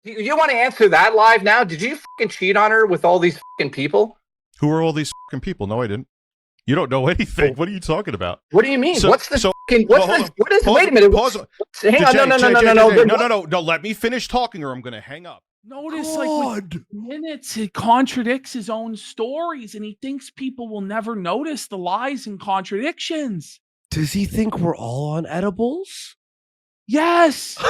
You want to answer that live now? Did you fucking cheat on her with all these fucking people? Who are all these fucking people? No, I didn't. You don't know anything. What are you talking about? What do you mean? So- What's the so- fucking? well, hold on. What is? Pause- Wait a minute. pause. Hang on. No. Let me finish talking, or I'm going to hang up. Notice, like, with minutes, he contradicts his own stories, and he thinks people will never notice the lies and contradictions. Does he think we're all on edibles? Yes.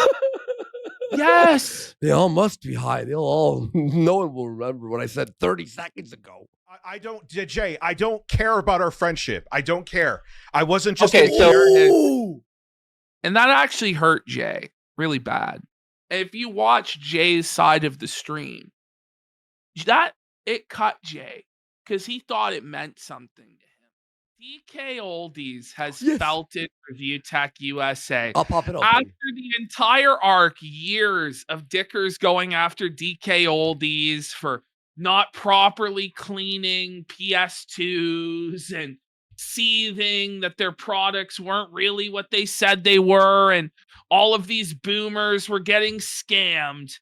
Yes. They all must be high. They'll all. No one will remember what I said 30 seconds ago. I don't, Jay. I don't care about our friendship. I don't care. I wasn't just Okay, and that actually hurt Jay really bad. If you watch Jay's side of the stream, that it cut Jay because he thought it meant something to him. DK Oldies has felt it. Review Tech USA. I'll pop it open. After the entire arc, years of Dickers going after DK Oldies for not properly cleaning PS2s and seething that their products weren't really what they said they were, and all of these boomers were getting scammed.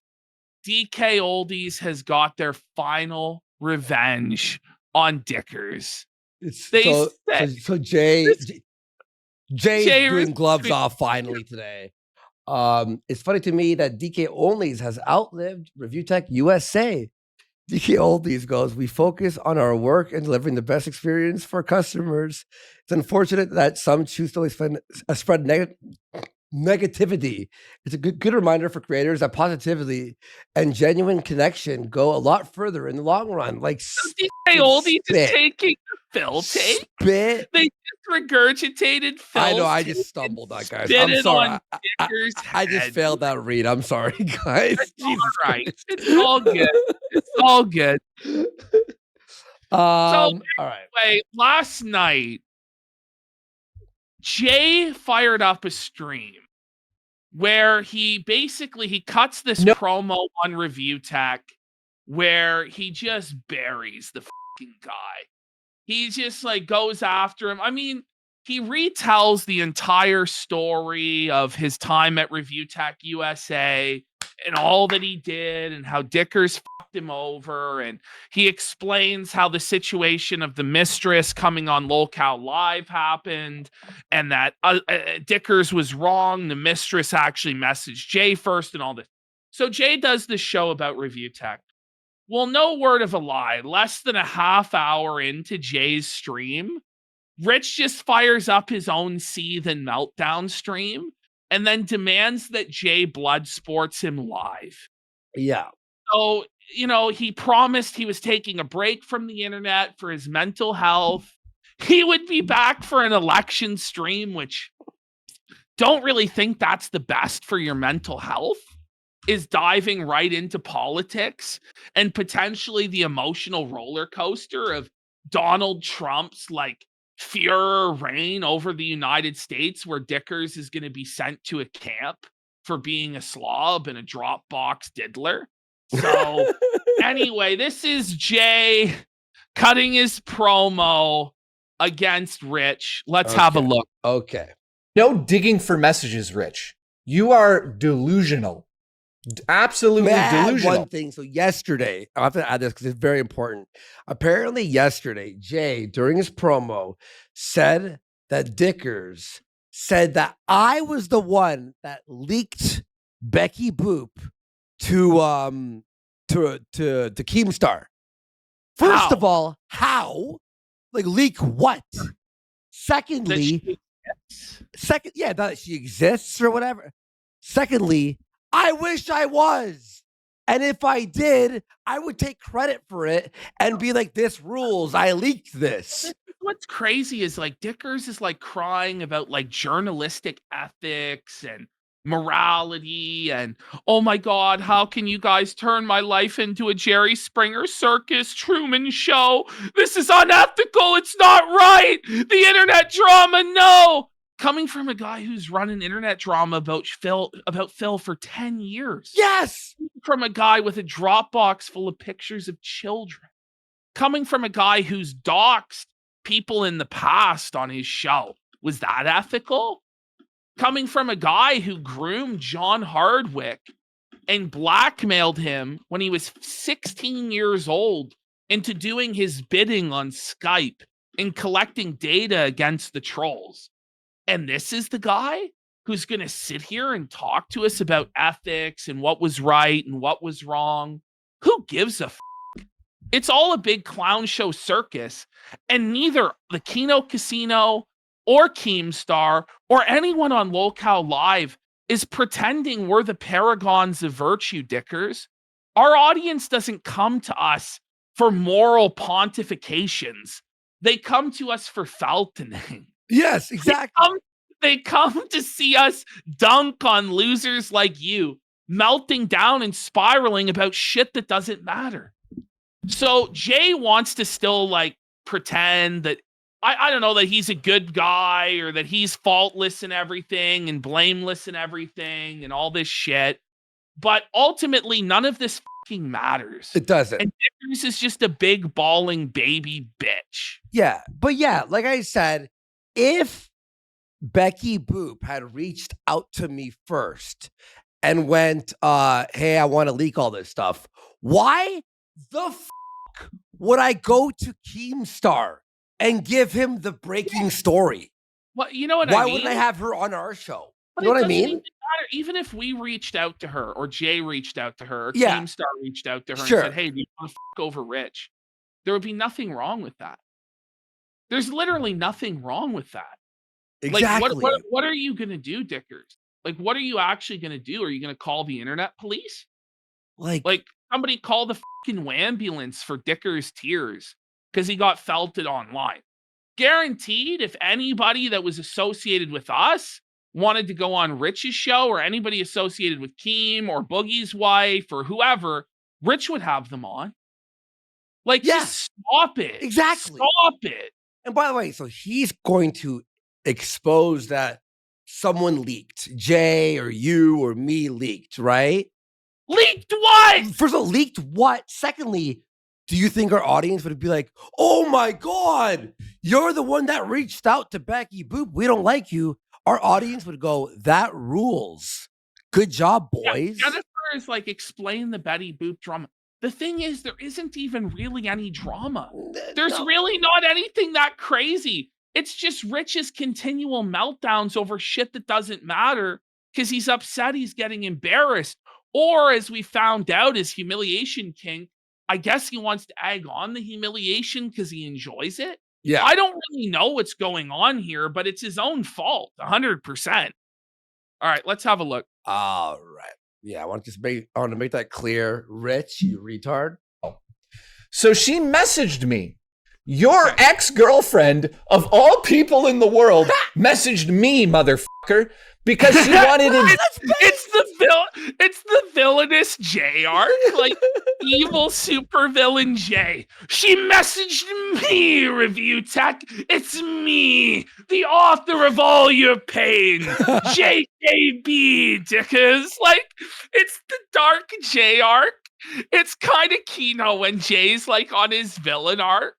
DK Oldies has got their final revenge on Dickers. So Jay's doing gloves off finally today. It's funny to me that DK Oldies has outlived Review Tech USA. DK Oldies goes, we focus on our work and delivering the best experience for customers. It's unfortunate that some choose to spread negativity. It's a good reminder for creators that positivity and genuine connection go a lot further in the long run. Like DK Oldies is taking the Phil tape. Spit. They just regurgitated Phil. I know. I just stumbled on guys. I'm sorry. I just failed that read. I'm sorry, guys. It's all right. It's all good. It's all good. All right. Anyway, last night, Jay fired up a stream where he cuts this promo on Review Tech where he just buries the fucking guy. He just like goes after him. I mean, he retells the entire story of his time at Review Tech USA and all that he did and how Dickers fucked him over. And he explains how the situation of the mistress coming on Lolcow Live happened and that Dickers was wrong. The mistress actually messaged Jay first and all this. So Jay does this show about Review Tech. Well, no word of a lie. Less than a half hour into Jay's stream, Rich just fires up his own Seethe and Meltdown stream and then demands that Jay blood sports him live. Yeah. So, he promised he was taking a break from the internet for his mental health. He would be back for an election stream, which don't really think that's the best for your mental health, is diving right into politics and potentially the emotional roller coaster of Donald Trump's like furor reign over the United States, where Dickers is going to be sent to a camp for being a slob and a Dropbox diddler. So anyway, this is Jay cutting his promo against Rich. Let's have a look. Okay. No digging for messages, Rich. You are delusional. Absolutely delusional. One thing. So yesterday, I have to add this because it's very important. Apparently yesterday, Jay, during his promo, said that Dickers said that I was the one that leaked Becky Boop to Keemstar. First of all, how? Like leak what? Secondly, that she exists or whatever. Secondly, I wish I was. And if I did, I would take credit for it and be like, this rules. I leaked this. What's crazy is like Dickers is like crying about like journalistic ethics and morality and, oh my God, how can you guys turn my life into a Jerry Springer circus Truman show? This is unethical. It's not right. The internet drama, no. Coming from a guy who's run an internet drama about Phil for 10 years. Yes. From a guy with a Dropbox full of pictures of children. Coming from a guy who's doxed people in the past on his show. Was that ethical? Coming from a guy who groomed John Hardwick and blackmailed him when he was 16 years old into doing his bidding on Skype and collecting data against the trolls. And this is the guy who's going to sit here and talk to us about ethics and what was right and what was wrong. Who gives a f? It's all a big clown show circus, and neither the Keno Casino or Keemstar or anyone on Lolcow Live is pretending we're the paragons of virtue, Dickers. Our audience doesn't come to us for moral pontifications. They come to us for feltoning. Yes, exactly. They come to see us dunk on losers like you, melting down and spiraling about shit that doesn't matter. So Jay wants to still like pretend that I don't know, that he's a good guy or that he's faultless in everything and blameless in everything and all this shit. But ultimately, none of this fucking matters. It doesn't. And Dickers is just a big bawling baby bitch. Yeah. But yeah, like I said, if Becky Boop had reached out to me first and went, hey, I want to leak all this stuff, why the fuck would I go to Keemstar and give him the breaking story? Well, you know what Why I mean? wouldn't I have her on our show? But You know it what I doesn't mean? even matter. Even if we reached out to her or Jay reached out to her or Yeah. Keemstar reached out to her Sure. and said, hey, do you want to fuck over Rich? There would be nothing wrong with that. There's literally nothing wrong with that. Exactly. Like, what are you going to do, Dickers? Like, what are you actually going to do? Are you going to call the internet police? Like, Somebody call the fucking ambulance for Dickers' tears because he got felted online. Guaranteed, if anybody that was associated with us wanted to go on Rich's show or anybody associated with Keem or Boogie's wife or whoever, Rich would have them on. Like, just stop it. Exactly. Stop it. and by the way, so he's going to expose that someone leaked, Jay or you or me leaked, right? Leaked what? First of all, leaked what? Secondly, do you think our audience would be like, oh my God, you're the one that reached out to Becky Boop. We don't like you. Our audience would go, that rules. Good job, boys. Jennifer is like, explain the Betty Boop drama. The thing is, there isn't even really any drama. There's really not anything that crazy. It's just Rich's continual meltdowns over shit that doesn't matter because he's upset he's getting embarrassed. Or as we found out, his humiliation kink, I guess he wants to egg on the humiliation because he enjoys it. Yeah. I don't really know what's going on here, but it's his own fault, 100%. All right, let's have a look. All right. Yeah, I want to make that clear. Rich, you retard. So she messaged me. Your ex-girlfriend of all people in the world messaged me, motherfucker, because she wanted to. It's the villainous J arc, like evil supervillain J. She messaged me, Review Tech. It's me, the author of all your pain, JKB, Dickers. Like, it's the dark J arc. It's kind of Kino when Jay's like on his villain arc.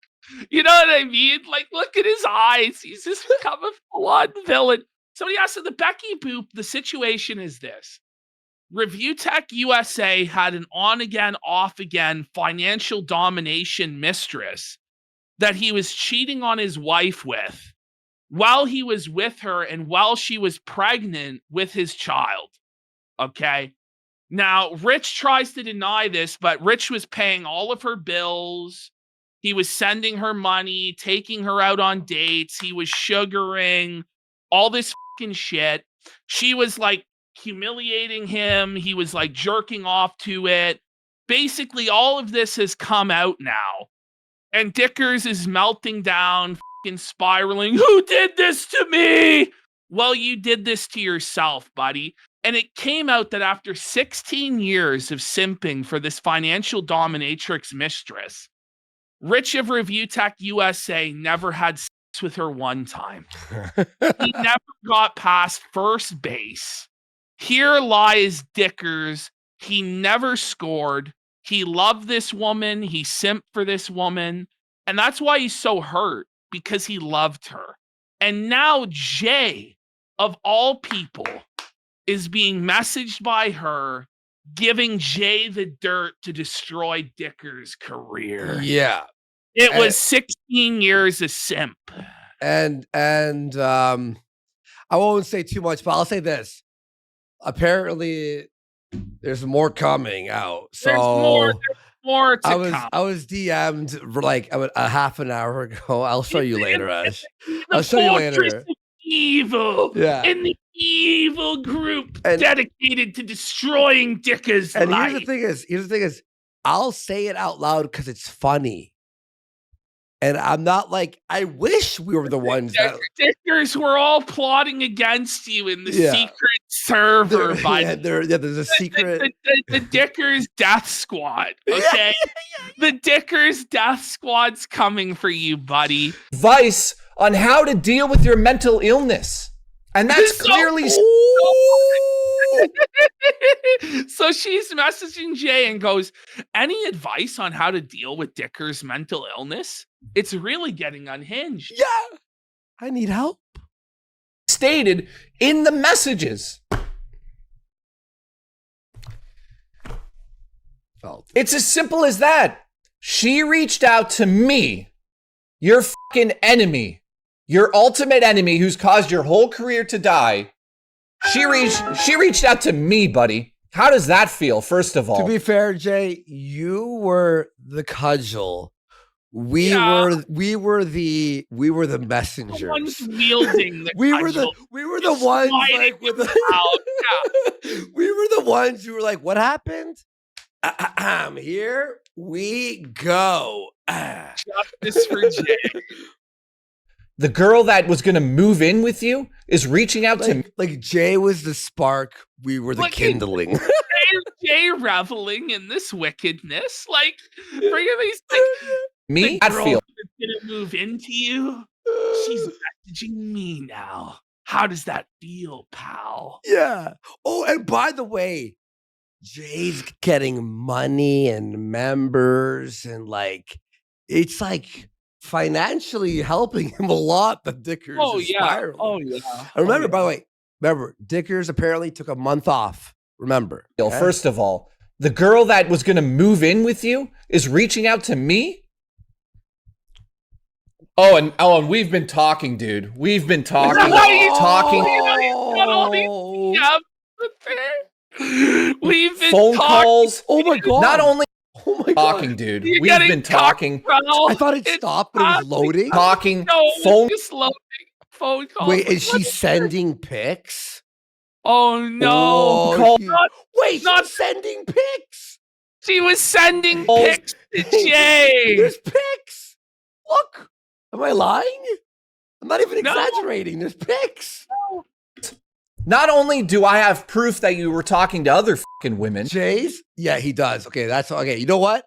You know what I mean? Like, look at his eyes. He's just become a blood villain. Somebody asked the Becky Boop, the situation is this. Review Tech USA had an on-again, off-again financial domination mistress that he was cheating on his wife with while he was with her and while she was pregnant with his child. Okay? Now, Rich tries to deny this, but Rich was paying all of her bills. He was sending her money, taking her out on dates. He was sugaring all this fucking shit. She was like humiliating him. He was like jerking off to it. Basically, all of this has come out now. And Dickers is melting down, fucking spiraling. Who did this to me? Well, you did this to yourself, buddy. And it came out that after 16 years of simping for this financial dominatrix mistress, Rich of Review Tech USA never had sex with her one time. He never got past first base. Here lies Dickers. He never scored. He loved this woman. He simped for this woman. And that's why he's so hurt, because he loved her. And now Jay, of all people, is being messaged by her, giving Jay the dirt to destroy Dicker's career. Yeah. It was 16 years of simp. And I won't say too much, but I'll say this. Apparently, there's more coming out. So There's more to come. I was DM'd for like a half an hour ago. I'll show you later, Ash. I'll show you later. Evil. Yeah. And the evil group dedicated to destroying Dicker's life. And here's the thing is, I'll say it out loud because it's funny. And I'm not like, I wish we were the ones that Dickers were all plotting against you in the secret server. There's a secret. The Dickers Death Squad. Okay. The Dickers Death Squad's coming for you, buddy. Advice on how to deal with your mental illness. And that's clearly. So she's messaging Jay and goes, any advice on how to deal with Dicker's mental illness? It's really getting unhinged. Yeah. I need help. Stated in the messages. It's as simple as that. She reached out to me, your fucking enemy, your ultimate enemy who's caused your whole career to die. She reached out to me, buddy. How does that feel, first of all? To be fair, Jay, you were the cudgel. We were the messengers. The ones wielding the we cudgel. we were the ones like with we were the ones who were like, what happened? Here we go. Justice for Jay. The girl that was going to move in with you is reaching out to me. Like Jay was the spark. We were the kindling. Jay reveling in this wickedness. Like, bringing these, like, me? The girl that's going to move into you. She's messaging me now. How does that feel, pal? Yeah. Oh, and by the way, Jay's getting money and members and like, it's like financially helping him a lot. The Dickers is spiraling. Oh yeah. I remember, by the way, Dickers apparently took a month off. Remember. Okay? First of all, the girl that was going to move in with you is reaching out to me. Oh, and we've been talking, dude. We've been talking. We've been phone calls. Oh my god! Not only talking, dude. We've been talking. I thought it stopped, but it was loading. Talking. No, phone. Just loading. Phone calls. Wait, is she sending pics? Oh no! Wait, not sending pics. She was sending pics to Jay. There's pics. Look, am I lying? I'm not even exaggerating. There's pics. No. Not only do I have proof that you were talking to other fucking women. Jay's? Yeah, he does. Okay, that's okay. You know what?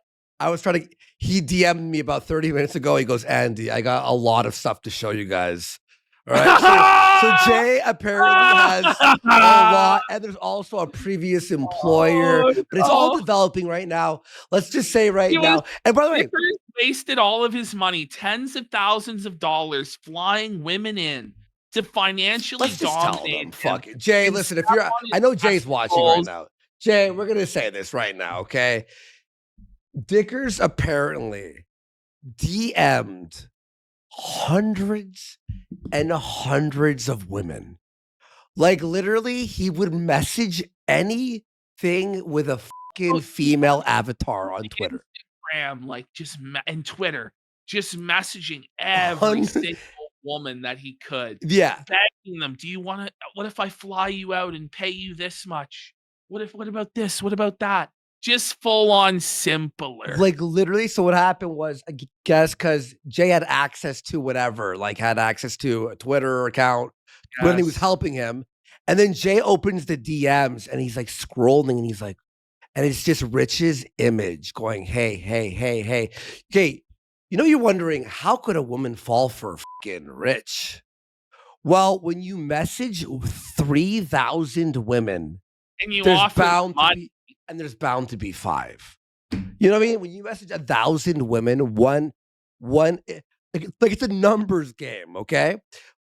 He DM'd me about 30 minutes ago. He goes, Andy, I got a lot of stuff to show you guys. All right. So Jay apparently has a lot, and there's also a previous employer, but it's all developing right now. Let's just say now. And by the way, wasted all of his money, tens of thousands of dollars, flying women in to financially dominate. Fuck it. Jay, listen, if you're, I know Jay's watching right now. Jay, we're going to say this right now, okay? Dickers apparently DM'd hundreds and hundreds of women. Like literally, he would message anything with a fucking female avatar on Twitter. Instagram, like and Twitter, just messaging every single woman that he could. Yeah. Begging them, do you want to, what if I fly you out and pay you this much? What about this? What about that? Just full on simpler. Like literally, so what happened was, I guess, because Jay had access to whatever, like had access to a Twitter account when he was helping him. And then Jay opens the DMs and he's like scrolling and he's like, and it's just Rich's image going, hey. Okay, you're wondering, how could a woman fall for fucking Rich? Well, when you message 3,000 women, and you offer money, and there's bound to be 5. You know what I mean? When you message 1,000 women, one, like it's a numbers game, okay?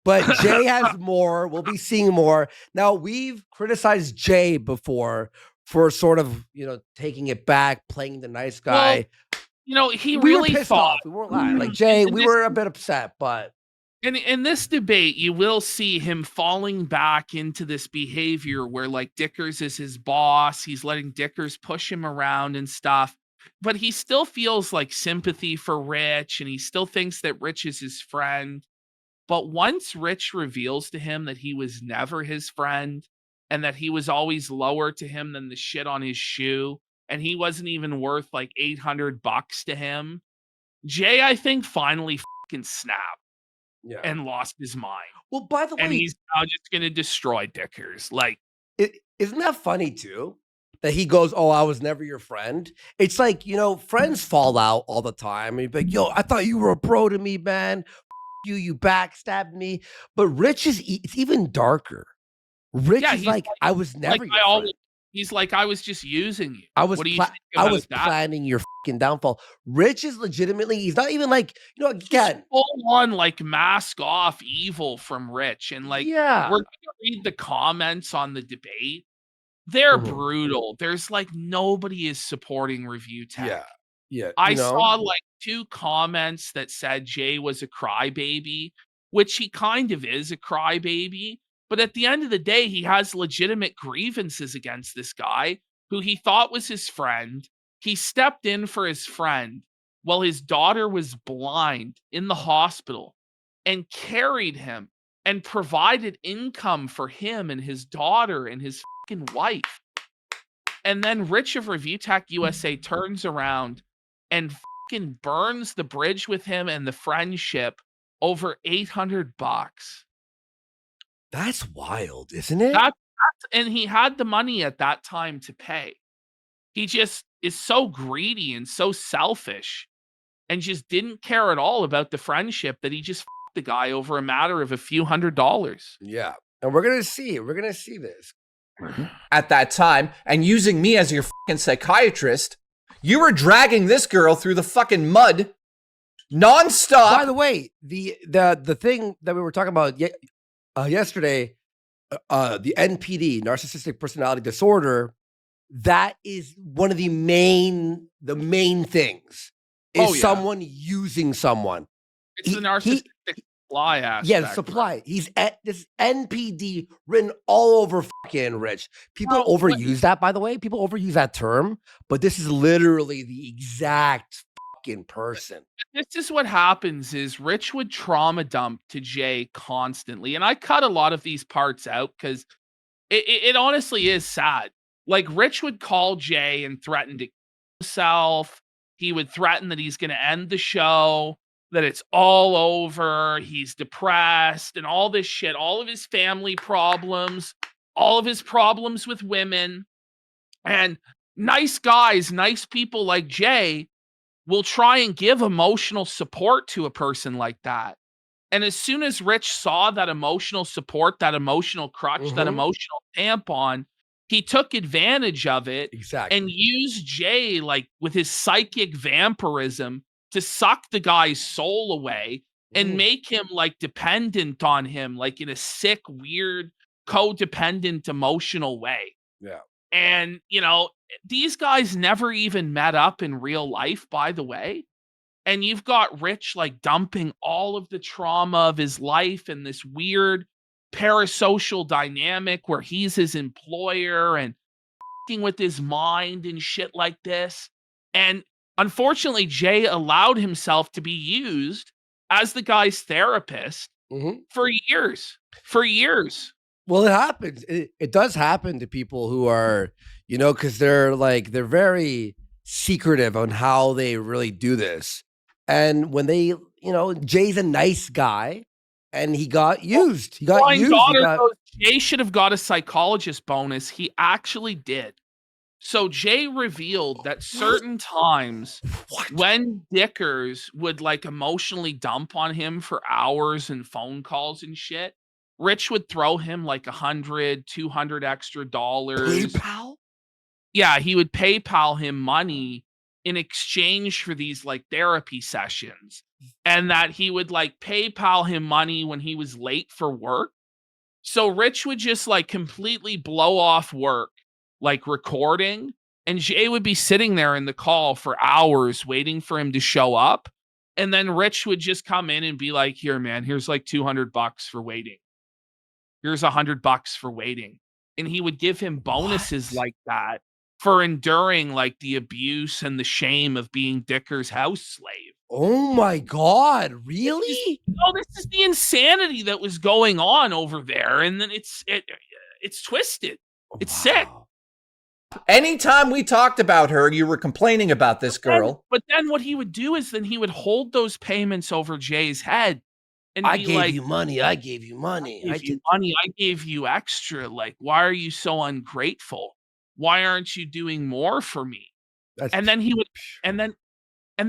But Jay has more. We'll be seeing more. Now, we've criticized Jay before for sort of, taking it back, playing the nice guy. He we really were pissed thought. off. We weren't lying. Like, Jay, And we this- were a bit upset, but in this debate, you will see him falling back into this behavior where like Dickers is his boss. He's letting Dickers push him around and stuff. But he still feels like sympathy for Rich, and he still thinks that Rich is his friend. But once Rich reveals to him that he was never his friend and that he was always lower to him than the shit on his shoe, and he wasn't even worth like $800 to him, Jay, I think, finally fucking snapped yeah. and lost his mind. Well, by the And way, he's now just going to destroy Dickers. Like, isn't that funny too? That he goes, "Oh, I was never your friend." It's like, friends fall out all the time. And you'd be like, "Yo, I thought you were a bro to me, man. You backstabbed me." But Rich it's even darker. Rich Yeah, is he's like, "I was never your friend. he's like, I was just using you. I was What do you pla- think I about was that? planning your fucking downfall." Rich is legitimately, he's not even like, again, Full on like mask off evil from Rich. And like, yeah. we're gonna read the comments on the debate. They're Mhm. brutal. There's like nobody is supporting Review Tech. Yeah. I saw like 2 comments that said Jay was a crybaby, which he kind of is a crybaby. But at the end of the day, he has legitimate grievances against this guy who he thought was his friend. He stepped in for his friend while his daughter was blind in the hospital and carried him and provided income for him and his daughter and his fucking wife. And then Rich of Review Tech USA turns around and fucking burns the bridge with him and the friendship over $800. That's wild, isn't it? And he had the money at that time to pay. He just is so greedy and so selfish and just didn't care at all about the friendship that he just fucked the guy over a matter of a few $100s. Yeah. And we're going to see this. At that time, and using me as your fucking psychiatrist, you were dragging this girl through the fucking mud nonstop. By the way, the thing that we were talking about yesterday, the NPD, narcissistic personality disorder, that is one of the main things is someone using someone. It's the narcissistic supply aspect. Yeah, the supply. He's this NPD written all over fucking Rich. People overuse that, by the way. People overuse that term, but this is literally the exact fucking person. This is what happens is Rich would trauma dump to Jay constantly. And I cut a lot of these parts out because it honestly is sad. Like, Rich would call Jay and threaten to kill himself. He would threaten that he's going to end the show, that it's all over, he's depressed, and all this shit, all of his family problems, all of his problems with women. And nice guys, nice people like Jay will try and give emotional support to a person like that. And as soon as Rich saw that emotional support, that emotional crutch, that emotional tampon, he took advantage of it and used Jay like with his psychic vampirism to suck the guy's soul away and make him like dependent on him, like in a sick, weird, codependent, emotional way. Yeah. And, these guys never even met up in real life, by the way. And you've got Rich like dumping all of the trauma of his life in this weird parasocial dynamic where he's his employer and fucking with his mind and shit like this. And unfortunately, Jay allowed himself to be used as the guy's therapist for years. Well, it happens. It does happen to people who are, because they're very secretive on how they really do this. And when they, Jay's a nice guy and he got used. He got used. Jay should have got a psychologist bonus. He actually did. So Jay revealed that certain times when Dickers would like emotionally dump on him for hours and phone calls and shit, Rich would throw him like $100, $200 extra dollars. PayPal? Yeah, he would PayPal him money in exchange for these like therapy sessions, and that he would like PayPal him money when he was late for work. So Rich would just like completely blow off work like recording, and Jay would be sitting there in the call for hours waiting for him to show up. And then Rich would just come in and be like, here, man, here's like $200 for waiting. Here's $100 for waiting. And he would give him bonuses like that for enduring like the abuse and the shame of being Dicker's house slave. Oh my God, really? This is the insanity that was going on over there. And then it's twisted. It's sick. Anytime we talked about her, you were complaining about this girl. But then what he would do is then he would hold those payments over Jay's head. And I be gave like, you money. I gave you money. I gave you extra. Like, why are you so ungrateful? Why aren't you doing more for me? And then he would, and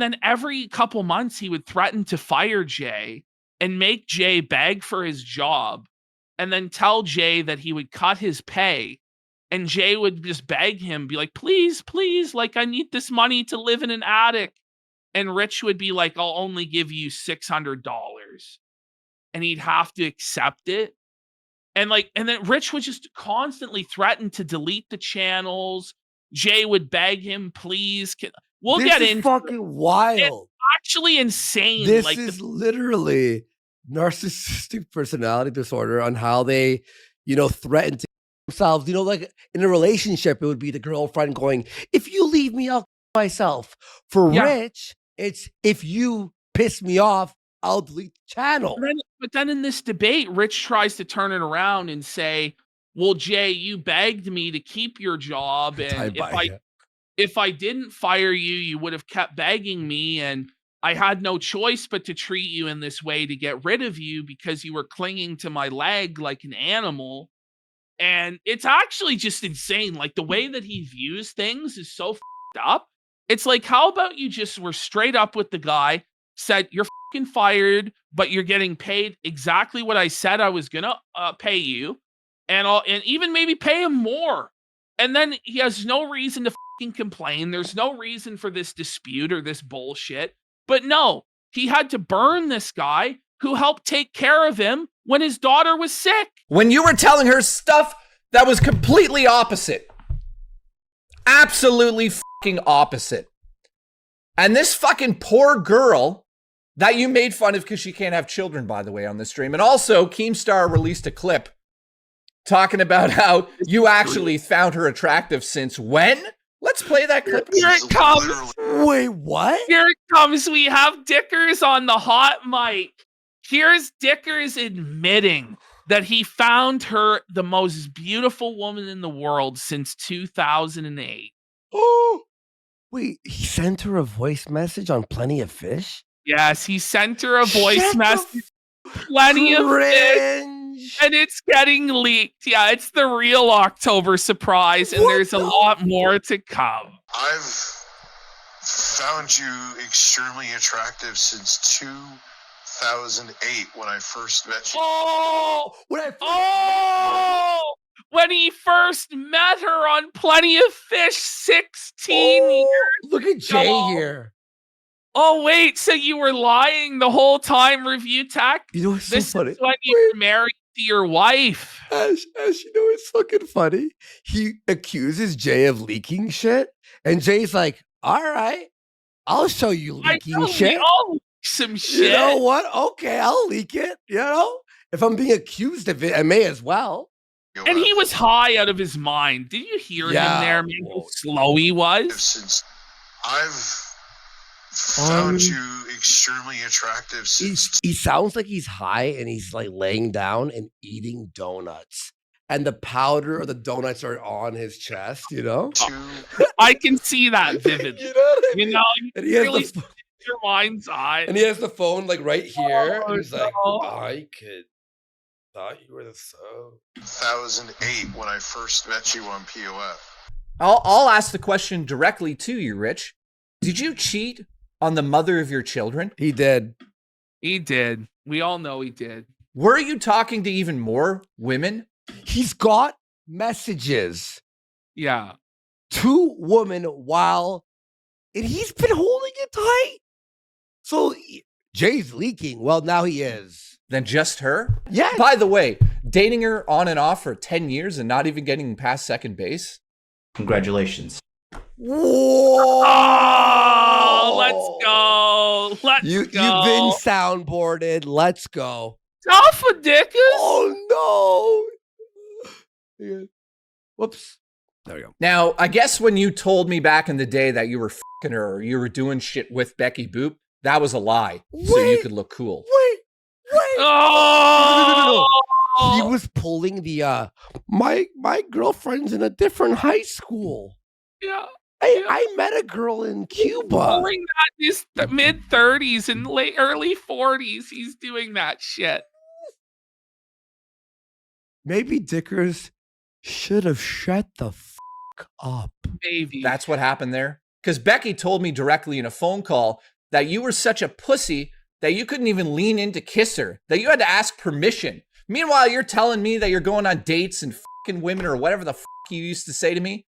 then every couple months he would threaten to fire Jay and make Jay beg for his job, and then tell Jay that he would cut his pay. And Jay would just beg him, be like, please, please, like, I need this money to live in an attic. And Rich would be like, I'll only give you $600. And he'd have to accept it. And then Rich would just constantly threaten to delete the channels. Jay would beg him, please. We'll get into fucking wild. It's actually insane. This is literally narcissistic personality disorder on how they, threaten to themselves. Like in a relationship, it would be the girlfriend going, if you leave me, I'll myself. For Rich, it's if you piss me off, I'll delete the channel. But then in this debate, Rich tries to turn it around and say, well, Jay, you begged me to keep your job. And if I didn't fire you, you would have kept begging me. And I had no choice but to treat you in this way to get rid of you because you were clinging to my leg like an animal. And it's actually just insane. Like the way that he views things is so f***ed up. It's like, how about you just were straight up with the guy, said you're fucking fired, but you're getting paid exactly what I said I was gonna pay you, and even maybe pay him more. And then he has no reason to fucking complain. There's no reason for this dispute or this bullshit. But no, he had to burn this guy who helped take care of him when his daughter was sick. When you were telling her stuff that was completely opposite. Absolutely fucking opposite. And this fucking poor girl that you made fun of because she can't have children, by the way, on the stream. And also, Keemstar released a clip talking about how you actually found her attractive since when? Let's play that clip. Here it comes. Wait, what? Here it comes. We have Dickers on the hot mic. Here's Dickers admitting that he found her the most beautiful woman in the world since 2008. Oh, wait, he sent her a voice message on Plenty of Fish? Yes, he sent her a voice message. Plenty of Fish. And it's getting leaked. Yeah, it's the real October surprise, and there's a lot more to come. I've found you extremely attractive since 2008 when I first met you. When he first met her on Plenty of Fish 16 years Look at Jay here. Oh, wait, so you were lying the whole time, Review Tech? It's so this funny. Is when you were married to your wife. Ash, it's fucking funny. He accuses Jay of leaking shit, and Jay's like, all right, I'll show you leaking shit. I'll leak some shit. You know what? Okay, I'll leak it. If I'm being accused of it, I may as well. And he was high out of his mind. Did you hear him there? Man, how slow he was? Since I've found you extremely attractive since he sounds like he's high and he's like laying down and eating donuts. And the powder of the donuts are on his chest, I can see that vividly. And he has really your mind's eye. And he has the phone like right here. And he's like, I thought you were the 2008 when I first met you on POF. I'll ask the question directly to you, Rich. Did you cheat on the mother of your children? He did. He did. We all know he did. Were you talking to even more women? He's got messages. Yeah. To women and he's been holding it tight. So Jay's leaking. Well, now he is. Then just her? Yeah. By the way, dating her on and off for 10 years and not even getting past second base? Congratulations. Whoa! Oh, let's go. Let's You've go. been soundboarded. Let's go. Alpha Dickus. Oh no! Whoops. There we go. Now, I guess when you told me back in the day that you were fucking her or you were doing shit with Becky Boop, that was a lie. So you Wait. could look cool. Wait. Oh, He was pulling the my girlfriend's in a different high school. yeah. I met a girl in Cuba. During that his mid 30s and early 40s, he's doing that shit. Maybe Dickers should have shut the fuck up. Maybe. That's what happened there. Because Becky told me directly in a phone call that you were such a pussy that you couldn't even lean in to kiss her, that you had to ask permission. Meanwhile, you're telling me that you're going on dates and fucking women or whatever the fuck you used to say to me.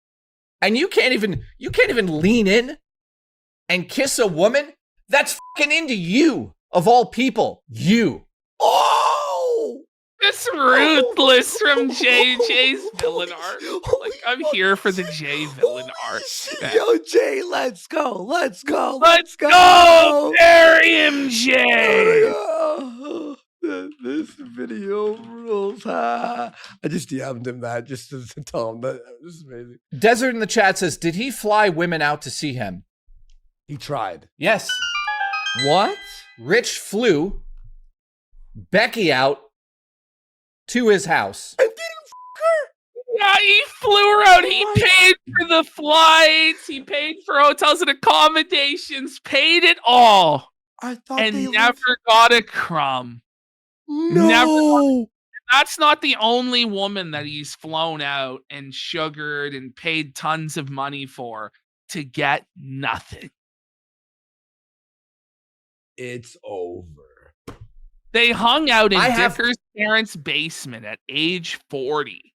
And you can't even lean in and kiss a woman that's fucking into you, of all people. You. Oh! It's ruthless from JJ's villain art. Like, I'm here for the J villain art. man. Yo, Jay, let's go. Let's go. Let's go! Bury him, Jay! This video rules. I just DM'd him that just to tell him that this is amazing. Desert in the chat says, did he fly women out to see him? He tried. Yes. What? Rich flew Becky out to his house. And didn't fuck her? Yeah, he flew her out. He Oh my paid for the flights. He paid for hotels and accommodations. Paid it all. I thought And they never got a crumb. No. That's not the only woman that he's flown out and sugared and paid tons of money for to get nothing. It's over. They hung out in I have- Dicker's parents' basement at age 40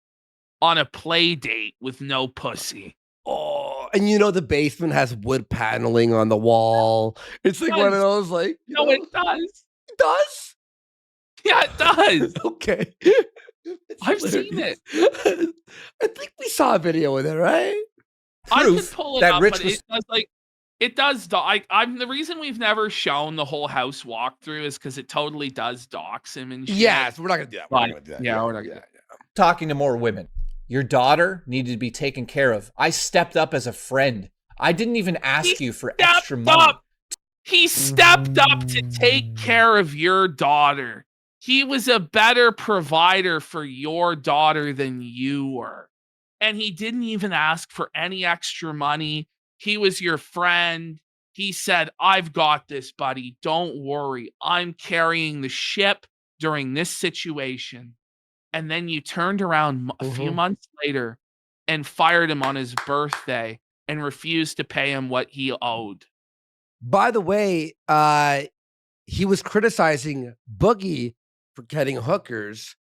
on a play date with no pussy. Oh, and you know the basement has wood paneling on the wall. It's like one of those, like, you No, know, it does. it does. Yeah, it does. Okay. I've seen it. I think we saw a video with it, right? I could Proof pull it that up, Rich but was- it does it does. I'm the reason we've never shown the whole house walkthrough is because it totally does dox him and shit. Yes, we're not gonna do that. We're not But- gonna do that. yeah, we're not gonna do that. Talking to more women. Your daughter needed to be taken care of. I stepped up as a friend. I didn't even ask you for extra Stepped money. up. He stepped up to take care of your daughter. He was a better provider for your daughter than you were. And he didn't even ask for any extra money. He was your friend. He said, I've got this, buddy. Don't worry. I'm carrying the ship during this situation. And then you turned around a few months later and fired him on his birthday and refused to pay him what he owed. By the way, he was criticizing Boogie for getting hookers.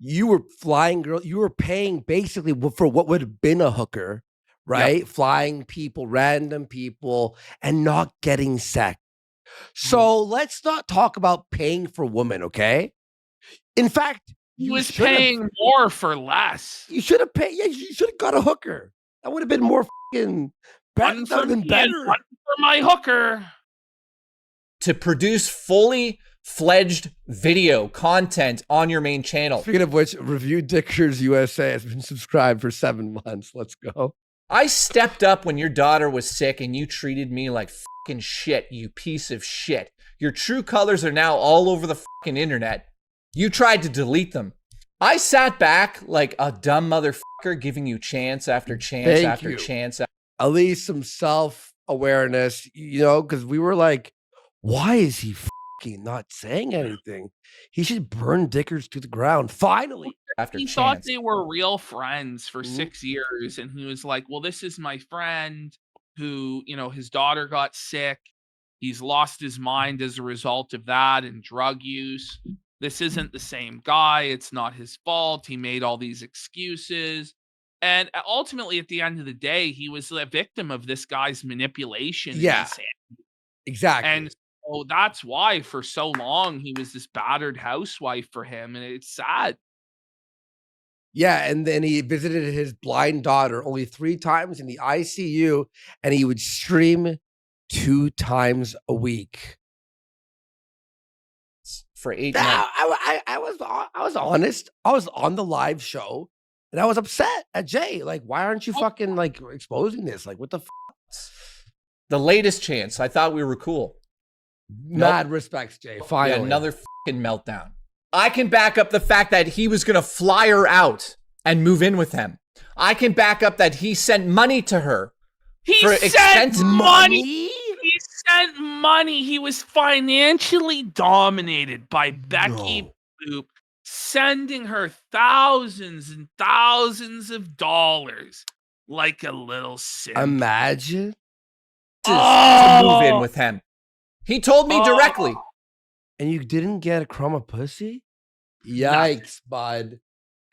You were flying girl. You were paying basically for what would have been a hooker, right? Flying people, random people, and not getting sex. So let's not talk about paying for women, okay? In fact, He you was should have- paying more for less. You should have paid. Yeah, you should have got a hooker. That would have been more fucking better. One That would have for been me and better. one for my hooker. To produce fully fledged video content on your main channel. Speaking of which, Reviewtechusa USA has been subscribed for 7 months. Let's go. I stepped up when your daughter was sick and you treated me like fucking shit, you piece of shit. Your true colors are now all over the fucking internet. You tried to delete them. I sat back like a dumb motherfucker giving you chance after chance Thank after you. chance. At least some self-awareness, you know, because we were like, why is he fucking not saying anything? He should burn Dickers to the ground. Finally. After He thought chance. they were real friends for Mhm. 6 years. And he was like, well, this is my friend who, his daughter got sick. He's lost his mind as a result of that and drug use. This isn't the same guy. It's not his fault. He made all these excuses. And ultimately, at the end of the day, he was a victim of this guy's manipulation. and Yeah. insanity. Exactly. And so that's why for so long he was this battered housewife for him. And it's sad. Yeah, and then he visited his blind daughter only 3 times in the ICU, and he would stream 2 times a week. For 8 Nah, months. I was honest. I was on the live show, and I was upset at Jay. Like, why aren't you fucking like exposing this? Like, what the The latest chance. I thought we were cool. mad respects, Jay. Yeah, Finally, another fucking meltdown. I can back up the fact that he was going to fly her out and move in with him. I can back up that he sent money to her. He For sent expensive money. He sent money. He was financially dominated by Becky Boop, sending her thousands and thousands of dollars like a little simp. imagine. To move in with him. He told me directly. And you didn't get a crumb of pussy? Yikes, bud.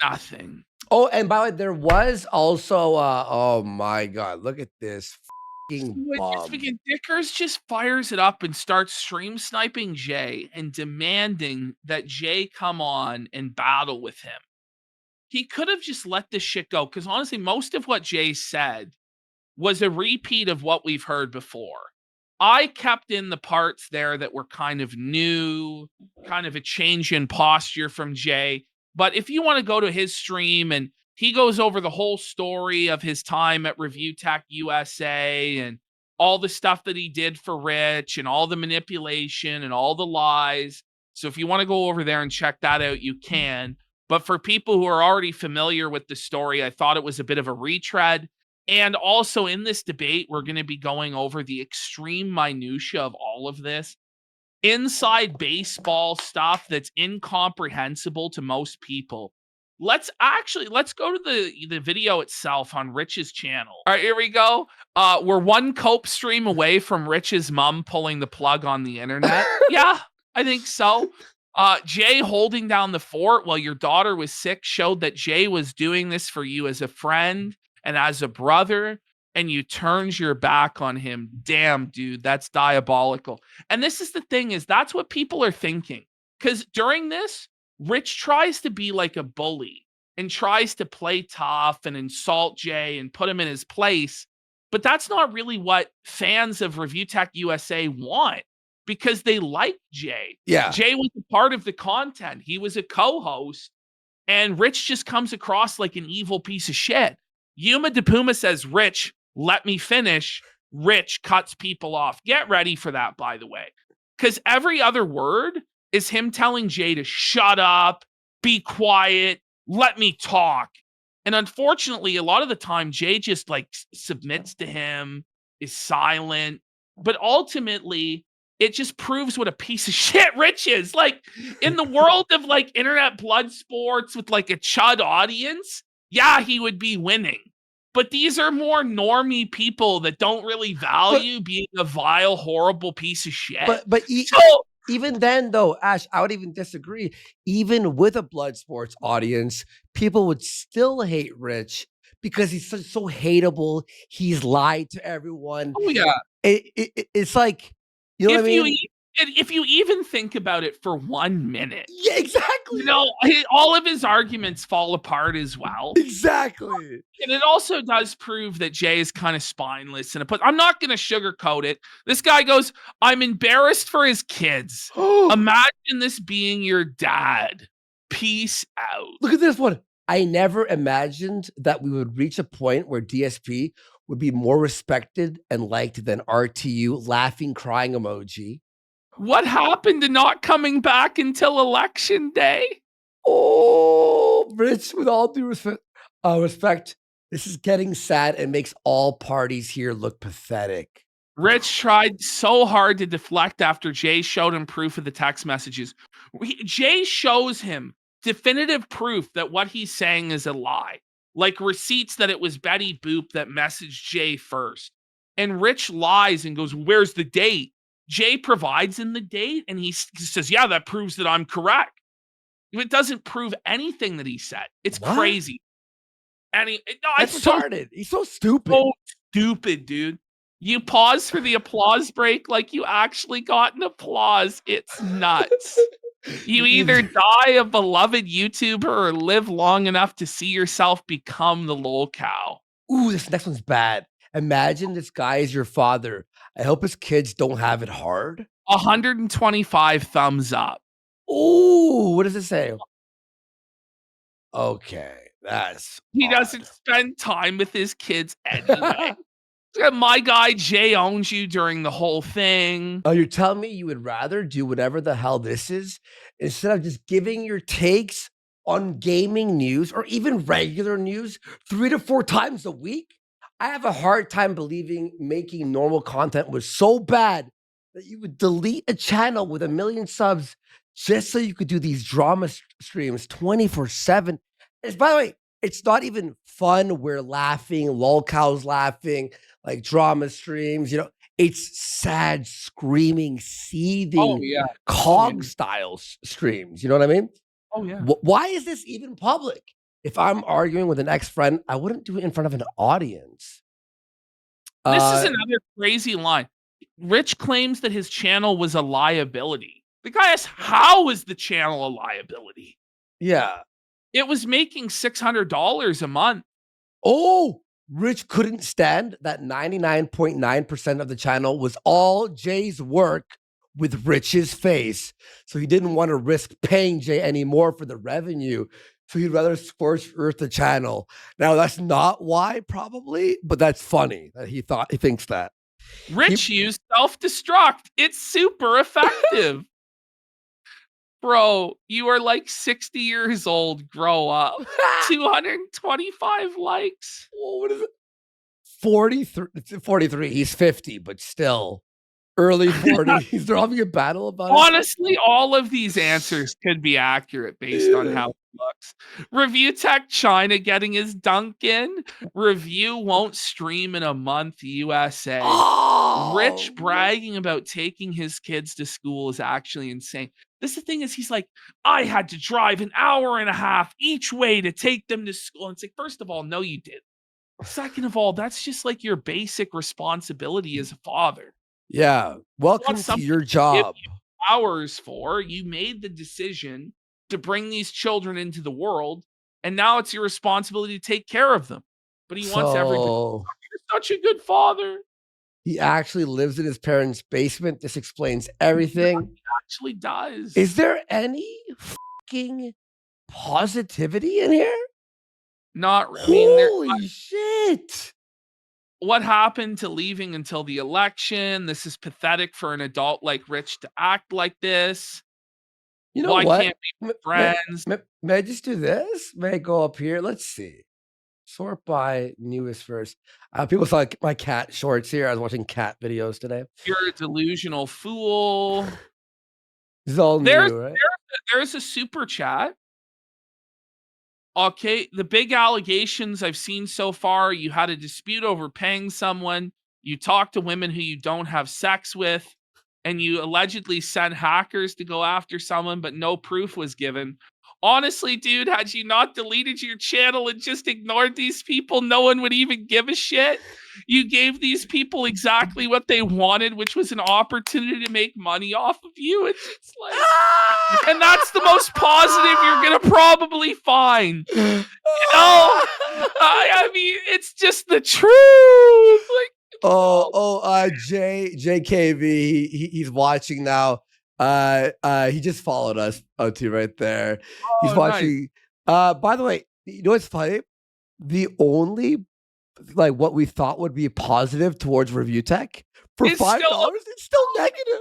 Nothing. Oh, and by the way, there was also oh my god, look at this fucking bomb. Dickers just fires it up and starts stream sniping Jay and demanding that Jay come on and battle with him. He could have just let this shit go, because honestly, most of what Jay said was a repeat of what we've heard before. I kept in the parts there that were kind of new, kind of a change in posture from Jay. But if you want to go to his stream, and he goes over the whole story of his time at Reviewtechusa and all the stuff that he did for Rich and all the manipulation and all the lies. So if you want to go over there and check that out, you can. But for people who are already familiar with the story, I thought it was a bit of a retread. And also in this debate, we're going to be going over the extreme minutia of all of this. Inside baseball stuff that's incomprehensible to most people. Let's go to the video itself on Rich's channel. All right, here we go. We're one cope stream away from Rich's mom pulling the plug on the internet. Yeah, I think so. Jay holding down the fort while your daughter was sick showed that Jay was doing this for you as a friend and as a brother, and you turned your back on him. Damn, dude, that's diabolical. And this is the thing, is that's what people are thinking. Because during this, Rich tries to be like a bully and tries to play tough and insult Jay and put him in his place. But that's not really what fans of Reviewtechusa want, because they like Jay. Yeah. Jay was a part of the content. He was a co-host, and Rich just comes across like an evil piece of shit. Yuma DePuma says, Rich, let me finish. Rich cuts people off. Get ready for that, by the way. Because every other word is him telling Jay to shut up, be quiet, let me talk. And unfortunately, a lot of the time, Jay just like submits to him, is silent. But ultimately, it just proves what a piece of shit Rich is. Like, in the world of like internet blood sports with like a chud audience, yeah, he would be winning. But these are more normie people that don't really value being a vile, horrible piece of shit. But even then, though, Ash, I would even disagree. Even with a blood sports audience, people would still hate Rich because he's so hateable. He's lied to everyone. Oh, yeah. It's like, you know what I mean? If you even think about it for 1 minute. Yeah, exactly. You know, all of his arguments fall apart as well. Exactly. And it also does prove that Jay is kind of spineless. I'm not going to sugarcoat it. This guy goes, I'm embarrassed for his kids. Imagine this being your dad. Peace out. Look at this one. I never imagined that we would reach a point where DSP would be more respected and liked than RTU, laughing, crying emoji. What happened to not coming back until election day? Oh, Rich, with all due respect, this is getting sad and makes all parties here look pathetic. Rich tried so hard to deflect after Jay showed him proof of the text messages. Jay shows him definitive proof that what he's saying is a lie, like receipts that it was Betty Boop that messaged Jay first. And Rich lies and goes, where's the date? Jay provides in the date, and he says, yeah, that proves that I'm correct. It doesn't prove anything that he said. It's crazy. And That's retarded. He's so stupid. So stupid, dude. You pause for the applause break like you actually got an applause. It's nuts. You either die a beloved YouTuber or live long enough to see yourself become the lol cow. Ooh, this next one's bad. Imagine this guy is your father. I hope his kids don't have it hard. 125 thumbs up. Ooh, what does it say? Okay, that's He odd. doesn't spend time with his kids anyway. My guy Jay owns you during the whole thing. Oh, you're telling me you would rather do whatever the hell this is instead of just giving your takes on gaming news or even regular news 3 to 4 times a week? I have a hard time believing making normal content was so bad that you would delete a channel with 1 million subs just so you could do these drama streams 24/7. And by the way, it's not even fun. We're laughing, lol cows laughing, like drama streams, it's sad, screaming, seething, yeah. cog style streams. You know what I mean? Oh yeah. Why is this even public? If I'm arguing with an ex-friend, I wouldn't do it in front of an audience. This is another crazy line. Rich claims that his channel was a liability. The guy asks, how is the channel a liability? Yeah. It was making $600 a month. Oh, Rich couldn't stand that 99.9% of the channel was all Jay's work with Rich's face. So he didn't want to risk paying Jay anymore for the revenue. So he'd rather scorch earth the channel. Now, that's not why, probably, but that's funny that he thinks that. Rich used self-destruct. It's super effective. Bro, you are like 60 years old. Grow up. 225 likes. Oh, what is it? 43. He's 50, but still early 40s. They're having a battle about it. Honestly, all of these answers could be accurate based on how it looks. Review Tech China getting his dunk in. Review won't stream in a month, USA. Oh, Rich bragging about taking his kids to school is actually insane. This the thing is, he's like, I had to drive an hour and a half each way to take them to school. And it's like, first of all, no, you didn't. Second of all, that's just like your basic responsibility as a father. yeah. Welcome to your job. Hours for you made the decision to bring these children into the world, and now it's your responsibility to take care of them. But he wants everybody. You're such a good father. He actually lives in his parents' basement. This explains everything. He actually does. Is there any fucking positivity in here? Not. Holy shit! What happened to leaving until the election? This is pathetic for an adult like Rich to act like this. You know Why what? can't we be friends? May I just do this? May I go up here? Let's see. Sort by newest first. People saw my cat shorts here. I was watching cat videos today. You're a delusional fool. This is all new, right? There's a super chat. Okay, the big allegations I've seen so far, you had a dispute over paying someone, you talk to women who you don't have sex with, and you allegedly sent hackers to go after someone, but no proof was given. Honestly, dude, had you not deleted your channel and just ignored these people, no one would even give a shit. You gave these people exactly what they wanted, which was an opportunity to make money off of you. It's just like, and that's the most positive you're gonna probably find. I mean, it's just the truth. Like, JKV, he's watching now. He just followed us, OT, right there. He's watching. Nice. By the way, you know what's funny? The only what we thought would be positive towards Review Tech for $5, it's still negative.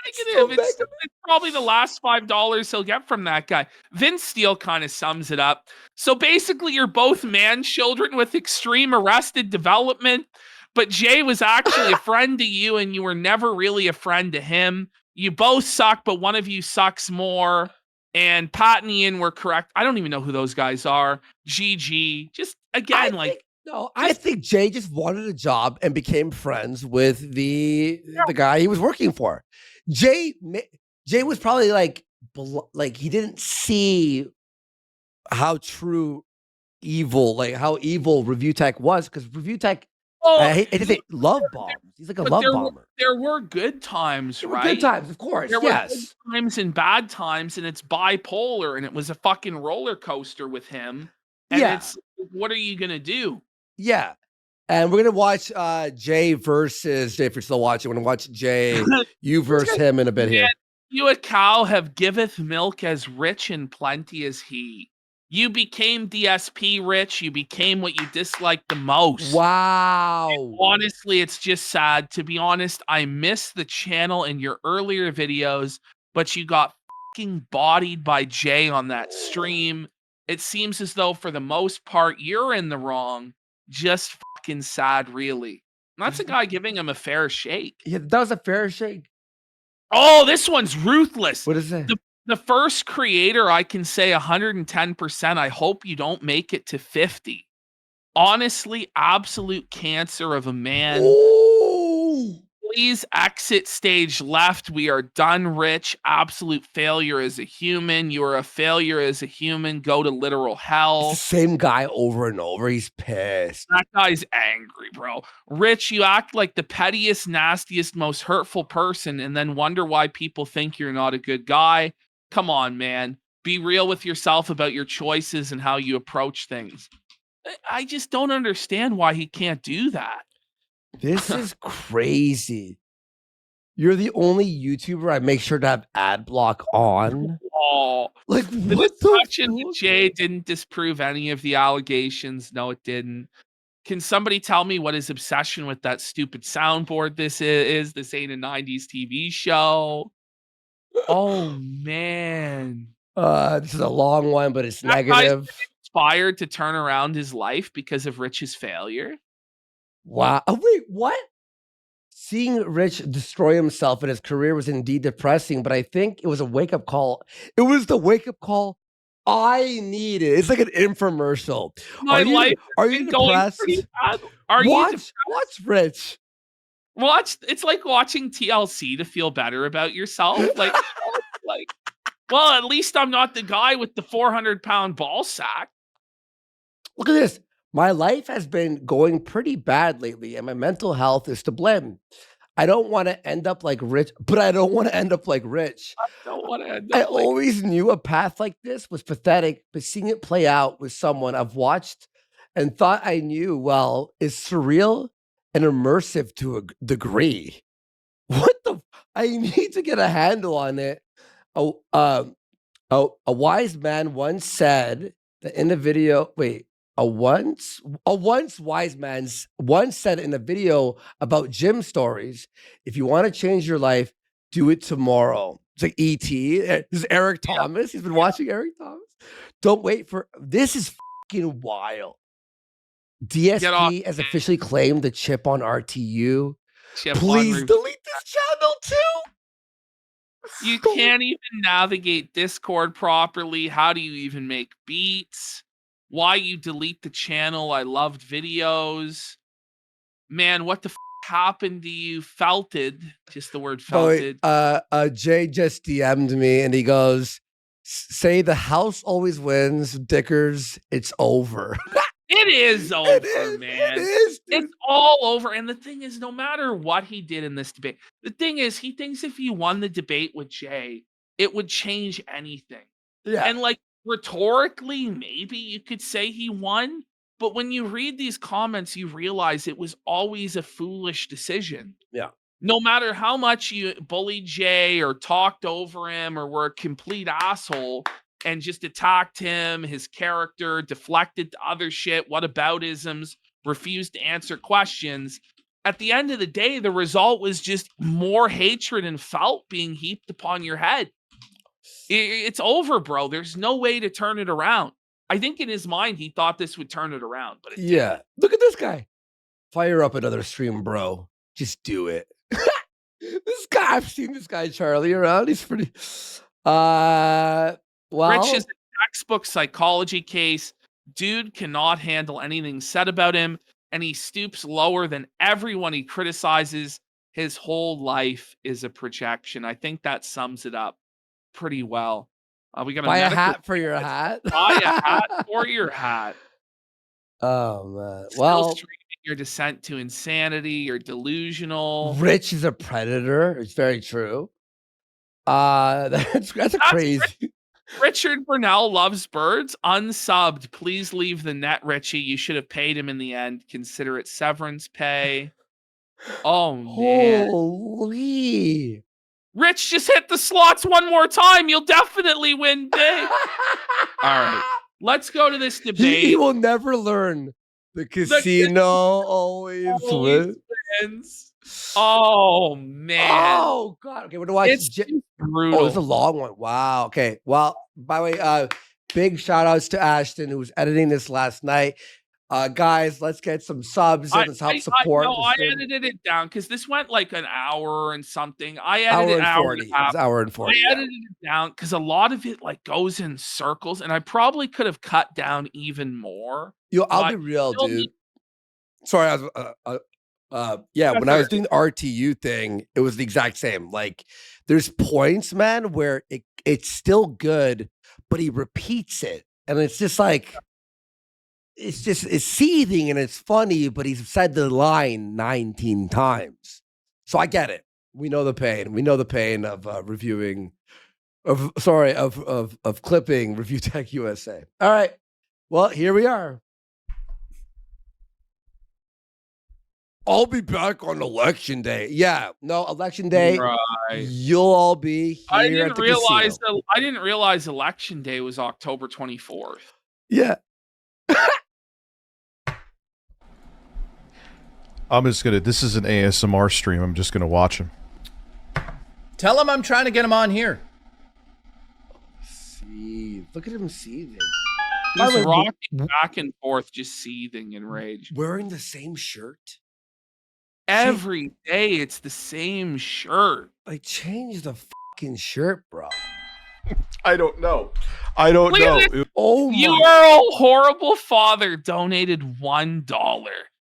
It's probably the last $5 he'll get from that guy. Vince Steele kind of sums it up. So basically, you're both man children with extreme arrested development, but Jay was actually a friend to you, and you were never really a friend to him. You both suck, but one of you sucks more. And Pat and Ian were correct. I don't even know who those guys are. GG. Just again, I think Jay just wanted a job and became friends with the guy he was working for. Jay was probably like he didn't see how evil Review Tech was, because Review Tech Oh, I hate to say love bombs. He's like a but love bomber. there were good times, There were right? good times, of course. There were good Yes. times and bad times, and it's bipolar, and it was a fucking roller coaster with him. And Yeah. it's what are you gonna do? Yeah. And we're gonna watch Jay versus Jay. If you're still watching, we're gonna watch Jay, you versus him in a bit here. You a cow have giveth milk as rich and plenty as he. You became DSP rich. You became what you disliked the most. Wow. Honestly, it's just sad. To be honest, I miss the channel in your earlier videos, but you got fucking bodied by Jay on that stream. It seems as though, for the most part, you're in the wrong. Just fucking sad, really. And that's a guy giving him a fair shake. Yeah, that was a fair shake. Oh, this one's ruthless. What is it? The first creator, I can say 110%. I hope you don't make it to 50. Honestly, absolute cancer of a man. Ooh. Please exit stage left. We are done, Rich. Absolute failure as a human. You are a failure as a human. Go to literal It's hell. the same guy over and over. He's pissed. That guy's angry, bro. Rich, you act like the pettiest, nastiest, most hurtful person and then wonder why people think you're not a good guy. Come on, man. Be real with yourself about your choices and how you approach things. I just don't understand why he can't do that. This is crazy. You're the only YouTuber I make sure to have ad block on. Oh, Like, the what the discussion with Jay didn't disprove any of the allegations. No, it didn't. Can somebody tell me what his obsession with that stupid soundboard this is? This ain't a 90s TV show. Oh, man. This is a long one, but it's That guy's negative. inspired to turn around his life because of Rich's failure. Wow. Oh, wait, what? Seeing Rich destroy himself and his career was indeed depressing, but I think it was a wake-up call. It was the wake-up call I needed. It's like an infomercial. My life are has you been going depressed? pretty bad. Are you Watch Rich. it's like watching TLC to feel better about yourself. Like, well, at least I'm not the guy with the 400-pound ball sack. Look at this. My life has been going pretty bad lately, and my mental health is to blame. I don't want to end up like Rich, but I don't want to end up like Rich. I don't want to end I up like always knew a path like this was pathetic, but seeing it play out with someone I've watched and thought I knew well is surreal and immersive to a degree. What the? I need to get a handle on it. A wise man once said that in the video. Wait, a once wise man once said in a video about gym stories, if you want to change your life, do it tomorrow. It's like E.T. This is Eric Thomas. He's been watching Eric Thomas. Don't wait for this. Is fucking wild. DSP has officially claimed the chip on RTU. Please delete this channel too. You can't even navigate Discord properly. How do you even make beats? Why you delete the channel? I loved videos. Man, what the happened to you? Felted. Just the word felted. Jay just DM'd me and he goes, say the house always wins. Dickers, it's over. It is over, man. It is, dude. It's all over. And the thing is, no matter what he did in this debate, the thing is, he thinks if he won the debate with Jay, it would change anything. Yeah. And like rhetorically, maybe you could say he won. But when you read these comments, you realize it was always a foolish decision. Yeah. No matter how much you bullied Jay or talked over him or were a complete asshole and just attacked him, his character, deflected to other shit, whataboutisms, refused to answer questions. At the end of the day, the result was just more hatred and felt being heaped upon your head. It's over, bro. There's no way to turn it around. I think in his mind, he thought this would turn it around. But it didn't. Look at this guy. Fire up another stream, bro. Just do it. This guy, I've seen this guy, Charlie, around. He's pretty... Well, Rich is a textbook psychology case. Dude cannot handle anything said about him, and he stoops lower than everyone he criticizes. His whole life is a projection. I think that sums it up pretty well. We got buy a hat for your hat. Buy a hat for your hat. Oh man. Still Well, streaming. your descent to insanity. You're delusional. Rich is a predator. It's very true. That's a crazy. Richard Burnell loves birds. Unsubbed. Please leave the net, Richie. You should have paid him in the end. Consider it severance pay. Oh man. Holy. Rich, just hit the slots one more time. You'll definitely win big. All right. Let's go to this debate. He will never learn. The casino always wins. Oh man. Oh god. Okay, we're gonna watch. It's brutal. Oh, it's a long one. Wow. Okay. Well, by the way, big shout outs to Ashton who was editing this last night. Guys, let's get some subs and let's help support. I edited it down because this went like an hour and something. I edited hour and 40. I edited it down because a lot of it like goes in circles, and I probably could have cut down even more. I'll be real, dude. Sorry, I was when I was doing the RTU thing, it was the exact same. Like, there's points, man, where it's still good, but he repeats it, and it's just like. It's seething and it's funny, but he's said the line 19 times. So I get it. We know the pain. We know the pain of clipping Reviewtechusa. All right. Well, here we are. I'll be back on election day. Yeah. No, election day. Right. You'll all be here at the casino. I didn't realize election day was October 24th. Yeah. This is an ASMR stream. I'm just gonna watch him. Tell him I'm trying to get him on here. See, look at him seething. He's rocking back and forth, just seething in rage. Wearing the same shirt? Every day, it's the same shirt. Like, change the fucking shirt, bro. I don't know. I don't know. Oh, your horrible father donated $1.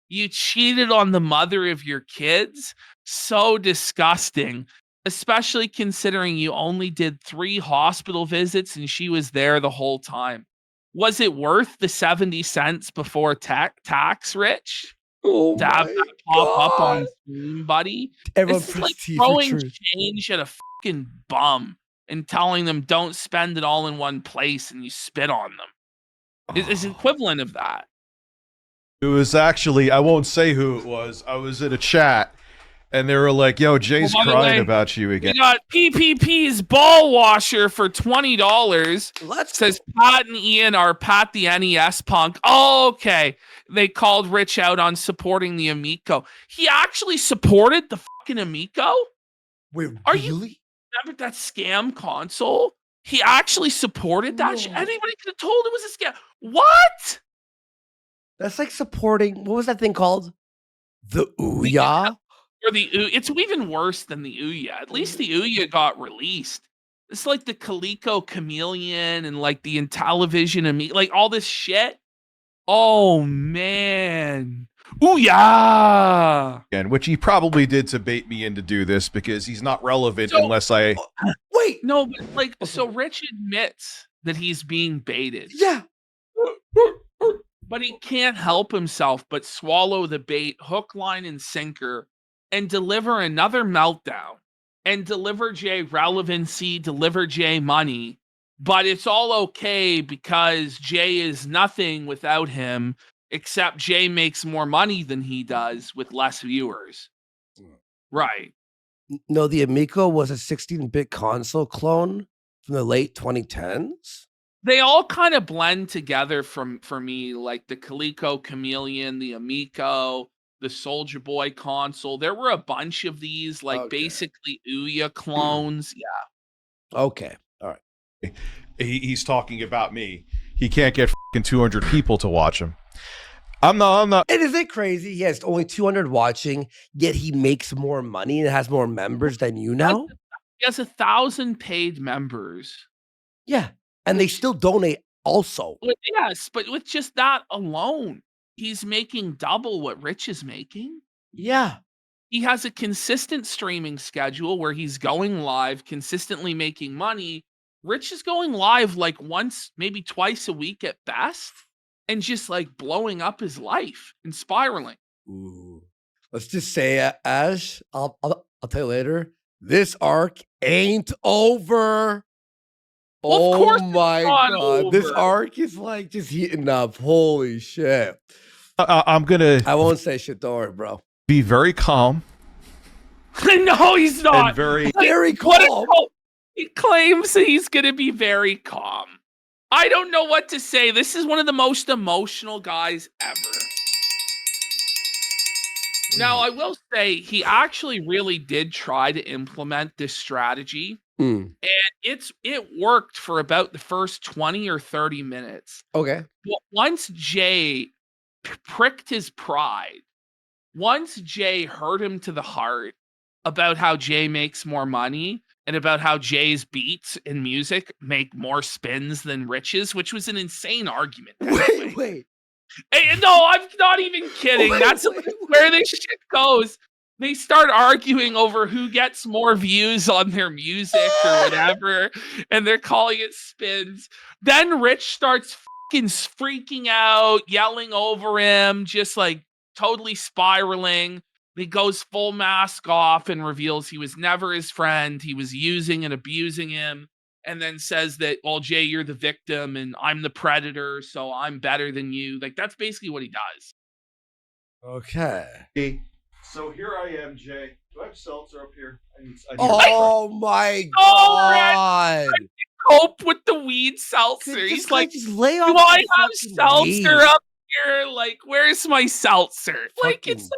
You cheated on the mother of your kids? So disgusting. Especially considering you only did 3 hospital visits and she was there the whole time. Was it worth the 70 cents before tax, Rich? Oh, to have that pop up on stream, buddy? It's like throwing change at a fucking bum and telling them don't spend it all in one place and you spit on them. It's equivalent of that. It was actually, I won't say who it was. I was in a chat and they were like, yo, Jay's crying about you again. We got PPP's ball washer for $20. Says Pat and Ian are Pat the NES punk. Oh, okay. They called Rich out on supporting the Amico. He actually supported the fucking Amico? Wait, are you remember that scam console? He actually supported that shit? Anybody could have told it was a scam. What? That's like supporting, what was that thing called? The Ouya? Or it's even worse than the Ouya. At least the Ouya got released. It's like the Coleco Chameleon and like the Intellivision, like all this shit. Oh man. Ouya! And which he probably did to bait me in to do this because he's not relevant unless I... Wait! No, but like, so Rich admits that he's being baited. Yeah. But he can't help himself but swallow the bait, hook, line, and sinker, and deliver another meltdown, and deliver Jay relevancy, deliver Jay money. But it's all okay because Jay is nothing without him, except Jay makes more money than he does with less viewers. Right. No, the Amico was a 16-bit console clone from the late 2010s. They all kind of blend together for me, like the Coleco Chameleon, the Amico, the Soldier Boy console. There were a bunch of these, like basically Ouya clones. Yeah. Okay. All right. He's talking about me. He can't get fucking 200 people to watch him. I'm not. And is it crazy? He has only 200 watching, yet he makes more money and has more members than you now? He has 1,000 paid members. Yeah. And they still donate also. Yes, but with just that alone, he's making double what Rich is making. Yeah. He has a consistent streaming schedule where he's going live, consistently making money. Rich is going live like once, maybe twice a week at best, and just like blowing up his life and spiraling. Ooh. Let's just say, Ash, I'll tell you later. This arc ain't over. Well, of course Oh it's my not god, this over. arc is like just heating up. Holy shit! I'm gonna I won't say shit. Don't worry, bro. be very calm No, he's not. and very. Very What a calm. he claims that he's going to be very calm. I don't know what to say. This is one of the most emotional guys ever. Now, I will say he actually really did try to implement this strategy, Mm. and it worked for about the first 20 or 30 minutes. Okay. But once Jay pricked his pride, once Jay hurt him to the heart about how Jay makes more money and about how Jay's beats and music make more spins than Rich's, which was an insane argument. by the way. Wait. Hey, no, I'm not even kidding. That's where this shit goes. They start arguing over who gets more views on their music or whatever, and they're calling it spins. Then Rich starts fucking freaking out, yelling over him, just like totally spiraling. He goes full mask off and reveals he was never his friend. He was using and abusing him. And then says that, well, Jay, you're the victim and I'm the predator, so I'm better than you. Like, that's basically what he does. Okay. So here I am, Jay. Do I have seltzer up here? I need Oh my Oh, god! Cope with the weed seltzer. Just, He's like, just lay off do I the have fucking seltzer weed. up here? Like, where's my seltzer? Like, Fucking it's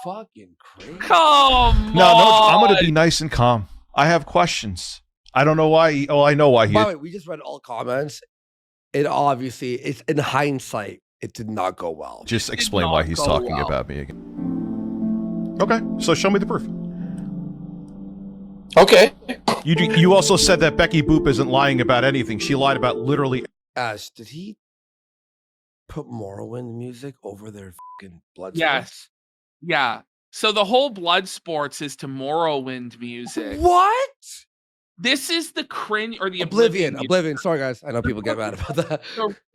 fucking crazy. come No, on. I'm gonna be nice and calm. I have questions. I don't know why. I know why he. By the way, we just read all comments. It obviously, it's in hindsight, it did not go well. Just did explain why not he's go talking well. about me again. Okay, so show me the proof. Okay. You also said that Becky Boop isn't lying about anything. She lied about literally. Ash, did he put Morrowind music over their fucking blood? Yes. Yeah. So the whole Blood Sports is to Morrowind music. What? This is the cringe or the Oblivion. music. Sorry, guys. I know people get mad about that.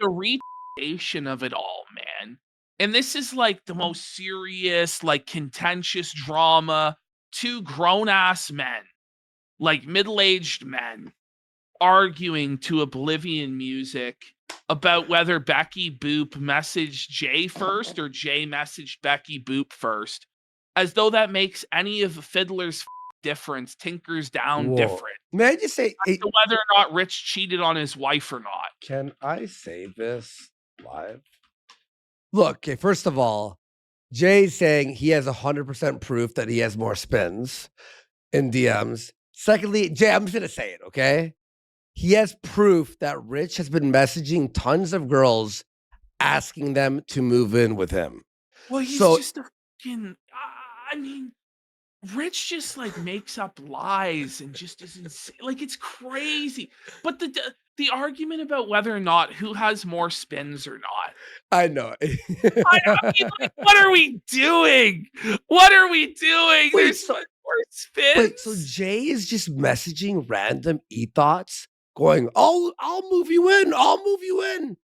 The reputation of it all, man. And this is like the most serious, like contentious drama. Two grown-ass men, like middle-aged men, arguing to Oblivion music about whether Becky Boop messaged Jay first or Jay messaged Becky Boop first, as though that makes any of Fiddler's difference, Tinker's Down Whoa. different. May I just say, As to whether or not Rich cheated on his wife or not. can I say this live? Look, okay, first of all, Jay's saying he has 100% proof that he has more spins in DMs. Secondly, Jay, I'm just going to say it, okay? He has proof that Rich has been messaging tons of girls asking them to move in with him. Well, he's So- just a fucking. I mean, Rich just like makes up lies and just is insane. Like it's crazy. But the argument about whether or not who has more spins or not. I know. I mean, like, what are we doing? What are we doing? Wait, There's so- more spins. Wait, so Jay is just messaging random e-thoughts going, oh, I'll move you in. I'll move you in.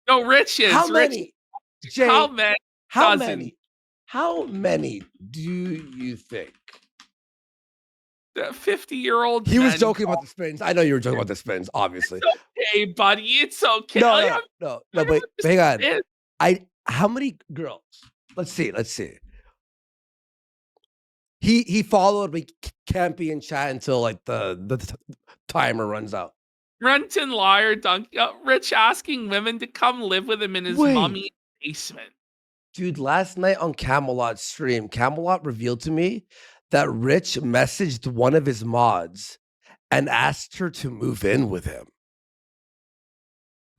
No, Rich is. How Rich, many? Jay, how many? how dozen? many? How many do you think? The 50-year-old. He was joking about the spins. I know you were joking about the spins, obviously. Okay, buddy. It's okay. No, I but don't hang on. understand. How many girls? Let's see. He followed me, can't be in chat until like the timer runs out. Renton liar dunk. Rich asking women to come live with him in his Wait. mummy basement. Dude, last night on Camelot's stream, Camelot revealed to me that Rich messaged one of his mods and asked her to move in with him.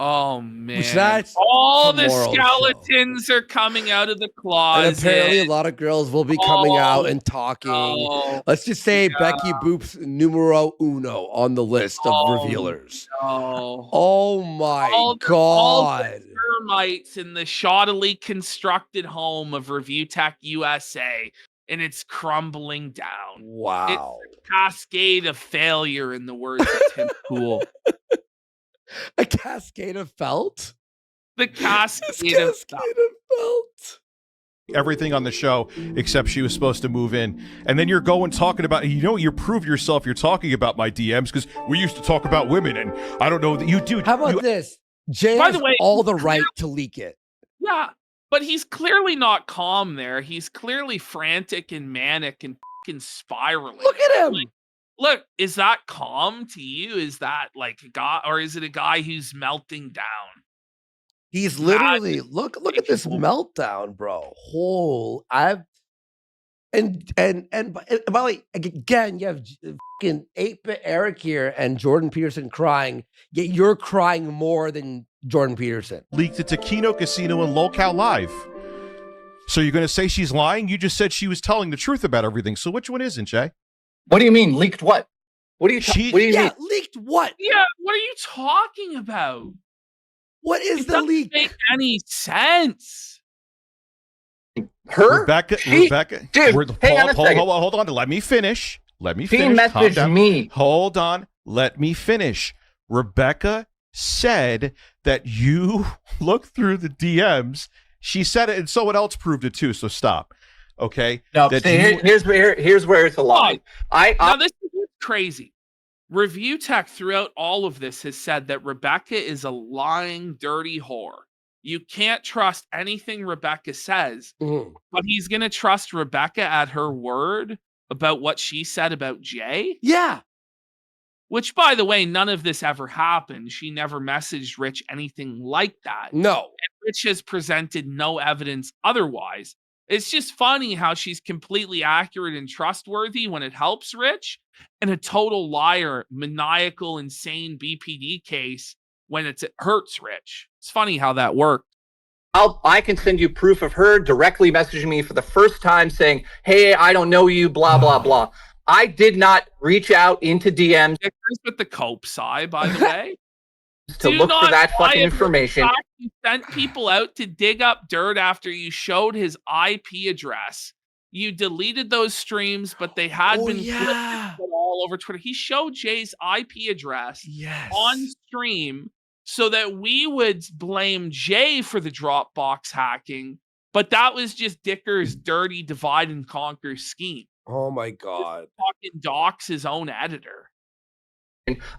Oh man! that's All the tomorrow's skeletons are coming out of the closet. And apparently a lot of girls will be coming out and talking. No, Let's just say Yeah. Becky Boop's numero uno on the list of Oh, revealers. no. Oh my All God. the termites in the shoddily constructed home of Reviewtechusa, and it's crumbling down. Wow. Cascade of failure, in the words of Tim Pool. A cascade of felt? The This cascade of cascade of felt. everything on the show except she was supposed to move in. And then you're going talking about, you prove yourself. You're talking about my DMs because we used to talk about women, and I don't know that you do. How about this? Jay By has the way, all the right to leak it. Yeah, but he's clearly not calm there. He's clearly frantic and manic and fucking spiraling. Look at him. Like, look, is that calm to you? Is that like a guy, or is it a guy who's melting down? He's literally look at this meltdown, bro. And by the way, again, you have fucking 8-bit Eric here and Jordan Peterson crying, yet you're crying more than Jordan Peterson. Leaked it to Kino Casino and Locale Live. So you're going to say she's lying? You just said she was telling the truth about everything. So which one isn't, Jay? What do you mean leaked what? What do you mean? Leaked what? Yeah, what are you talking about? What is It the doesn't leak? make any sense. Her? Rebecca, Dude, hang on a second. hold on. Let me finish. She Calm messaged down. me. Hold on. Let me finish. Rebecca said that you looked through the DMs. She said it, and someone else proved it too. So stop. Okay. No, that here's where it's a lie. Now this is crazy. Review Tech throughout all of this has said that Rebecca is a lying, dirty whore. You can't trust anything Rebecca says, but he's going to trust Rebecca at her word about what she said about Jay? Yeah. Which, by the way, none of this ever happened. She never messaged Rich anything like that. No. And Rich has presented no evidence otherwise. It's just funny how she's completely accurate and trustworthy when it helps Rich, and a total liar, maniacal, insane BPD case when it hurts Rich. It's funny how that worked. I can send you proof of her directly messaging me for the first time saying, hey, I don't know you, blah, blah, blah. I did not reach out into DMs. With the cope side, by the way. to look for that fucking information. You sent people out to dig up dirt after you showed his IP address. You deleted those streams, but they had been put all over Twitter. He showed Jay's IP address on stream so that we would blame Jay for the Dropbox hacking, but that was just Dicker's dirty divide and conquer scheme. Oh my God. Fucking dox his own editor.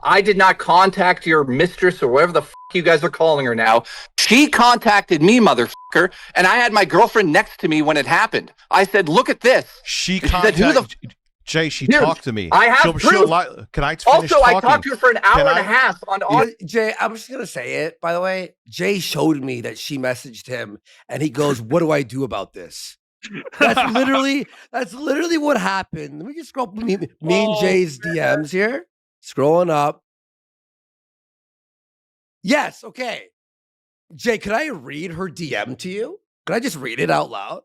I did not contact your mistress or whatever the fuck you guys are calling her now. She contacted me, motherfucker, and I had my girlfriend next to me when it happened. I said, look at this. She contacted Jay, she talked to me. I have proof. Can I finish also, talking? I talked to her for an hour and a half on audio. Jay, I'm just going to say it, by the way. Jay showed me that she messaged him, and he goes, what do I do about this? That's literally what happened. Let me just scroll up me and Jay's DMs here. Scrolling up. Yes, okay. Jay, could I read her DM to you? Could I just read it out loud?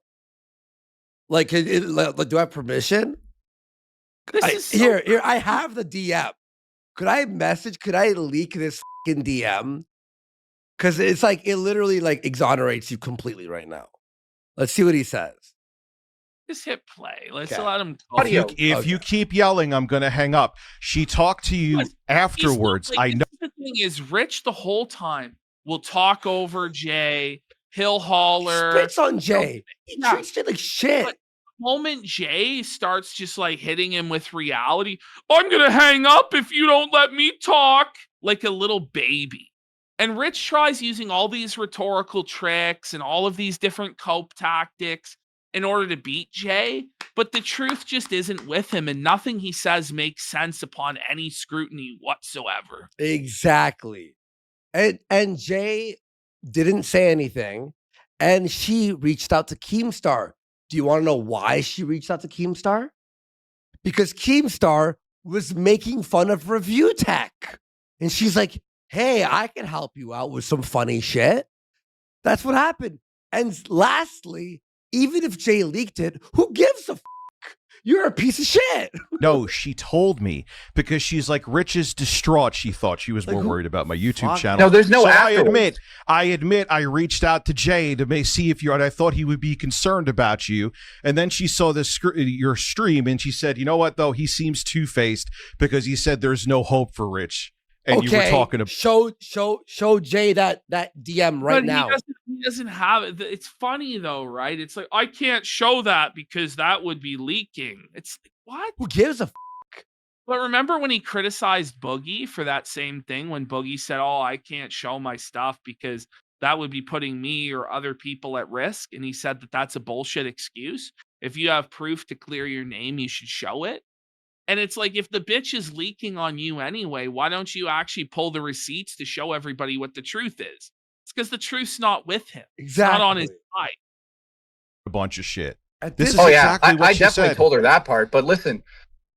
Like, do I have permission? Here, I have the DM. Could I leak this fucking DM? Because it's like, it literally like exonerates you completely right now. Let's see what he says. Just hit play. Let's let him talk. If you keep yelling, I'm going to hang up. She talked to you afterwards. I know. The thing is, Rich the whole time will talk over Jay. He'll holler. He spits on Jay. He treats Jay like shit. But the moment Jay starts just like hitting him with reality, I'm going to hang up if you don't let me talk, like a little baby. And Rich tries using all these rhetorical tricks and all of these different cope tactics in order to beat Jay, but the truth just isn't with him, and nothing he says makes sense upon any scrutiny whatsoever. Exactly. And Jay didn't say anything, and she reached out to Keemstar. Do you want to know why she reached out to Keemstar? Because Keemstar was making fun of Review Tech. And she's like, hey, I can help you out with some funny shit. That's what happened. And lastly, even if Jay leaked it, who gives a fuck? You're a piece of shit. No, she told me because she's like, Rich is distraught. She thought she was more worried about my YouTube channel. No, there's no so afterwards. I admit I reached out to Jay to see if I thought he would be concerned about you. And then she saw your stream and she said, you know what, though? He seems two-faced because he said there's no hope for Rich. And you were talking about show Jay that DM right now. he doesn't have it. It's funny though, right? It's like, I can't show that because that would be leaking. It's like, what? Who gives a But remember when he criticized Boogie for that same thing when Boogie said, "Oh, I can't show my stuff because that would be putting me or other people at risk." And he said that that's a bullshit excuse. If you have proof to clear your name, you should show it. And it's like, if the bitch is leaking on you anyway, why don't you actually pull the receipts to show everybody what the truth is? It's because the truth's not with him. It's not on his side. A bunch of shit. This is Oh exactly yeah, what I she definitely said. told her that part. But listen,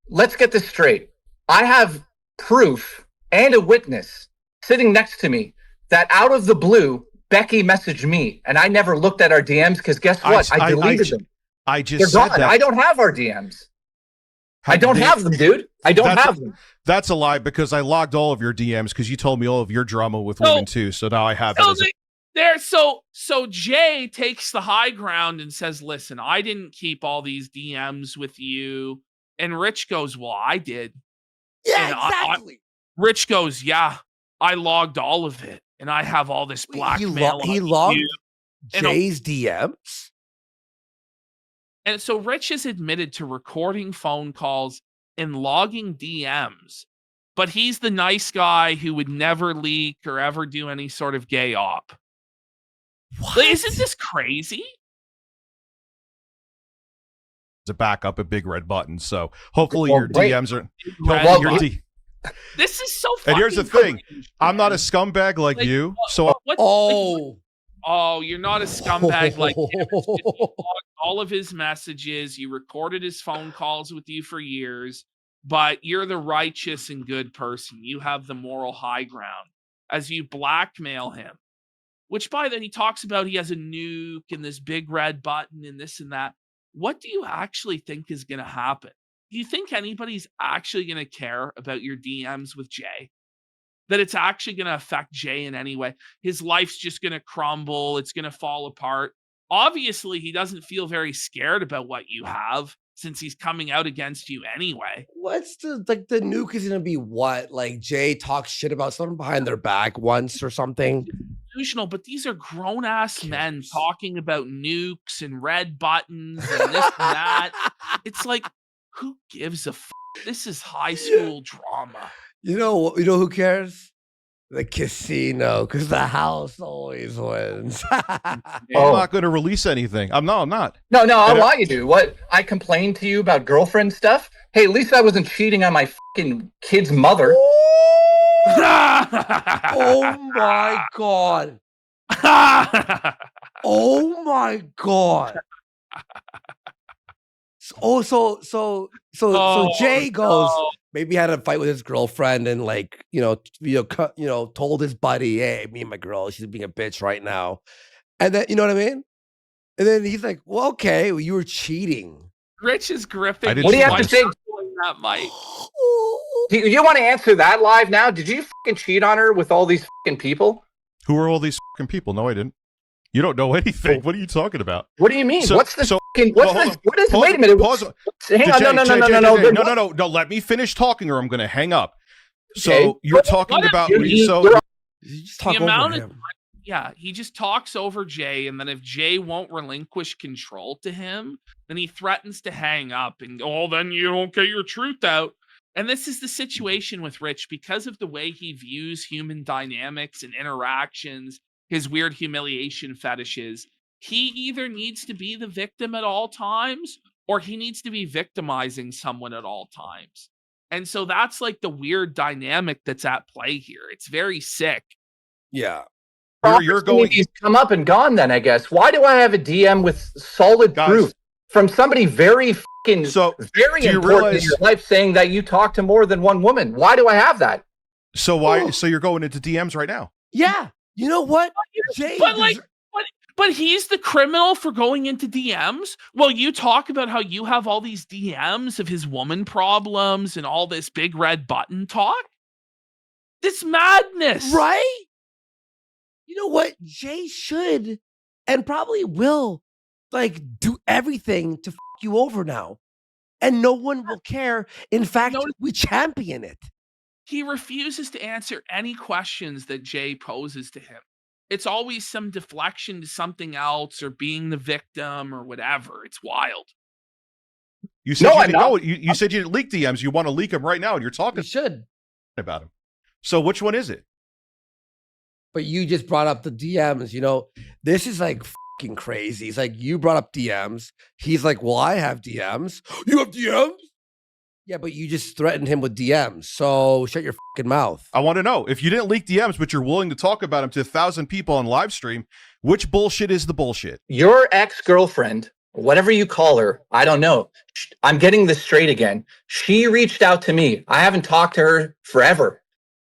let's get this straight. I have proof and a witness sitting next to me that out of the blue, Becky messaged me, and I never looked at our DMs because guess what? I deleted them. I just They're said gone. that. I don't have our DMs. I don't have them, dude. I don't have them. That's a lie because I logged all of your DMs because you told me all of your drama with women too. So now I have it. So Jay takes the high ground and says, "Listen, I didn't keep all these DMs with you." And Rich goes, "Well, I did." Yeah, And exactly. Rich goes, "Yeah, I logged all of it, and I have all this blackmail." He logged you. Jay's DMs. And so Rich has admitted to recording phone calls and logging DMs, but he's the nice guy who would never leak or ever do any sort of gay op. What? Like, isn't this crazy? To back up a big red button. So hopefully Well, your great. DMs are. Red Hopefully your button. D- This is so fucking and here's the thing. cringe, I'm not a man. scumbag like Like, you. So Oh, you're not a scumbag like him. It's just you logged all of his messages. You recorded his phone calls with you for years, but you're the righteous and good person. You have the moral high ground as you blackmail him. Which by then he talks about he has a nuke and this big red button and this and that. What do you actually think is going to happen? Do you think anybody's actually going to care about your DMs with Jay? That it's actually going to affect Jay in any way? His life's just going to crumble. It's going to fall apart. Obviously, he doesn't feel very scared about what you have since he's coming out against you anyway. What's the nuke is gonna be what? Like Jay talks shit about someone behind their back once or something. Delusional, but these are grown ass men talking about nukes and red buttons and this and that. It's like, who gives a fuck? This is high school drama. You know who cares? The casino, because the house always wins. I'm not going to release anything. I'm not. No, I want you to. What? I complained to you about girlfriend stuff? Hey, at least I wasn't cheating on my fucking kid's mother. Oh my god. Oh my god. So Jay goes, maybe he had a fight with his girlfriend and told his buddy, "Hey, me and my girl, she's being a bitch right now." And then, you know what I mean? And then he's like, "Well, okay, well, you were cheating." Rich is gripping. What do you have to say? That mic. Do you want to answer that live now? Did you fucking cheat on her with all these fucking people? Who are all these fucking people? No, I didn't. You don't know anything. What are you talking about? What do you mean? So- What's the so- fucking? well, What's this? hold on. What is? Pause- Wait a minute. pause- Hang on. Jay, No. no. Let me finish talking, or I'm going to hang up. So Okay. you're talking about You Just talk The over amount of him. Yeah, he just talks over Jay, and then if Jay won't relinquish control to him, then he threatens to hang up and go, "Oh, then you don't get your truth out." And this is the situation with Rich because of the way he views human dynamics and interactions, his weird humiliation fetishes. He either needs to be the victim at all times, or he needs to be victimizing someone at all times. And so that's like the weird dynamic that's at play here. It's very sick. Yeah. You're going. He's come up and gone. Then I guess. Why do I have a DM with solid Guys. proof from somebody very fucking So very do you important realize- in your life saying that you talk to more than one woman? Why do I have that? So why? So you're going into DMs right now? Yeah. You know what? Jay But he's the criminal for going into DMs. Well, you talk about how you have all these DMs of his woman problems and all this big red button talk. This madness. Right? You know what? Jay should and probably will do everything to you over now. And no one will care. In fact, we champion it. He refuses to answer any questions that Jay poses to him. it's always some deflection to something else or being the victim or whatever. It's wild. You said you said you didn't leak DMs. You want to leak them right now, and you're You talking should. about them. So which one is it? But you just brought up the DMs. You know, this is like fucking crazy. It's like you brought up DMs. He's like, well, I have DMs. You have DMs? Yeah, but you just threatened him with DMs. So shut your fucking mouth. I want to know, if you didn't leak DMs, but you're willing to talk about them to 1,000 people on live stream, which bullshit is the bullshit? Your ex-girlfriend, whatever you call her, I don't know. I'm getting this straight again. She reached out to me. I haven't talked to her forever.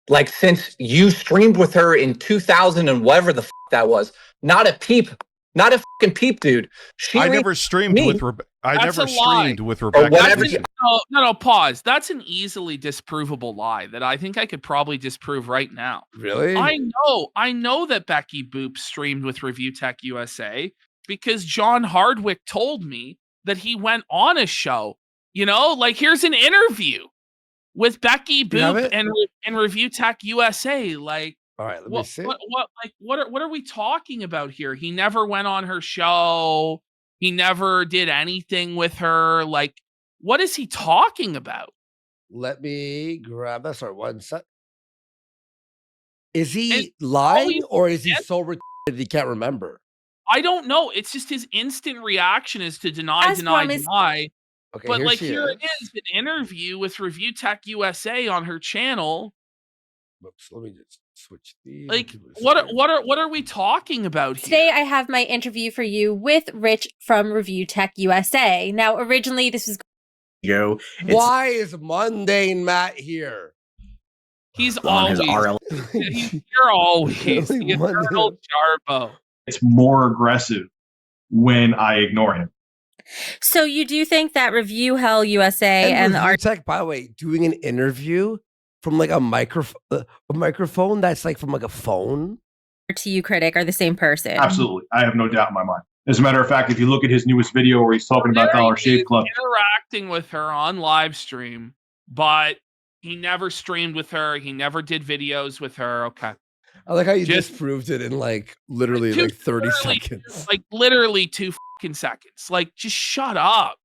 Like since you streamed with her in 2000 and whatever the that was. Not a peep. Not a fucking peep, dude. I never streamed with Rebecca. I never streamed with Rebecca. Whatever. No, pause. That's an easily disprovable lie that I think I could probably disprove right now. Really? I know that Becky Boop streamed with Review Tech USA because John Hardwick told me that he went on a show. You know, like here's an interview with Becky Boop and Review Tech USA. Like, all right, let me see. What are we talking about here? He never went on her show. He never did anything with her. Like, what is he talking about? Let me grab that. Sorry, one sec. Is he lying or is he so retarded he can't remember? I don't know. It's just his instant reaction is to deny. Okay, but like here it is, an interview with Review Tech USA on her channel. Oops, let me just switch these. Like, what are we talking about here? Today I have my interview for you with Rich from Review Tech USA. Now, originally this was Why is Mundane Matt here? He's always you're always the eternal Jarbo. It's more aggressive when I ignore him. So you do think that Review Hell USA and the Review Tech, by the way, doing an interview from like a microphone that's like from like a phone? RTU critic are the same person? Absolutely. I have no doubt in my mind. As a matter of fact, if you look at his newest video where he's talking about Dollar Shave Club. Interacting with her on live stream, but he never streamed with her. He never did videos with her. Okay. I like how you just proved it in like literally like 30 seconds. Like literally 2 fucking seconds. Like just shut up.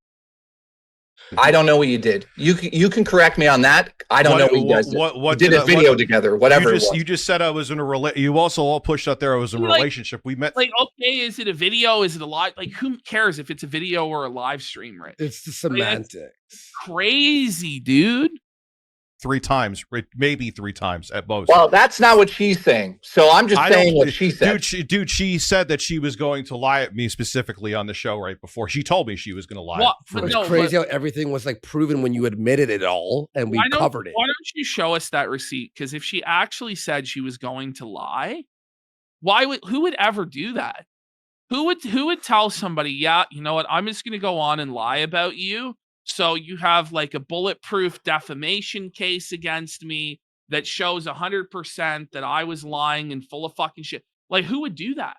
I don't know what you did. You can correct me on that. I don't know what you guys did. You did a video together, whatever it was. You just said I was in a you also all pushed out there I was in a relationship. We met. Like, okay, is it a video? Is it a live? Like, who cares if it's a video or a live stream, right? It's the semantics. Crazy, dude. 3 times, maybe 3 times at most. Well, that's not what she's saying. So I'm just saying what she said. Dude, she said that she was going to lie at me specifically on the show right before. She told me she was going to lie. It's crazy how everything was like proven when you admitted it all and we covered it. Why don't you show us that receipt? Because if she actually said she was going to lie, who would ever do that? Who would tell somebody, yeah, you know what, I'm just going to go on and lie about you. So you have like a bulletproof defamation case against me that shows 100% that I was lying and full of fucking shit. Like, who would do that?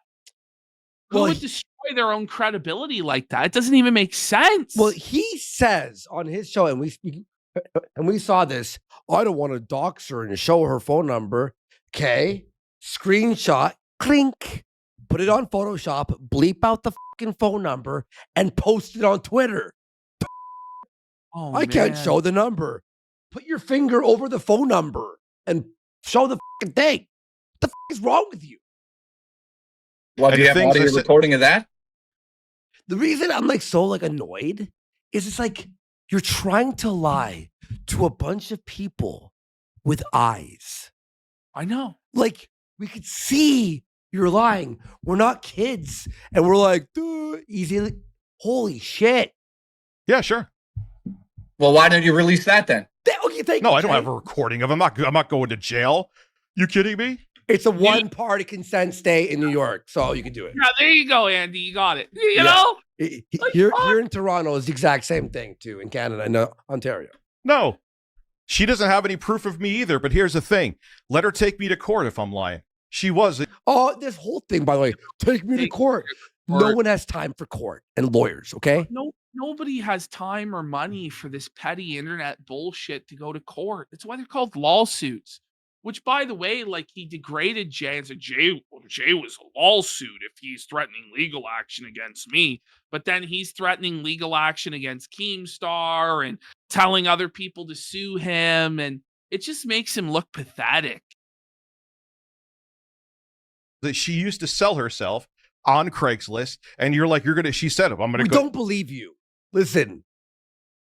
Who would destroy their own credibility like that? It doesn't even make sense. Well, he says on his show, and we saw this, I don't want to dox her and show her phone number. Okay. Screenshot, clink, put it on Photoshop, bleep out the fucking phone number, and post it on Twitter. I can't show the number. Put your finger over the phone number and show the fucking thing. What the fuck is wrong with you? Well, do you have audio recording of that? The reason I'm like so like annoyed is it's like you're trying to lie to a bunch of people with eyes. I know. Like we could see you're lying. We're not kids, and we're like, dude, easy. Holy shit. Yeah, sure. Well, why don't you release that then? No, I don't have a recording of him. I'm not going to jail. You kidding me? It's a one-party consent state in New York, so you can do it. Yeah, there you go, Andy. You got it. You know? Here in Toronto is the exact same thing, too, in Canada and Ontario. No. She doesn't have any proof of me either, but here's the thing. Let her take me to court if I'm lying. She was. Oh, this whole thing, by the way, take me to court. No one has time for court and lawyers, okay? Nobody has time or money for this petty internet bullshit to go to court. That's why they're called lawsuits. which by the way, like he degraded Jay and said, Jay was a lawsuit if he's threatening legal action against me. But then he's threatening legal action against Keemstar and telling other people to sue him. And it just makes him look pathetic. That she used to sell herself on Craigslist, and you're like, she said, I'm gonna We go. don't believe you. Listen,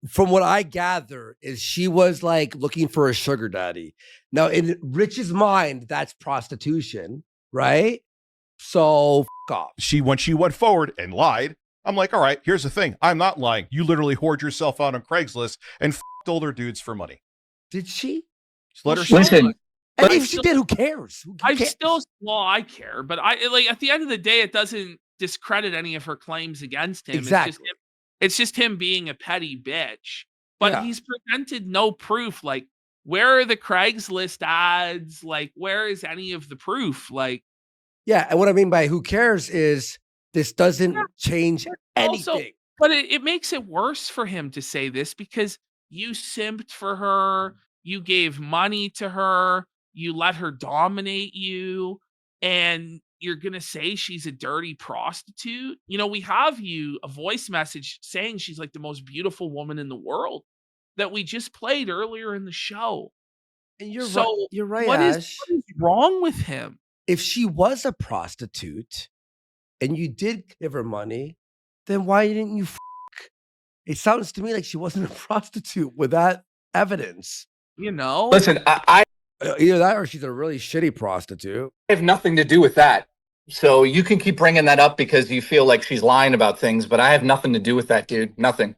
from what I gather, is she was like looking for a sugar daddy. Now, in Rich's mind, that's prostitution, right? So f off. When she went forward and lied, I'm like, all right, here's the thing. I'm not lying. You literally hoard yourself out on Craigslist and f***ed older dudes for money. Did she? Just let her Listen, And if she did, who cares? I care, but I like at the end of the day, it doesn't discredit any of her claims against him. Exactly. It's just him being a petty bitch. But Yeah. he's presented no proof. Like, where are the Craigslist ads? Like, where is any of the proof? Like, Yeah, and what I mean by who cares is this doesn't change anything. also, but it makes it worse for him to say this because you simped for her, you gave money to her, you let her dominate you, and you're gonna say she's a dirty prostitute. You know, we have you a voice message saying she's like the most beautiful woman in the world that we just played earlier in the show. And you're So right. You're right, what Ash. is wrong with him? If she was a prostitute and you did give her money, then why didn't you f? It sounds to me like she wasn't a prostitute with that evidence. You know? Listen, I Either that or she's a really shitty prostitute. have nothing to do with that. So you can keep bringing that up because you feel like she's lying about things, but I have nothing to do with that, dude. Nothing.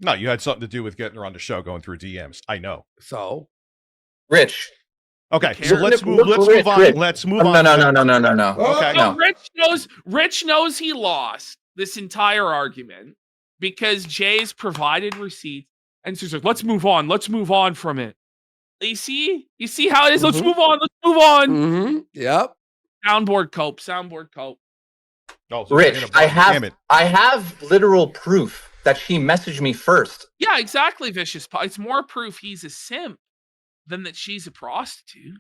No, you had something to do with getting her on the show, going through DMs. I know. So Rich. Okay, Who so cares? let's move Rich, on. Rich. Let's move No, on. no. Okay. No, No. Rich knows he lost this entire argument because Jay's provided receipts and she's like, let's move on from it. You see how it is? Let's Mhm. move on. Mm-hmm. Yep. Soundboard cope. Oh, so Rich, you're gonna- damn it. I have literal proof that she messaged me first. Yeah, exactly, Vicious. It's more proof he's a simp than that she's a prostitute.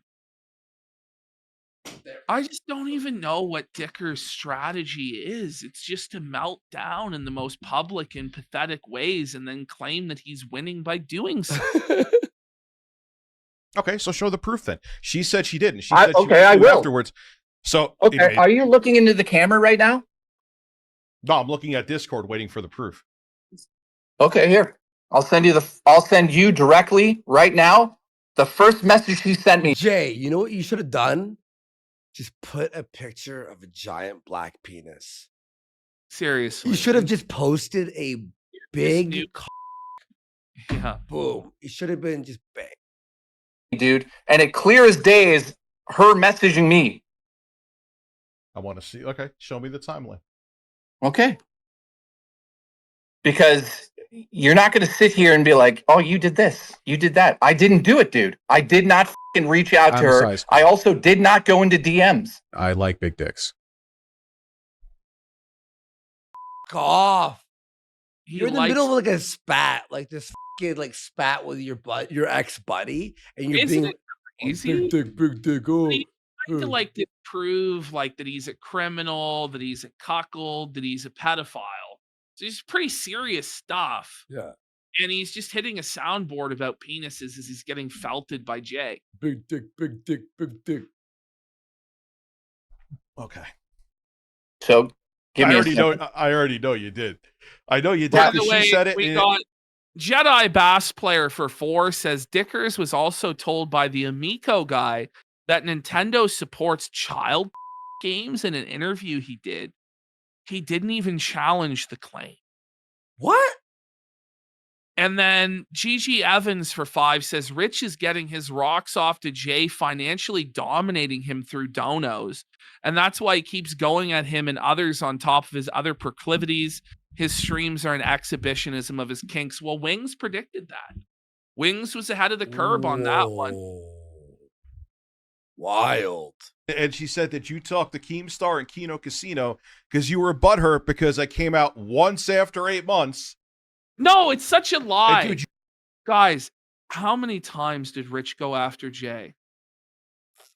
I just don't even know what Dicker's strategy is. It's just to melt down in the most public and pathetic ways and then claim that he's winning by doing so. Okay, so show the proof then. She said she didn't. She I said she will. afterwards. So Okay, are you looking into the camera right now? no, I'm looking at Discord waiting for the proof. Okay, here. I'll send you directly right now the first message she sent me. Jay, you know what you should have done? Just put a picture of a giant black penis. Seriously. You should have just posted a big new- Yeah. boom. It should have been just bang. Dude, and it clear as day is her messaging me. I want to see. Okay, show me the timeline. Okay. Because you're not going to sit here and be like, oh, you did this, you did that. I didn't do it, dude. I did not fucking reach out to I'm a her. size. I also did not go into DMs. I like big dicks. F off. He You're in the likes- middle of like a spat, like this fucking like spat with your ex buddy, and you're Isn't being it crazy? big dick. Oh. He tried to like prove like that he's a criminal, that he's a cuckold, that he's a pedophile. So it's pretty serious stuff. Yeah, And he's just hitting a soundboard about penises as he's getting felted by Jay. big dick. Okay. So give I me a already second. know. I already know you did. I know you did. By the because way, she said it. we and- got Jedi Bass Player for 4 says Dickers was also told by the Amico guy that Nintendo supports child games in an interview he did. He didn't even challenge the claim. What? And then Gigi Evans for 5 says Rich is getting his rocks off to Jay, financially dominating him through donos. And that's why he keeps going at him and others on top of his other proclivities. His streams are an exhibitionism of his kinks. Well, Wings predicted that. Wings was ahead of the curve on that one. Whoa. Wild. And she said that you talked to Keemstar and Kino Casino because you were butthurt because I came out once after 8 months. No, it's such a lie. And dude, Guys, how many times did Rich go after Jay?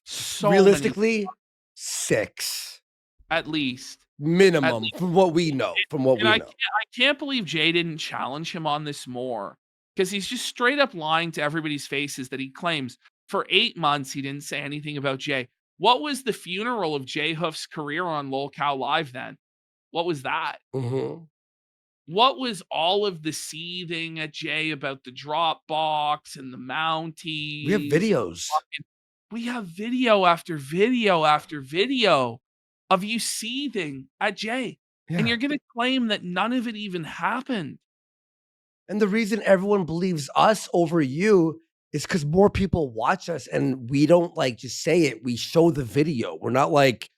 So Realistically, 6 at least. minimum least. from what we know. I can't believe Jay didn't challenge him on this more, because he's just straight up lying to everybody's faces that he claims for 8 months he didn't say anything about Jay. What was the funeral of Jay Hoof's career on LolCow Live then? What was that? Mm-hmm. What was all of the seething at Jay about the Dropbox and the Mounties? We have videos. We have video after video after video of you seething at Jay. Yeah. And you're going to claim that none of it even happened. And the reason everyone believes us over you is because more people watch us, and we don't like just say it. We show the video. We're not like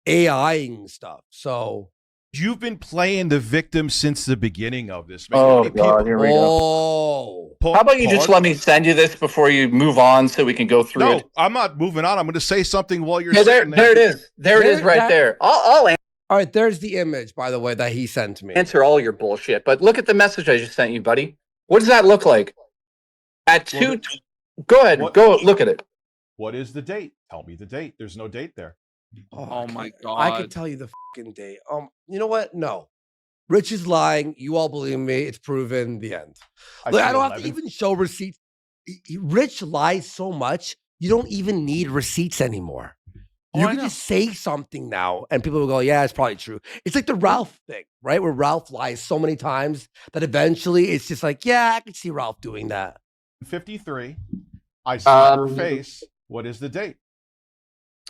AIing stuff. So You've been playing the victim since the beginning of this. Oh, God, here we go. oh, How about you just let me send you this before you move on so we can go through No, it? I'm not moving on. I'm going to say something while you're Yeah, saying there it is. There it is right That- there. I'll all right. There's the image, by the way, that he sent me. answer all your bullshit, but look at the message I just sent you, buddy. What does that look like? At Well, 2... Go ahead. what- Go look at it. What is the date? Tell me the date. There's no date there. Oh my I could God. tell you the fucking date. You know what? No. Rich is lying. You all believe me. It's proven. The end. Look, I see don't have to 11. even show receipts. Rich lies so much, you don't even need receipts anymore. Oh, You I can know. just say something now, and people will go, "Yeah, it's probably true." It's like the Ralph thing, right? Where Ralph lies so many times that eventually it's just like, "Yeah, I could see Ralph doing that." 53. I see your Um, face. What is the date?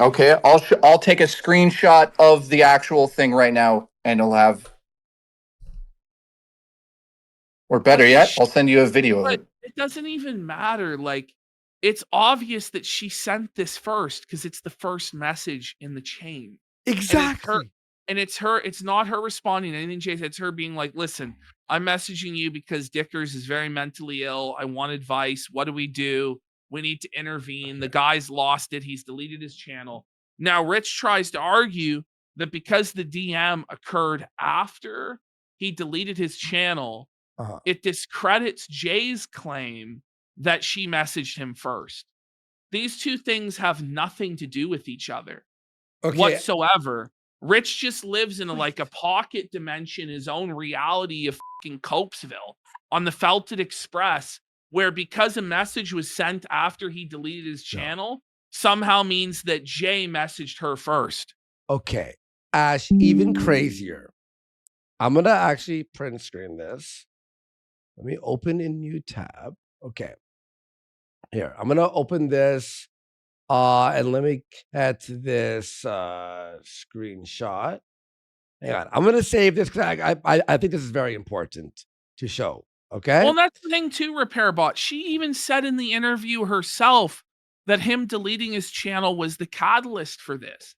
Okay, I'll take a screenshot of the actual thing right now, and it'll have. Or better yet, I'll send you a video of But it. it doesn't even matter. Like, it's obvious that she sent this first because it's the first message in the chain. Exactly. And it's her, it's not her responding to anything Jay said. It's her being like, listen, I'm messaging you because Dickers is very mentally ill. I want advice. What do? We need to intervene. The guy's lost it. He's deleted his channel. Now, Rich tries to argue that because the DM occurred after he deleted his channel, it discredits Jay's claim that she messaged him first. These two things have nothing to do with each other whatsoever. Rich just lives in a pocket dimension, his own reality of fucking Copesville on the Felted Express, where because a message was sent after he deleted his channel, somehow means that Jay messaged her first. Okay. Ash, even crazier. I'm going to actually print screen this. Let me open a new tab. Okay. Here, I'm going to open this. And let me get this screenshot. Hang on. I'm going to save this because I think this is very important to show. Okay. Well, that's the thing too, RepairBot. She even said in the interview herself that him deleting his channel was the catalyst for this.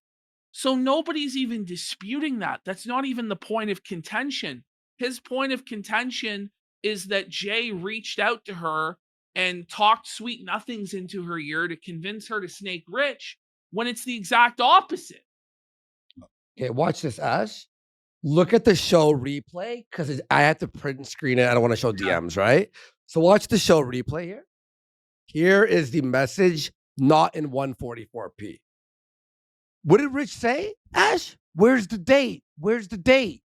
So nobody's even disputing that. That's not even the point of contention. His point of contention is that Jay reached out to her and talked sweet nothings into her ear to convince her to snake Rich when it's the exact opposite. Okay, watch this, Ash. Look at the show replay because I have to print and screen it. I don't want to show DMs, right? So watch the show replay here. Here is the message, not in 144p. What did Rich say, Ash? Where's the date? Where's the date?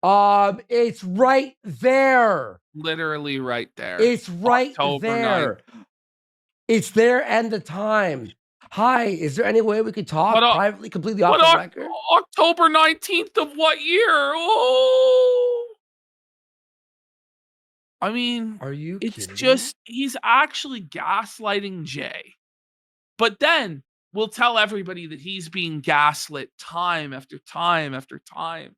It's right there. Literally right there. It's right October there. 9th. It's there and the time. Hi, is there any way we could talk privately, completely off the record? October 19th of what year? Oh, I mean, Are you it's kidding just, he's actually gaslighting Jay. But then we'll tell everybody that he's being gaslit time after time after time.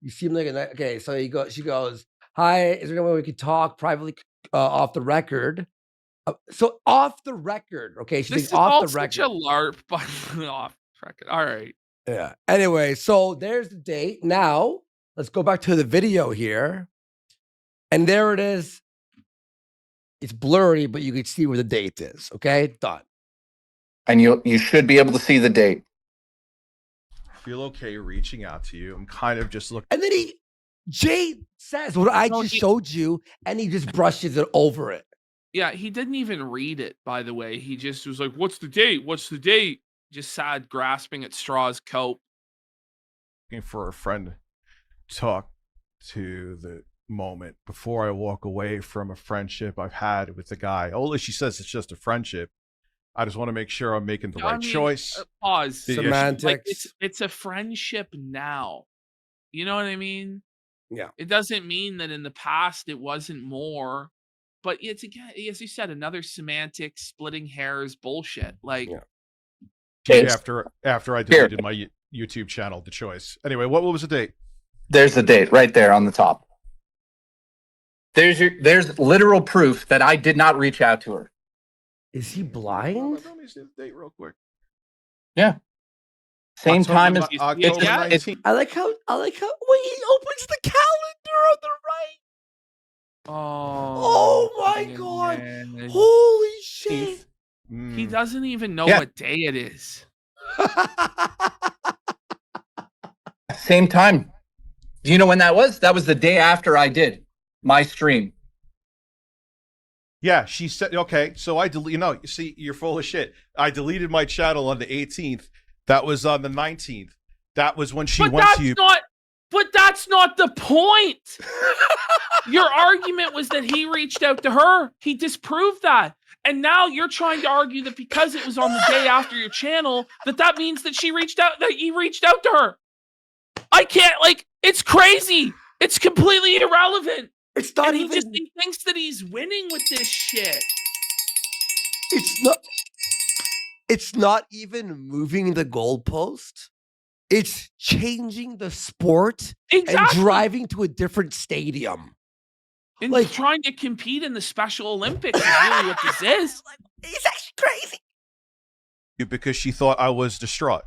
You seem like okay. So she goes, "Hi, is there any way we could talk privately, off the record?" So off the record, okay. She's This is off all the such record. a LARP, but off the record. All right. Yeah. Anyway, so there's the date. Now let's go back to the video here, and there it is. It's blurry, but you can see where the date is. Okay, done. And you should be able to see the date. Feel okay reaching out to you. I'm kind of just looking. And then Jay says what I just showed you, and he just brushes it over it. Yeah, he didn't even read it, by the way. He just was like, "What's the date? What's the date?" Just sad, grasping at straws cope. Looking for a friend to talk to the moment before I walk away from a friendship I've had with the guy. Only she says it's just a friendship. I just want to make sure I'm making the right choice. Pause. Yeah, Semantics. Like it's a friendship now. You know what I mean? Yeah. It doesn't mean that in the past it wasn't more, but it's again, as you said, another semantic splitting hairs bullshit. Like, Yeah. After I deleted my YouTube channel, the choice. Anyway, what was the date? There's the date right there on the top. There's literal proof that I did not reach out to her. Is he blind? Let me see the date real quick. Yeah. Same time as October Yeah, 19th. I like how when he opens the calendar on the right. Oh my god! man. Holy shit! He doesn't even know Yeah. what day it is. same time. Do you know when that was? That was the day after I did my stream. Yeah, she said, okay, so I delete. No, you see, you're full of shit. I deleted my channel on the 18th. That was on the 19th. That was when she went to you. But that's not the point. Your argument was that he reached out to her. He disproved that. And now you're trying to argue that because it was on the day after your channel, that means that he reached out to her. I can't, it's crazy. It's completely irrelevant. It's not And even. he thinks that he's winning with this shit. It's not even moving the goalpost. It's changing the sport and Exactly. driving to a different stadium. And like- trying to compete in the Special Olympics is really what this is. It's actually crazy. Because she thought I was distraught.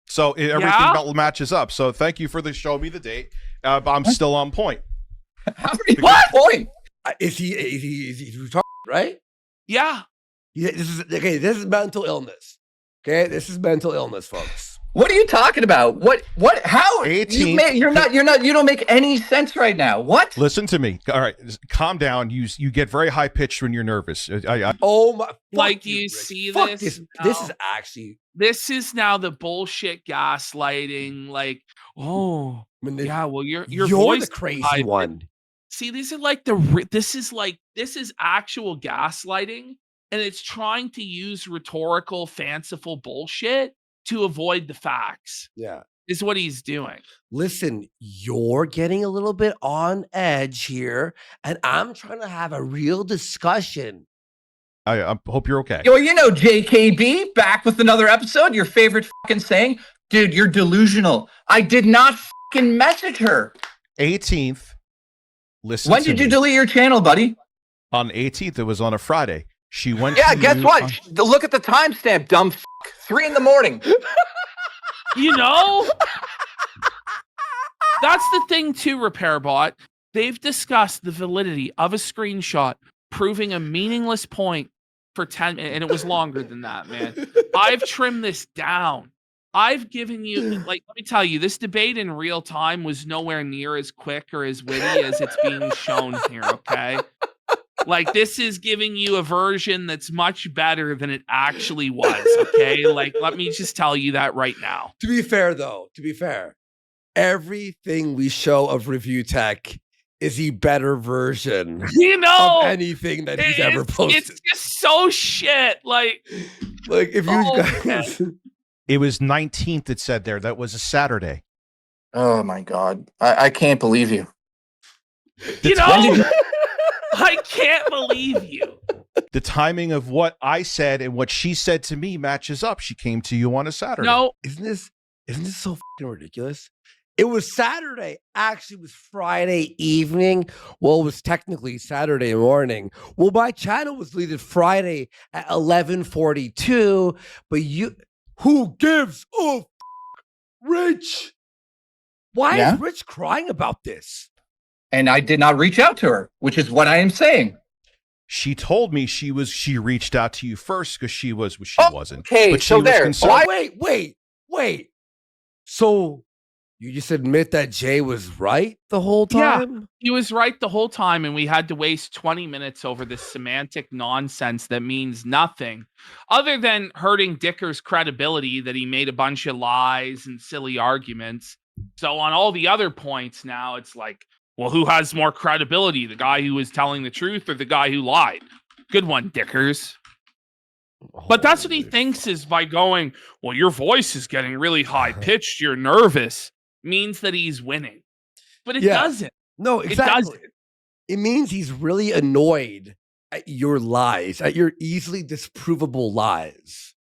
So everything Yeah? matches up. So thank you for showing me the date. I'm still on point. What point? Is he retarded, right? Yeah. This is mental illness. Okay, this is mental illness, folks. What are you talking about? What? How? 18th. You don't make any sense right now. What? Listen to me. All right, calm down. You get very high pitched when you're nervous. Oh my! Like, fuck do you Rich. see Fuck this? This No. is actually. This is now the bullshit gaslighting. Like, oh, yeah. Well, your voice the crazy I- one. See, these are this is actual gaslighting, and it's trying to use rhetorical, fanciful bullshit to avoid the facts. Yeah. Is what he's doing. Listen, you're getting a little bit on edge here, and I'm trying to have a real discussion. I hope you're okay. Well, JKB back with another episode. Your favorite fucking saying, dude. You're delusional. I did not fucking message her. 18th. Listen. When to did you me. delete your channel, buddy? On 18th, it was on a Friday. She went. Yeah, to guess you what? on- Look at the timestamp, dumb f***. 3 a.m. You know? That's the thing too, RepairBot. They've discussed the validity of a screenshot proving a meaningless point for 10 minutes, and it was longer than that, man. I've trimmed this down. I've given you, let me tell you, this debate in real time was nowhere near as quick or as witty as it's being shown here, okay? This is giving you a version that's much better than it actually was, okay? Let me just tell you that right now. To be fair, everything we show of Review Tech is a better version of anything that he's ever posted. It's just so shit. If you guys. It was 19th. It said there. That was a Saturday. Oh my god, I can't believe you. I can't believe you. The timing of what I said and what she said to me matches up. She came to you on a Saturday. No, Isn't this so fucking ridiculous? It was Saturday. Actually, it was Friday evening. Well, it was technically Saturday morning. Well, my channel was deleted Friday at 11:42. But who gives a Rich? Why is Rich crying about this? And I did not reach out to her, which is what I am saying. She told me she reached out to you first because she wasn't. Okay, But she so was there. concerned. Oh, wait. So You just admit that Jay was right the whole Yeah. time? He was right the whole time, and we had to waste 20 minutes over this semantic nonsense that means nothing other than hurting Dicker's credibility that he made a bunch of lies and silly arguments. So on all the other points now, it's like, well, who has more credibility, the guy who was telling the truth or the guy who lied? Good one, Dickers. But that's what he thinks is by going, well, your voice is getting really high pitched, you're nervous, means that he's winning. But it doesn't. No, It exactly. doesn't. It means he's really annoyed at your lies, at your easily disprovable lies.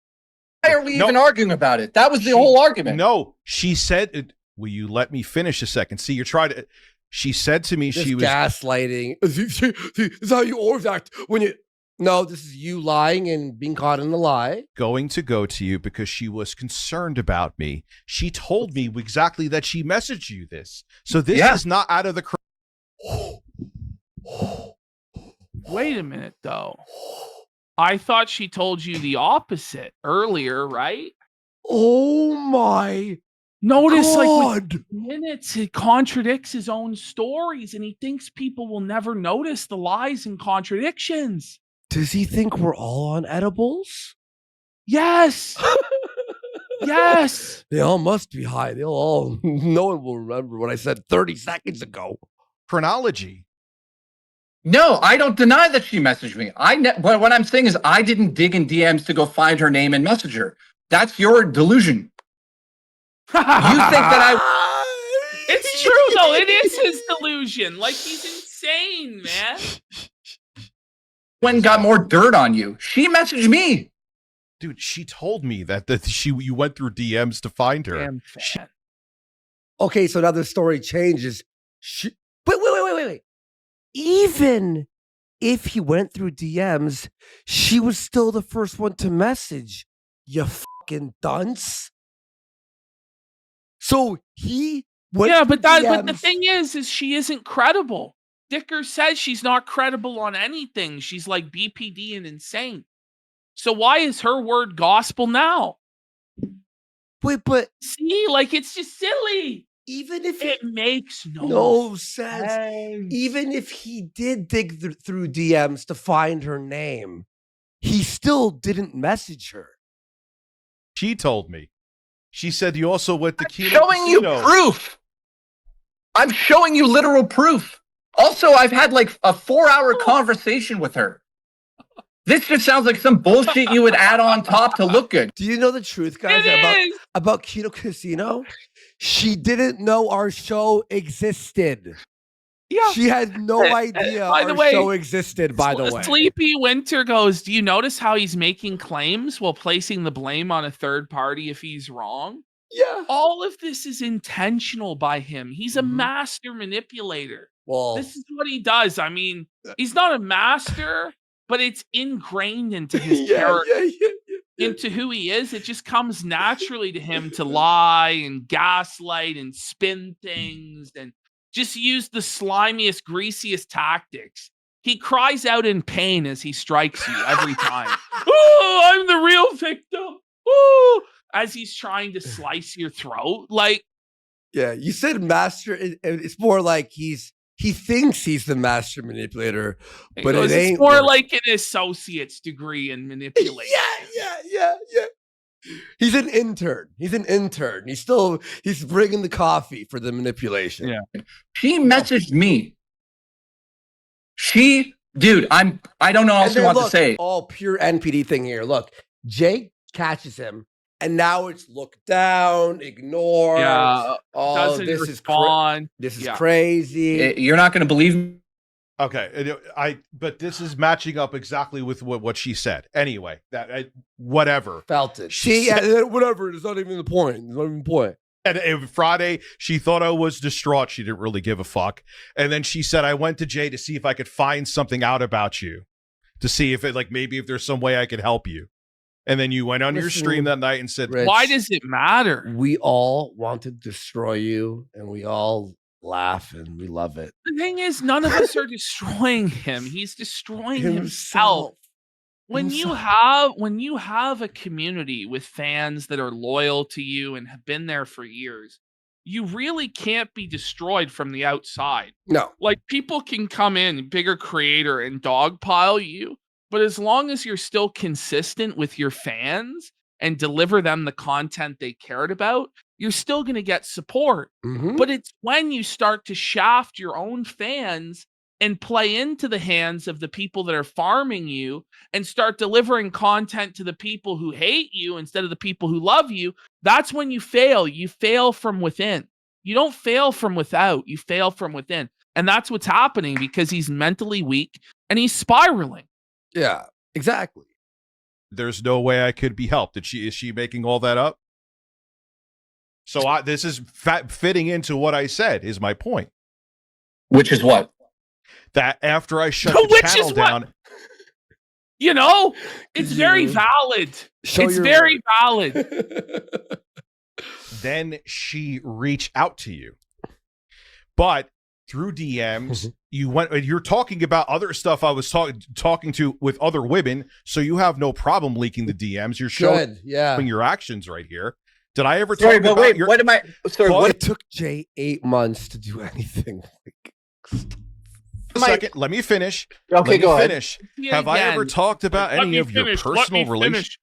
Why are we even arguing about it? That was the whole argument. No, she said, will you let me finish a second? See, you're trying to, she said to me, she was gaslighting. This is how you always act when you. No, this is you lying and being caught in a lie. going to go to you because she was concerned about me. She told me exactly that she messaged you this. So this is not out of the Wait a minute, though. I thought she told you the opposite earlier, right? Oh my Notice, like, God. with minutes, he contradicts his own stories, and he thinks people will never notice the lies and contradictions. Does he think we're all on edibles? Yes. Yes. They all must be high. They'll all. No one will remember what I said 30 seconds ago. chronology. No, I don't deny that she messaged me. But what I'm saying is I didn't dig in DMs to go find her name and message her. That's your delusion. You think that It's true, though. It is his delusion. Like, he's insane, man. Gwen got more dirt on you. She messaged me. Dude, she told me that you went through DMs to find her. Damn fan. Okay, so now the story changes. Wait. Even if he went through DMs, she was still the first one to message. You fucking dunce. So he went through but the DMs. thing is she isn't credible. Dicker says she's not credible on anything. She's like BPD and insane. So why is her word gospel now? Wait, but see, like, it's just silly. Even if it makes no sense. Even if he did dig through DMs to find her name, he still didn't message her. She told me. She said you also went to Kino Showing you proof. I'm showing you literal proof. Also, I've had like a 4-hour conversation with her. This just sounds like some bullshit you would add on top to look good. Do you know the truth, guys, about Kino Casino? She didn't know our show existed. Yeah. She had no idea our show existed, by the way. Sleepy Winter goes, do you notice how he's making claims while placing the blame on a third party if he's wrong? Yeah. All of this is intentional by him. He's a master manipulator. Well, this is what he does. I mean, he's not a master, but it's ingrained into his character, into who he is. It just comes naturally to him to lie and gaslight and spin things and just use the slimiest, greasiest tactics. He cries out in pain as he strikes you every time. Oh, I'm the real victim. Oh, as he's trying to slice your throat. Like, yeah, you said master. It's more like he thinks he's the master manipulator, but it ain't. It's more like an associate's degree in manipulation. Yeah. He's an intern. He's bringing the coffee for the manipulation. Yeah. She messaged me. Dude, I don't know what else you want to say. All pure NPD thing here. Look, Jake catches him, and now it's look down, ignore. Yeah. Oh, this respond. This is crazy. You're not going to believe me. Okay, but this is matching up exactly with what she said. Anyway, whatever. Felt it. Whatever. It's not even the point. It's not even the point. And Friday, she thought I was distraught. She didn't really give a fuck. And then she said, I went to Jay to see if I could find something out about you, to see if maybe if there's some way I could help you. And then you went on your stream that night and said, Rich, why does it matter? We all want to destroy you, and we all laugh, and we love it. The thing is, none of us are destroying him. He's destroying himself. When you have a community with fans that are loyal to you and have been there for years, you really can't be destroyed from the outside. No. Like, people can come in, bigger creator, and dogpile you, but as long as you're still consistent with your fans and deliver them the content they cared about, you're still going to get support. Mhm. But it's when you start to shaft your own fans and play into the hands of the people that are farming you and start delivering content to the people who hate you instead of the people who love you, that's when you fail. You fail from within. You don't fail from without. You fail from within. And that's what's happening because he's mentally weak and he's spiraling. Yeah, exactly. There's no way I could be helped. Is she making all that up? So this is fitting into what I said, is my point. Which is what? That after I shut the channel down, You know, it's very valid. It's very valid. then she reached out to you. But through DMs, you're talking about other stuff I was talking to with other women, so you have no problem leaking the DMs. You're showing your actions right here. Did I ever talk about what am I? Sorry, well, what? It took Jay 8 months to do anything. Second, let me finish. Okay, go ahead. Have I ever talked about any of your personal relations?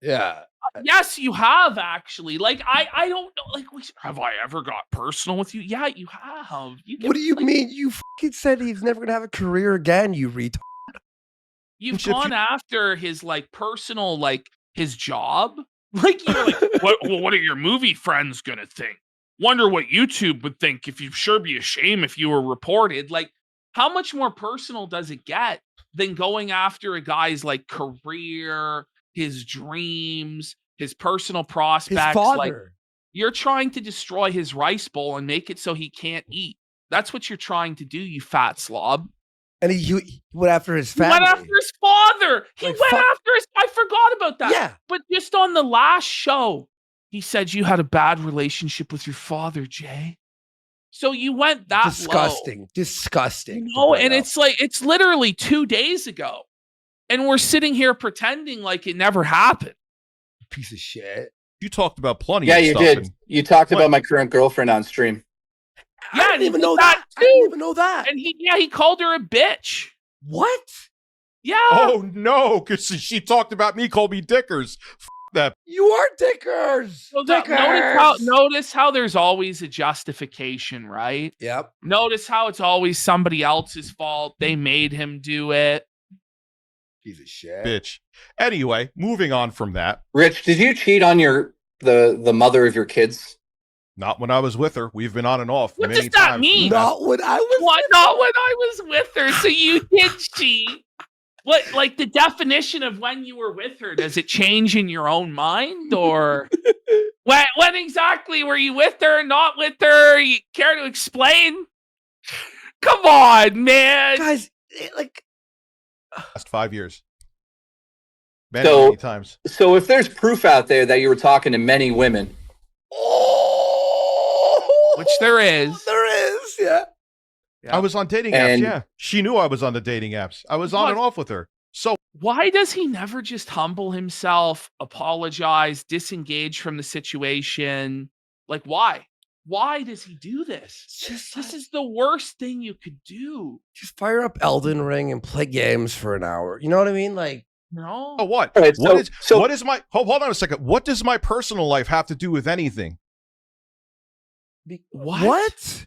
Yeah. Yes, you have actually. Like, I don't know. Like, have I ever got personal with you? Yeah, you have. What do you mean? You fucking said he's never gonna have a career again. You retard. You've gone after his like personal, like his job. Like, you're like, what are your movie friends gonna think? Wonder what YouTube would think. If you'd sure be a shame if you were reported. Like, how much more personal does it get than going after a guy's like career, his dreams, his personal prospects? His father. Like, you're trying to destroy his rice bowl and make it so he can't eat. That's what you're trying to do, you fat slob. And he went after his family. He went after his father. He Like, went after his... I forgot about that. Yeah. But just on the last show, he said you had a bad relationship with your father, Jay. So you went that disgusting. low. Disgusting. No, and it's like, it's literally 2 days ago. And we're sitting here pretending like it never happened. Piece of shit. You talked about plenty Yeah, of you stuff. did. You talked about my current girlfriend on stream. Yeah, I didn't even know that that. I didn't even know that. And he called her a bitch. What? Yeah. Oh no, because she talked about me, called me Dickers. That You are Dickers. So Dickers. notice how there's always a justification, right? Yep. Notice how it's always somebody else's fault. They made him do it. Piece of shit. bitch. Anyway, moving on from that. Rich, did you cheat on the mother of your kids? Not when I was with her. We've been on and off What many does that times. mean? Not when I was. What? Not when I was with her. So you did cheat. What, like the definition of when you were with her? Does it change in your own mind, or when exactly were you with her? Not with her? You care to explain? Come on, man. Guys, like. Last 5 years. Many times. So if there's proof out there that you were talking to many women, Which there is. There is, yeah. I was on dating apps, yeah. She knew I was on the dating apps. I was on and off with her. So Why does he never just humble himself, apologize, disengage from the situation? Like, why? Why does he do this? This is the worst thing you could do. Just fire up Elden Ring and play games for an hour. You know what I mean? Like, No. oh, what? All right, What is my hold on a second. What does my personal life have to do with anything? what?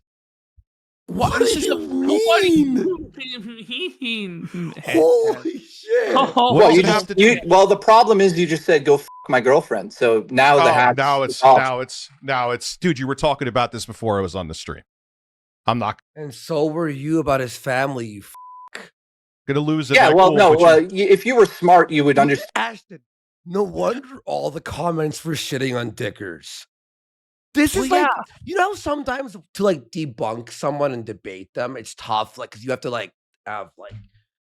What This do is you what do mean? you mean? Holy shit. Oh, What does it have to do? well, the problem is you just said go f my girlfriend. So now now it's dude, you were talking about this before I was on the stream. I'm not And so were you about his family, you gonna lose it. Yeah, like, well, cool, no. but Well, if you were smart, you would understand. Ashton, no wonder all the comments were shitting on Dickers. This is Well, like, yeah. you know, sometimes to like debunk someone and debate them, it's tough. Like, cause you have to like have like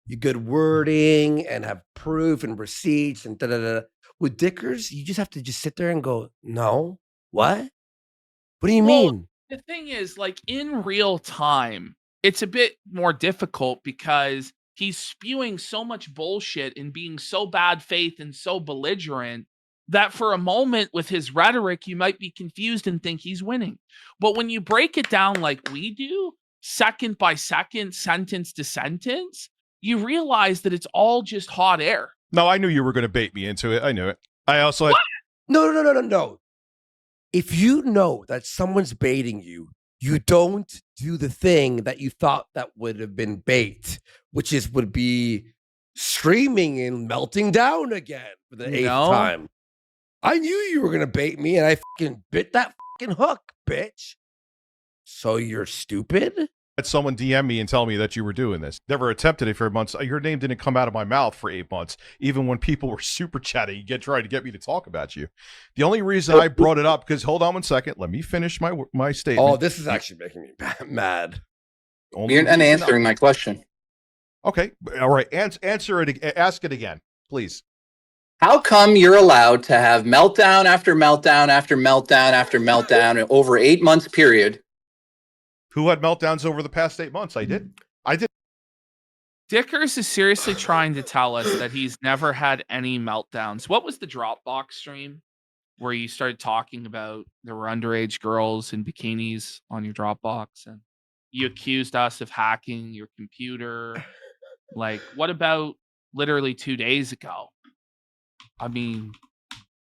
your good wording and have proof and receipts and da da da. With Dickers, you just have to just sit there and go, no, what? What do you Well, mean? The thing is, like, in real time, it's a bit more difficult because he's spewing so much bullshit and being so bad faith and so belligerent that for a moment with his rhetoric, you might be confused and think he's winning. But when you break it down like we do, second by second, sentence to sentence, you realize that it's all just hot air. No, I knew you were going to bait me into it. I knew it. I also had, No. If you know that someone's baiting you, you don't do the thing that you thought that would have been bait, which would be screaming and melting down again for the eighth time. I knew you were going to bait me, and I fucking bit that fucking hook, bitch. So you're stupid? had someone DM me and tell me that you were doing this. Never attempted it for months. Your name didn't come out of my mouth for 8 months. Even when people were super chatting, trying to get me to talk about you. The only reason I brought it up, because hold on 1 second, let me finish my statement. Oh, this is actually making me mad. You're not answering my question. Okay, all right. Answer it. Ask it again, please. How come you're allowed to have meltdown after meltdown after meltdown after meltdown over 8 months period? Who had meltdowns over the past 8 months? I did. Dickers is seriously trying to tell us that he's never had any meltdowns. What was the Dropbox stream where you started talking about there were underage girls in bikinis on your Dropbox and you accused us of hacking your computer? Like, what about literally 2 days ago? I mean,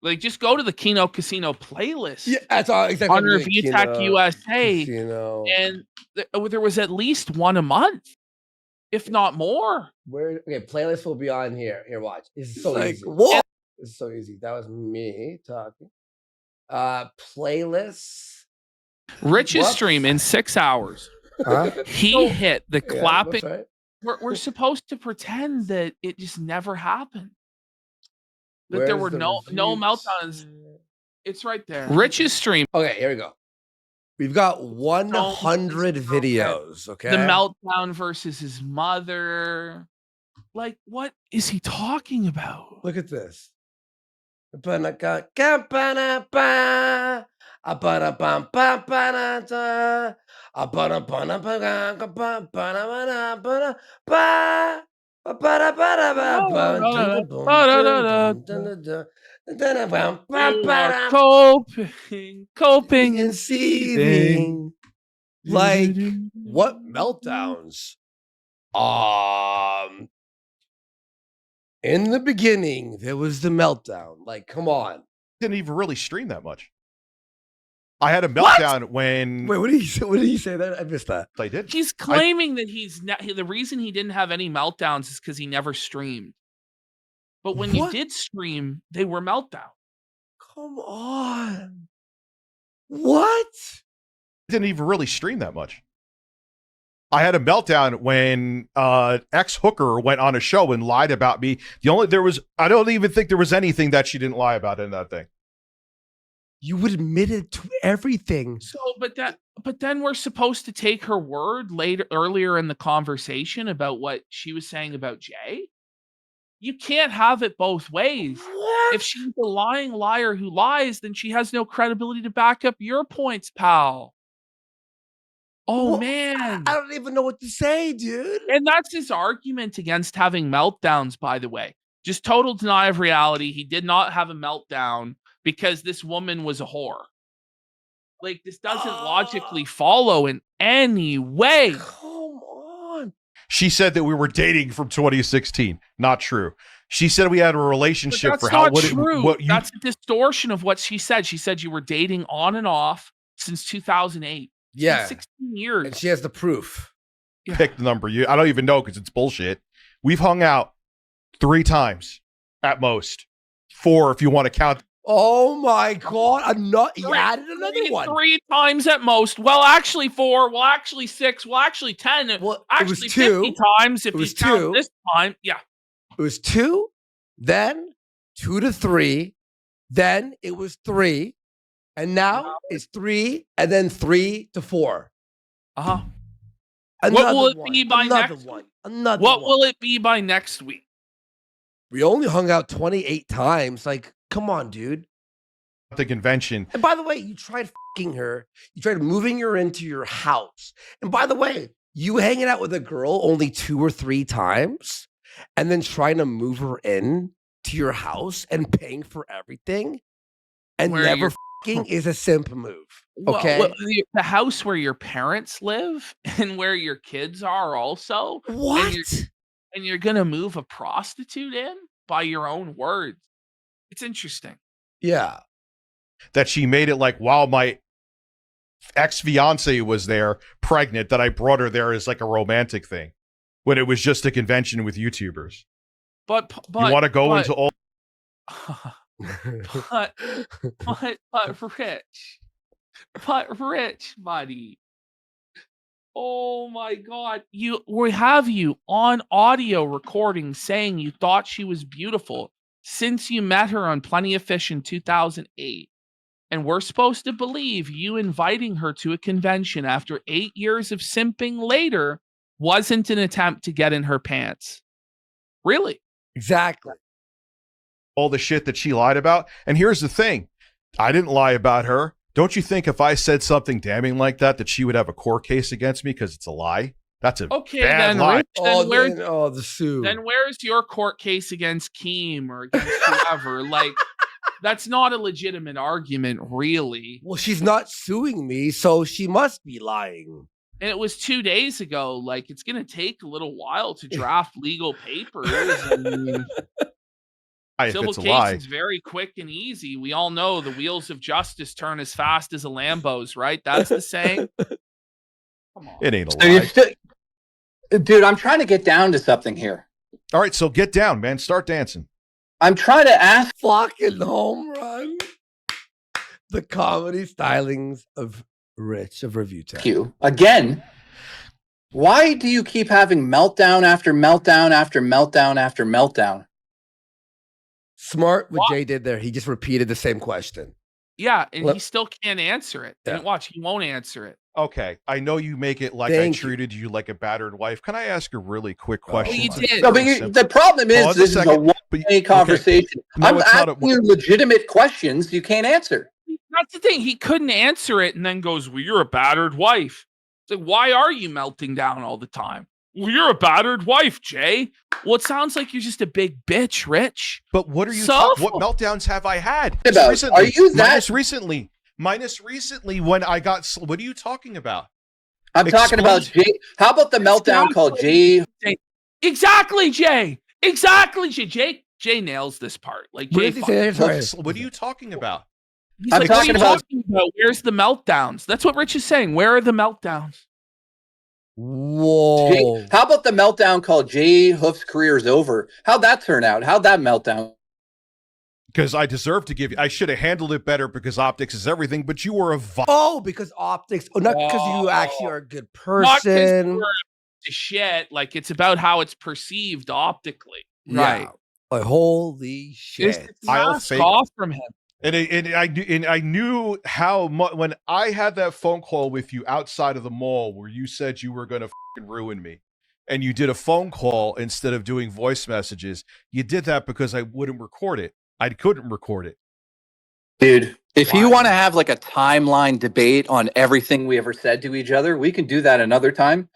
like, just go to the Keno Casino playlist. Yeah, that's all exactly. On Reviewtech USA, Casino. and there was at least one a month, if not more. Where? Okay, playlist will be on here. Here, watch. This is so easy. What? This is so easy. That was me talking. Playlist. Rich's stream in 6 hours. Huh? He hit the clapping. Right. We're supposed to pretend that it just never happened. That there were no meltdowns. It's right there. Rich's stream. Okay, here we go. We've got 100 videos. Okay. The meltdown versus his mother. Like, what is he talking about? Look at this. Coping and seething. Like, what meltdowns? In the beginning, there was the meltdown. Like, come on. Didn't even really stream that much. I had a meltdown when. Wait, what did he say? What did he say? That I missed that. I did. He's claiming that the reason he didn't have any meltdowns is because he never streamed. But when you did stream, they were meltdown. Come on. What? Didn't even really stream that much. I had a meltdown when ex-hooker went on a show and lied about me. I don't even think there was anything that she didn't lie about in that thing. You admitted to everything. So, but then we're supposed to take her word earlier in the conversation about what she was saying about Jay. You can't have it both ways. What? If she's a lying liar who lies, then she has no credibility to back up your points, pal. Oh, man. I don't even know what to say, dude. And that's his argument against having meltdowns, by the way. Just total denial of reality. He did not have a meltdown because this woman was a whore. Like, this doesn't logically follow in any way. Come on. She said that we were dating from 2016. Not true. She said we had a relationship But that's for how not true. That's a distortion of what she said. She said you were dating on and off since 2008. Yeah. 16 years. And she has the proof. pick the number. I don't even know because it's bullshit. We've hung out 3 times at most. 4 if you want to count. Oh my God. You added another one. 3 times at most. Well, actually 4. Well, actually 6. Well, actually 10. Well, actually, it was 2 50 times if you count this time. Yeah. It was 2, then 2 to 3, then it was 3, and now it's 3, and then 3 to 4. Uh-huh. What will it be by next week? What will it be by next week? We only hung out 28 times. Like, come on, dude. The convention. And by the way, you tried fucking her. You tried moving her into your house. And by the way, you hanging out with a girl only 2 or 3 times and then trying to move her in to your house and paying for everything and Where never you're- fucking is a simp move. Well, Okay. the house where your parents live and where your kids are also. What? And you're gonna move a prostitute in by your own words. It's interesting. Yeah. That she made it like while my ex-fiance was there pregnant, that I brought her there as like a romantic thing when it was just a convention with YouTubers. But You want to go into all but Rich, buddy. Oh my God. We have you on audio recording saying you thought she was beautiful since you met her on Plenty of Fish in 2008. And we're supposed to believe you inviting her to a convention after 8 years of simping later wasn't an attempt to get in her pants. Really? Exactly. all the shit that she lied about. And here's the thing. I didn't lie about her. Don't you think if I said something damning like that, that she would have a court case against me because it's a lie? That's a Okay, bad then, lie. Rich, then where's The sue. then where's your court case against Keem or against whoever? Like, that's not a legitimate argument, really. Well, she's not suing me, so she must be lying. And it was 2 days ago. Like, it's gonna take a little while to draft legal papers. I mean, If civil it's a case lie. is very quick and easy. We all know the wheels of justice turn as fast as a Lambo's, right? That's the saying. Come on. It ain't a So you're lie. still, dude, I'm trying to get down to something here. All right, so get down, man. Start dancing. I'm trying to ask. Fucking home run. The comedy stylings of Rich of Review Tech. You again. Why do you keep having meltdown after meltdown after meltdown after meltdown? Smart what What? Jay did there. He just repeated the same question. Yeah, and Let- he still can't answer it. Yeah. And watch, he won't answer it. Okay, I know you make it like Thank I you. treated you like a battered wife. Can I ask a really quick Oh, question? you It's did. No, but very you, simple. the problem is Pause a this is a second, one-way but okay. conversation. No, I'm it's not asking you legitimate questions you can't answer. That's the thing. He couldn't answer it and then goes, well, you're a battered wife. It's like, why are you melting down all the time? Well, you're a battered wife, Jay. Well, it sounds like you're just a big bitch, Rich. But what are you? So- What meltdowns have I had? About- Recently. are you that- Minus recently when I got. What are you talking about? I'm talking about Jay. How about the meltdown called Jay? Exactly, Jay. Exactly, Jay. Jay nails this part. Like, What Jay, did he say? Sorry. What are you talking about? he's I'm like, what are talking you about- talking about? Where's the meltdowns? That's what Rich is saying. Where are the meltdowns? Whoa. Jay, how about the meltdown called Jay Hoof's career is over? How'd that turn out? How'd that meltdown? Because I deserve to give you. I should have handled it better because optics is everything. But you were a. Oh, because optics. Oh, not because you actually are a good Not 'cause person. you're a shit. Like, it's about how it's perceived optically. Yeah. Right. Like, holy shit. Just I'll mask fake- off from him. And I knew how much when I had that phone call with you outside of the mall where you said you were going to ruin me, and you did a phone call instead of doing voice messages. You did that because I wouldn't record it. I couldn't record it. Dude, if you Why? want to have like a timeline debate on everything we ever said to each other, we can do that another time.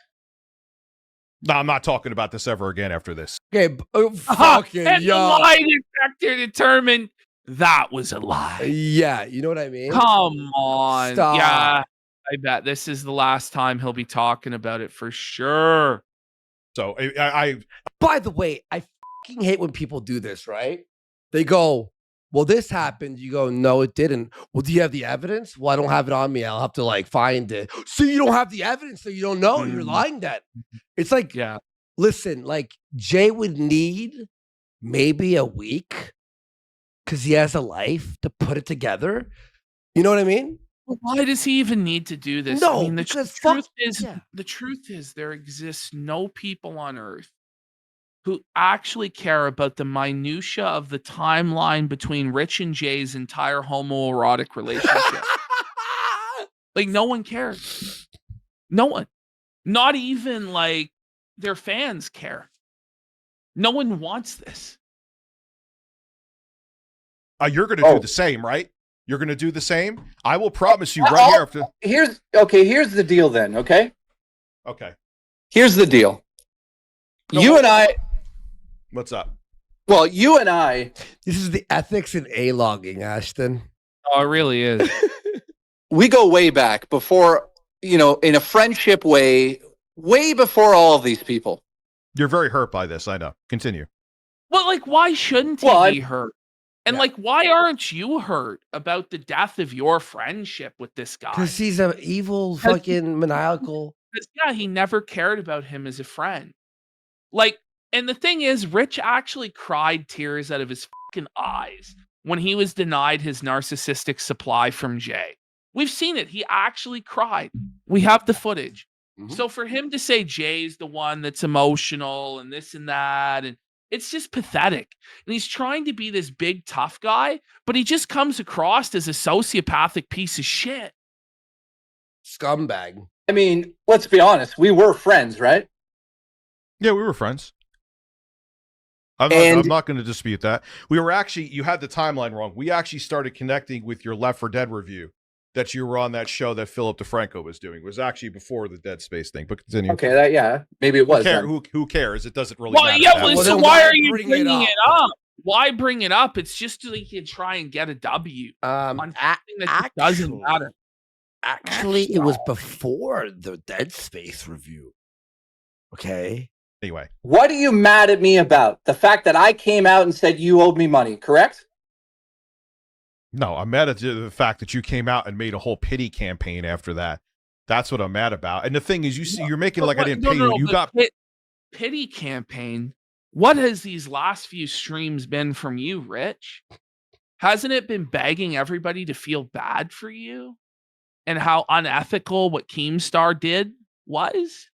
No, I'm not talking about this ever again after this. Okay. Aha! Fucking And the yeah. lie detector determined that was a lie. Yeah. You know what I mean? Come on. Stop. Yeah. I bet this is the last time he'll be talking about it for sure. So I By the way, I fucking hate when people do this, right? They go, well, this happened. You go, no, it didn't. Well, do you have the evidence? Well, I don't have it on me. I'll have to like find it. So you don't have the evidence, so you don't know. You're lying then. It's like, Yeah. listen, like Jay would need maybe a week because he has a life to put it together. You know what I mean? Why does he even need to do this? No, I mean, the because truth fuck- is, yeah. the truth is, there exists no people on Earth who actually care about the minutia of the timeline between Rich and Jay's entire homoerotic relationship. Like, no one cares. No one. Not even like their fans care. No one wants this. you're going to Oh. do the same, right? You're going to do the same. I will promise you right I'll- here after. Here's the deal then, okay? Okay, Here's the deal. No, You what- and I, what's up? Well, you and I, This is the ethics in A-logging, Ashton. Oh, it really is. we go way back before, in a friendship way before all of these people. You're very hurt by this. I know. Continue. Well, like, why shouldn't he Well, be hurt? And Yeah. like, why aren't you hurt about the death of your friendship with this guy? Because he's an evil, fucking maniacal. Yeah, he never cared about him as a friend. Like, and the thing is, Rich actually cried tears out of his fucking eyes when he was denied his narcissistic supply from Jay. We've seen it. He actually cried. We have the footage. Mhm. So for him to say Jay's the one that's emotional and this and that, and it's just pathetic. And he's trying to be this big tough guy, but he just comes across as a sociopathic piece of shit. Scumbag. I mean, let's be honest. We were friends, right? Yeah, we were friends. I'm not going to dispute that. We were actually, you had the timeline wrong. We actually started connecting with your Left 4 Dead review that you were on that show that Philip DeFranco was doing. It was actually before the Dead Space thing, but continue. Okay, maybe it was. Who cares? It doesn't really Well, matter. yeah, that well, much. so then why why are you bring it bringing up? it up? Why bring it up? It's just so you can try and get a W on something that just doesn't matter. Actually, it was before the Dead Space review. Okay. Anyway, What are you mad at me about? The fact that I came out and said you owed me money, correct? no, I'm mad at the fact that you came out and made a whole pity campaign after that. That's what I'm mad about. And the thing is, you're making it like I didn't pay you. You got Pity campaign. What has these last few streams been from you, Rich? Hasn't it been begging everybody to feel bad for you? And how unethical what Keemstar did was?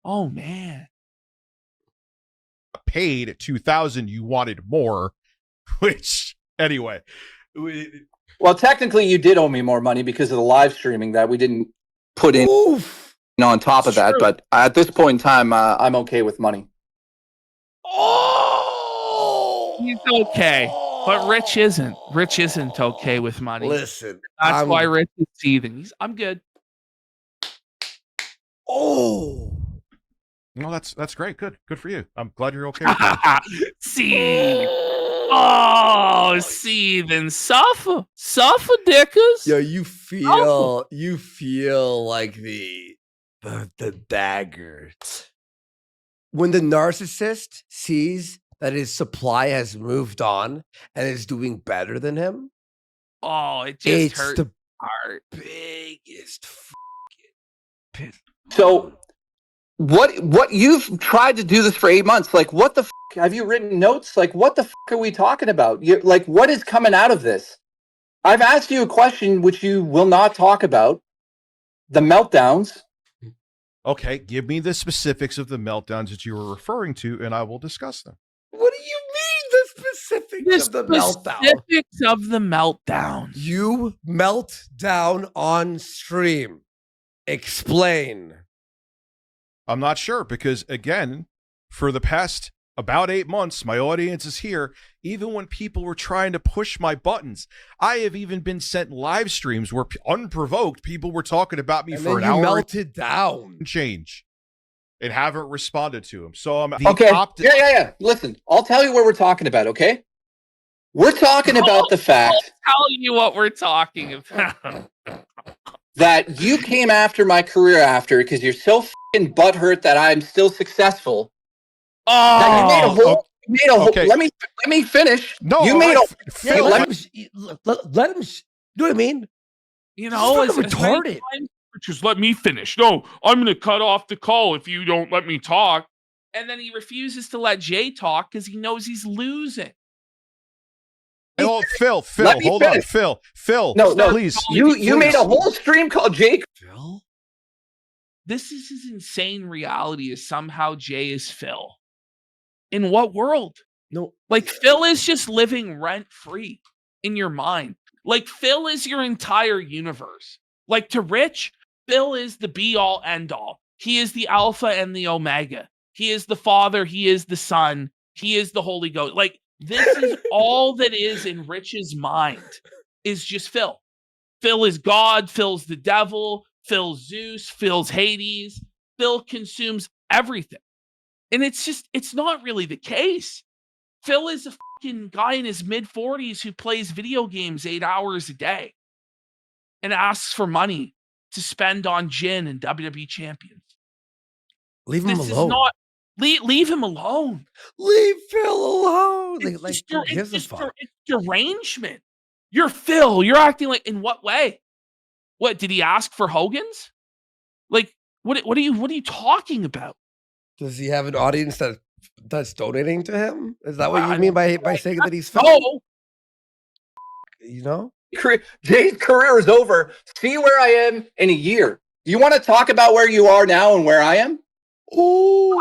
Oh, man. paid at 2,000. You wanted more, which anyway. Well, technically, you did owe me more money because of the live streaming that we didn't put in on top of that. But at this point in time, I'm okay with money. He's okay. But Rich isn't. Rich isn't okay with money. Listen, That's why Rich is seething. I'm good. Oh, No, that's great. Good for you. I'm glad you're okay with that. Seethe. Oh, seething. Suffer dickers. yo, you feel like the dagger when the narcissist sees that his supply has moved on and is doing better than him. Oh, it just It's hurt the heart. biggest fucking So, what you've tried to do this for 8 months? Like, what the have you written notes? Like, what the are we talking about? Like, what is coming out of this? I've asked you a question which you will not talk about. The meltdowns. Okay, give me the specifics of the meltdowns that you were referring to, and I will discuss them. What do you mean the specifics of the meltdown? Specifics of the meltdown. You melt down on stream. Explain. I'm not sure because, again, for the past about 8 months, my audience is here. Even when people were trying to push my buttons, I have even been sent live streams where unprovoked people were talking about me And for then an you hour melted down. and change and haven't responded to them. So I'm Okay. Yeah. Listen, I'll tell you what we're talking about, okay? We're talking about the fact I'll tell you what we're talking about. that you came after my career after because you're so fucking butthurt that I'm still successul. That you made a whole. You made a whole. Okay. Let me finish. No, you made a. Yeah, Phil, let let him. Let him. You know what I mean? You know, He's fucking retarded. Just let me finish. No, I'm going to cut off the call if you don't let me talk. And then he refuses to let Jay talk because he knows he's losing. Oh, Phil, Let me hold on. finish. Phil, No, please. You made a whole stream called Jake. Phil? This is his insane reality is somehow Jay is Phil. In what world? No. Like Phil is just living rent free in your mind. Like Phil is your entire universe. Like to Rich, Phil is the be all end all. He is the alpha and the omega. He is the Father. He is the Son. He is the Holy Ghost. Like this is all that is in Rich's mind is just Phil. Phil is God. Phil's the devil. Phil's Zeus. Phil's Hades. Phil consumes everything. And it's not really the case. Phil is a fucking guy in his mid-40s who plays video games 8 hours a day and asks for money to spend on gin and WWE champions. Leave him This is alone. not leave him alone. Leave Phil alone. It's Like just who gives a fuck? it's derangement. You're Phil. You're acting like, in what way? What did he ask for Hogan's? Like, what are you talking about? Does he have an audience that's donating to him? Is that what you mean by saying that he's Phil? No. You know? Jay's career is over. See where I am in a year. You want to talk about where you are now and where I am? Oh,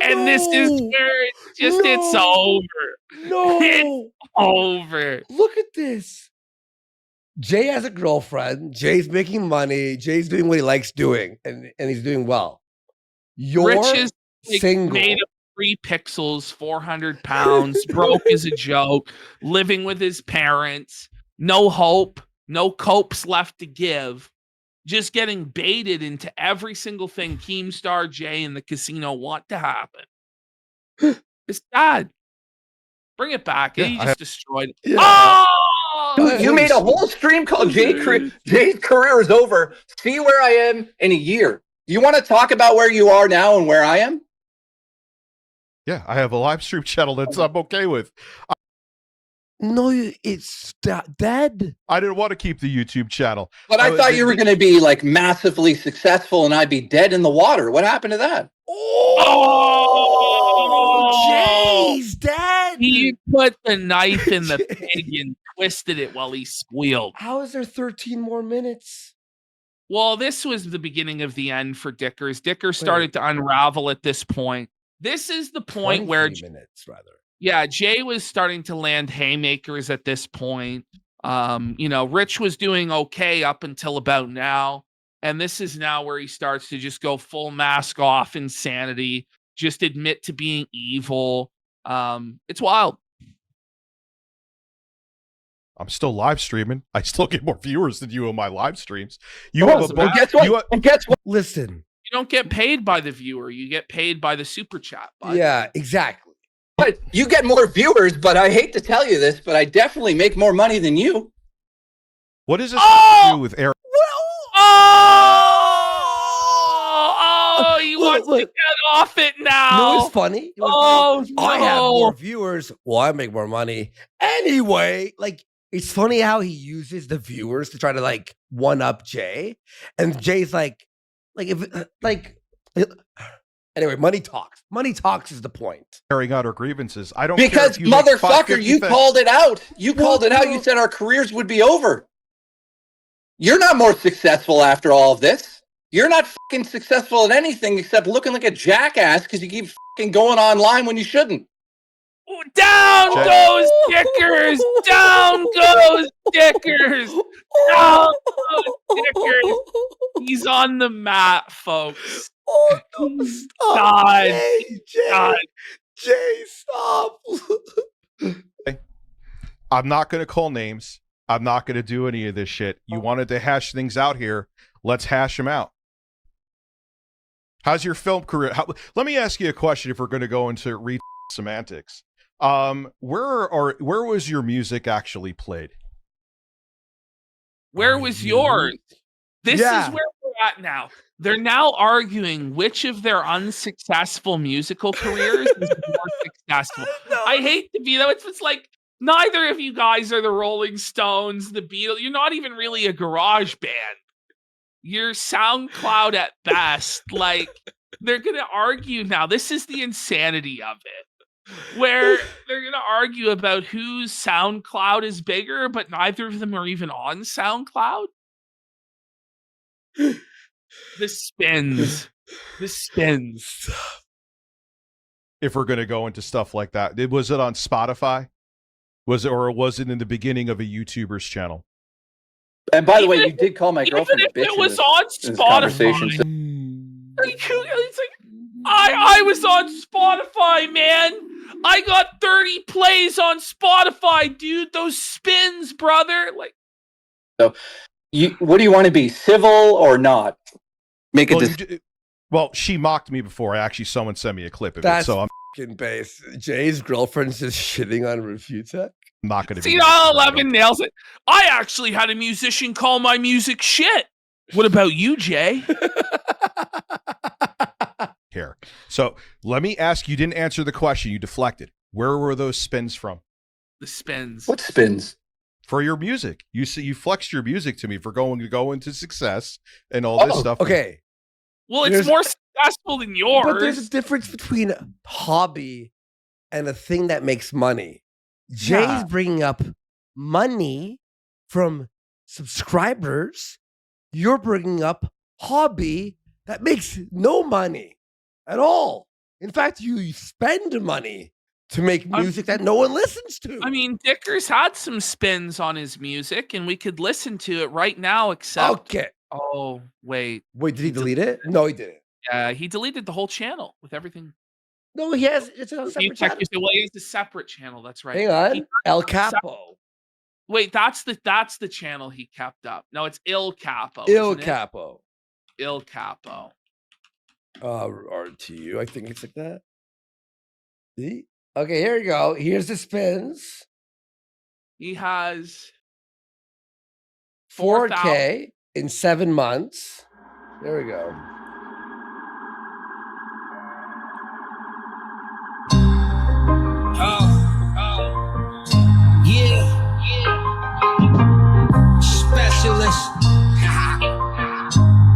And this is where it's over. No. It's over. Look at this. Jay has a girlfriend. Jay's making money. Jay's doing what he likes doing, and he's doing well. You're Rich is single. made of 3 pixels, 400 pounds, broke as a joke, living with his parents, no hope, no copes left to give, just getting baited into every single thing Keemstar, Jay, and the casino want to happen. It's sad. Bring it back. Yeah, You just destroyed it. Yeah. Oh! You made a whole stream called Jay's career is over. See where I am in a year. You want to talk about where you are now and where I am? Yeah, I have a live stream channel that's I'm okay with. No, it's dead. I didn't want to keep the YouTube channel. But I thought you were going to be like massively successful and I'd be dead in the water. What happened to that? Oh, Jay's dead. He put the knife in the pig and twisted it while he squealed. How is there 13 more minutes? Well, this was the beginning of the end for Dickers. Dickers started to unravel at this point. This is the point where minutes, rather. Yeah, Jay was starting to land haymakers at this point. Rich was doing okay up until about now. And this is now where he starts to just go full mask off insanity, just admit to being evil. It's wild. I'm still live streaming. I still get more viewers than you on my live streams. Guess what? Listen. You don't get paid by the viewer. You get paid by the super chat. Yeah, exactly. But you get more viewers, but I hate to tell you this, but I definitely make more money than you. What does this have to do with Eric? You want to get off it now. No, it's funny. No. I have more viewers. Well, I make more money. Anyway, it's funny how he uses the viewers to try to one up Jay. And Jay's anyway, money talks. Money talks is the point. Carrying out our grievances. I don't because care if motherfucker, you called it out. You called it out. You said our careers would be over. You're not more successful after all of this. You're not fucking successful at anything except looking like a jackass because you keep fucking going online when you shouldn't. Down goes Dickers! Down goes Dickers! Down goes Dickers! He's on the mat, folks. Oh, no, stop. Jay, stop. I'm not going to call names. I'm not going to do any of this shit. You wanted to hash things out here. Let's hash them out. How's your film career? Let me ask you a question if we're going to go into semantics. Where was your music actually played? Where was yours? This is where we're at now. They're now arguing which of their unsuccessful musical careers is more successful. I hate to be that. It's like neither of you guys are the Rolling Stones, the Beatles. You're not even really a garage band. You're SoundCloud at best. They're going to argue now. This is the insanity of it. Where they're going to argue about whose SoundCloud is bigger, but neither of them are even on SoundCloud. The spins. If we're going to go into stuff like that, was it on Spotify? Was it in the beginning of a YouTuber's channel? And by the way, you did call my girlfriend a bitch. It was on Spotify. It's I was on Spotify, man. I got 30 plays on Spotify, dude. Those spins, brother. So, what do you want to be, civil or not? Make a decision. Well, she mocked me before. Someone sent me a clip of That's it, so I'm fucking base. Jay's girlfriend's just shitting on Reviewtech. not going to be. See, all 11 nails it. I actually had a musician call my music shit. What about you, Jay? Here. So let me ask you, didn't answer the question. You deflected. Where were those spins from? The spins. What spins? For your music. You flexed your music to me for going to go into success and all this stuff. Okay. Well, it's more successful than yours. But there's a difference between a hobby and a thing that makes money. Jay's bringing up money from subscribers. You're bringing up hobby that makes no money at all. In fact, you spend money to make music that no one listens to. I mean, Dicker's had some spins on his music, and we could listen to it right now, except... Okay. Oh, wait. Wait, did he delete it? No, he didn't. Yeah, he deleted the whole channel with everything. No, he has. It's a separate channel. Well, he has a separate channel. That's right. Hang on. El Capo. Wait, that's the channel he kept up. No, it's Il Capo. Il Capo. Il Capo. RTU. I think it's like that. See? Okay, here you go. Here's the spins. He has 4K in 7 months. There we go. Specialist.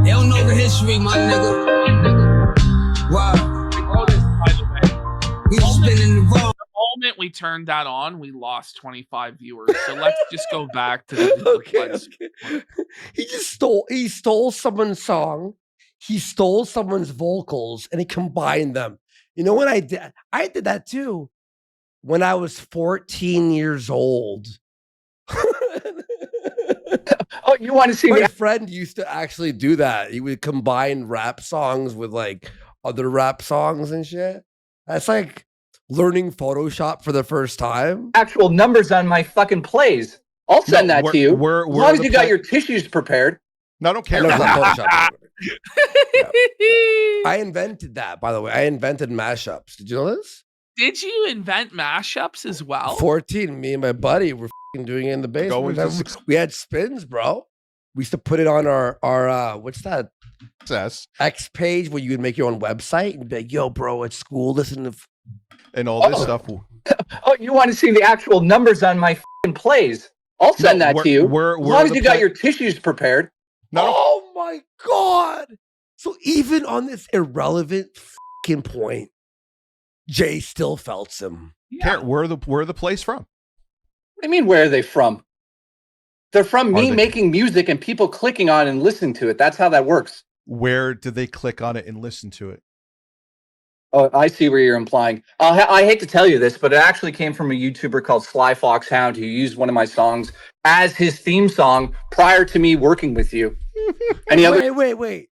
They don't know the history, my nigga. Wow. We spinning the road. The moment we turned that on, we lost 25 viewers. So let's just go back to the Okay. He stole someone's song, he stole someone's vocals, and he combined them. You know what I did? I did that too when I was 14 years old. Oh, you want to see my friend used to actually do that. He would combine rap songs with like other rap songs and shit. That's like learning Photoshop for the first time. Actual numbers on my fucking plays. I'll send that to you. As long as you got your tissues prepared. No, I don't care. I invented that, by the way. I invented mashups. Did you know this? Did you invent mashups as well? 14. Me and my buddy were doing it in the basement. We had spins, bro. We used to put it on our what's that? X page where you would make your own website and be like, yo, bro, at school, listen to and all this stuff. Oh, you want to see the actual numbers on my fucking plays? I'll send that to you. As long as you got your tissues prepared. Oh my God. So even on this irrelevant fucking point, Jay still felt him. Yeah. Where are the plays from? What do you mean, where are they from? They're from me making music and people clicking on it and listening to it. That's how that works. Where did they click on it and listen to it? Oh, I see where you're implying. I hate to tell you this, but it actually came from a YouTuber called Sly Fox Hound who used one of my songs as his theme song prior to me working with you. Wait.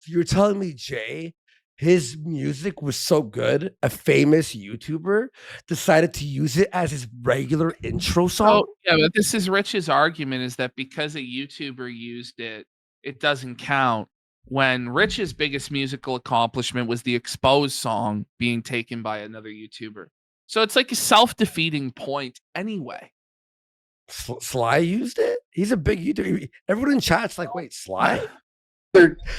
You're telling me Jay, his music was so good, a famous YouTuber decided to use it as his regular intro song? Oh, yeah, but this is Rich's argument is that because a YouTuber used it, it doesn't count. When Rich's biggest musical accomplishment was the Exposed song being taken by another YouTuber. So it's like a self-defeating point anyway. Sly used it? He's a big YouTuber. Everyone in chat's like, wait, Sly?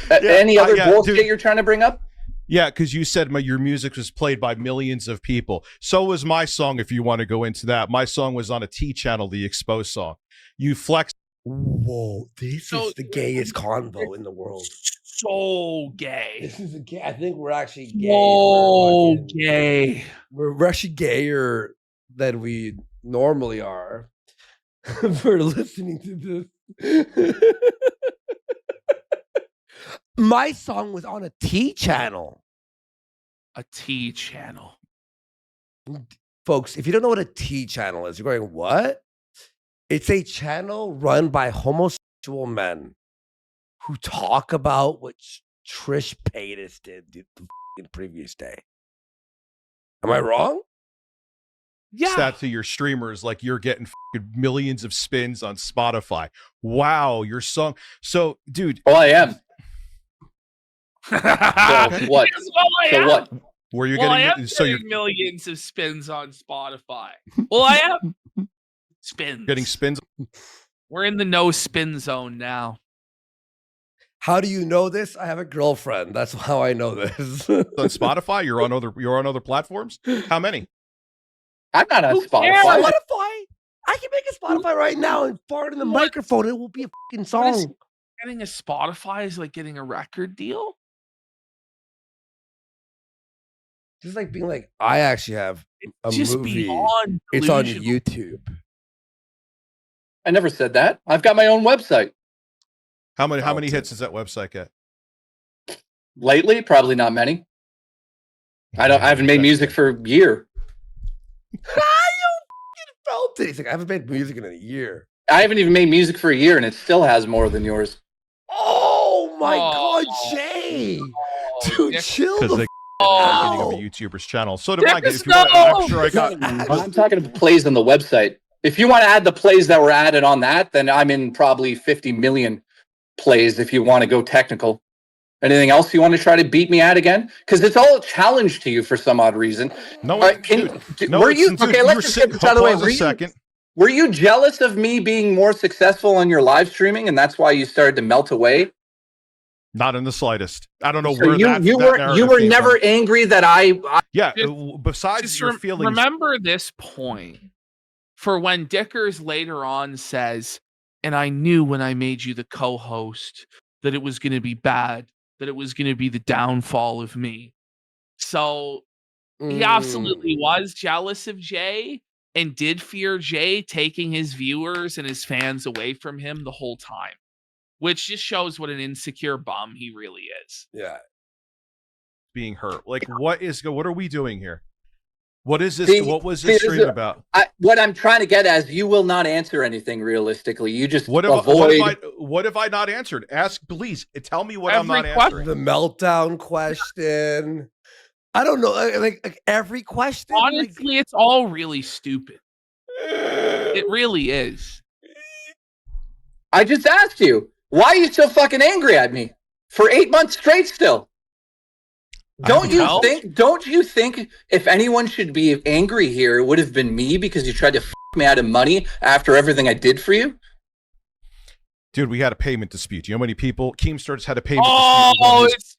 Any other bullshit you're trying to bring up? Yeah, because you said your music was played by millions of people. So was my song, if you want to go into that. My song was on a T channel, the Exposed song. You flexed. Whoa, this is the gayest convo in the world. So gay. This is gay. I think we're actually gay. Oh, gay. We're actually gayer than we normally are for listening to this. My song was on a T channel. A T channel. Folks, if you don't know what a T channel is, you're going, what? It's a channel run by homosexual men who talk about what Trish Paytas did the previous day. Am I wrong? Yeah. That to your streamers like you're getting millions of spins on Spotify. Wow, your song. So, dude. Oh, I am. So what? So what? Were you Well, I getting am so you're getting millions of spins on Spotify. Well, I am spins. getting spins? We're in the no spin zone now. How do you know this? I have a girlfriend. That's how I know this. On Spotify? You're on other platforms? How many? I'm not on Who Spotify. cares? Spotify? I can make a Spotify right now and fart in the What? microphone. It will be a fucking What is- song. Getting a Spotify is like getting a record deal. Just like being like, I actually have a Just movie. beyond It's on delusional. YouTube. I never said that. I've got my own website. How many hits does that website get? Lately, probably not many. I haven't made music for a year. Felt it. He's like, I haven't made music in a year. I haven't even made music for a year, and it still has more than yours. Oh my Oh. God, Jay! Oh, Dude, Dick. chill Because the they Oh. getting of a YouTuber's channel. So do I. Dick, If you want, no! I'm sure I got. I'm talking about plays on the website. If you want to add the plays that were added on that, then I'm in probably 50 million plays if you want to go technical. Anything else you want to try to beat me at again? Because it's all a challenge to you for some odd reason. No, Were you okay? Let's just get this out of the way. Pause a second. Were you jealous of me being more successful on your live streaming, and that's why you started to melt away? Not in the slightest. I don't know So where that you narrative were came never from. angry that I Yeah. Just- Besides Just your feelings, remember this point for when Dickers later on says, and I knew when I made you the co-host that it was going to be bad, that it was going to be the downfall of me. So he absolutely was jealous of Jay and did fear Jay taking his viewers and his fans away from him the whole time, which just shows what an insecure bum he really is. Yeah. being hurt. Like, what are we doing here? What is this? See- what was see, this this is stream a- about? what I'm trying to get at is you will not answer anything realistically. You just What avoid. have I not answered? Ask, please. Tell me what I'm Every not question- answering. The meltdown question. I don't know. Like every question. like- Honestly, it's all really stupid. It really is. I just asked you, why are you so fucking angry at me for 8 months straight still? Don't you think if anyone should be angry here, it would have been me because you tried to f me out of money after everything I did for you? Dude, we had a payment dispute. You know how many people? Keemsters had a payment dispute. Oh, it's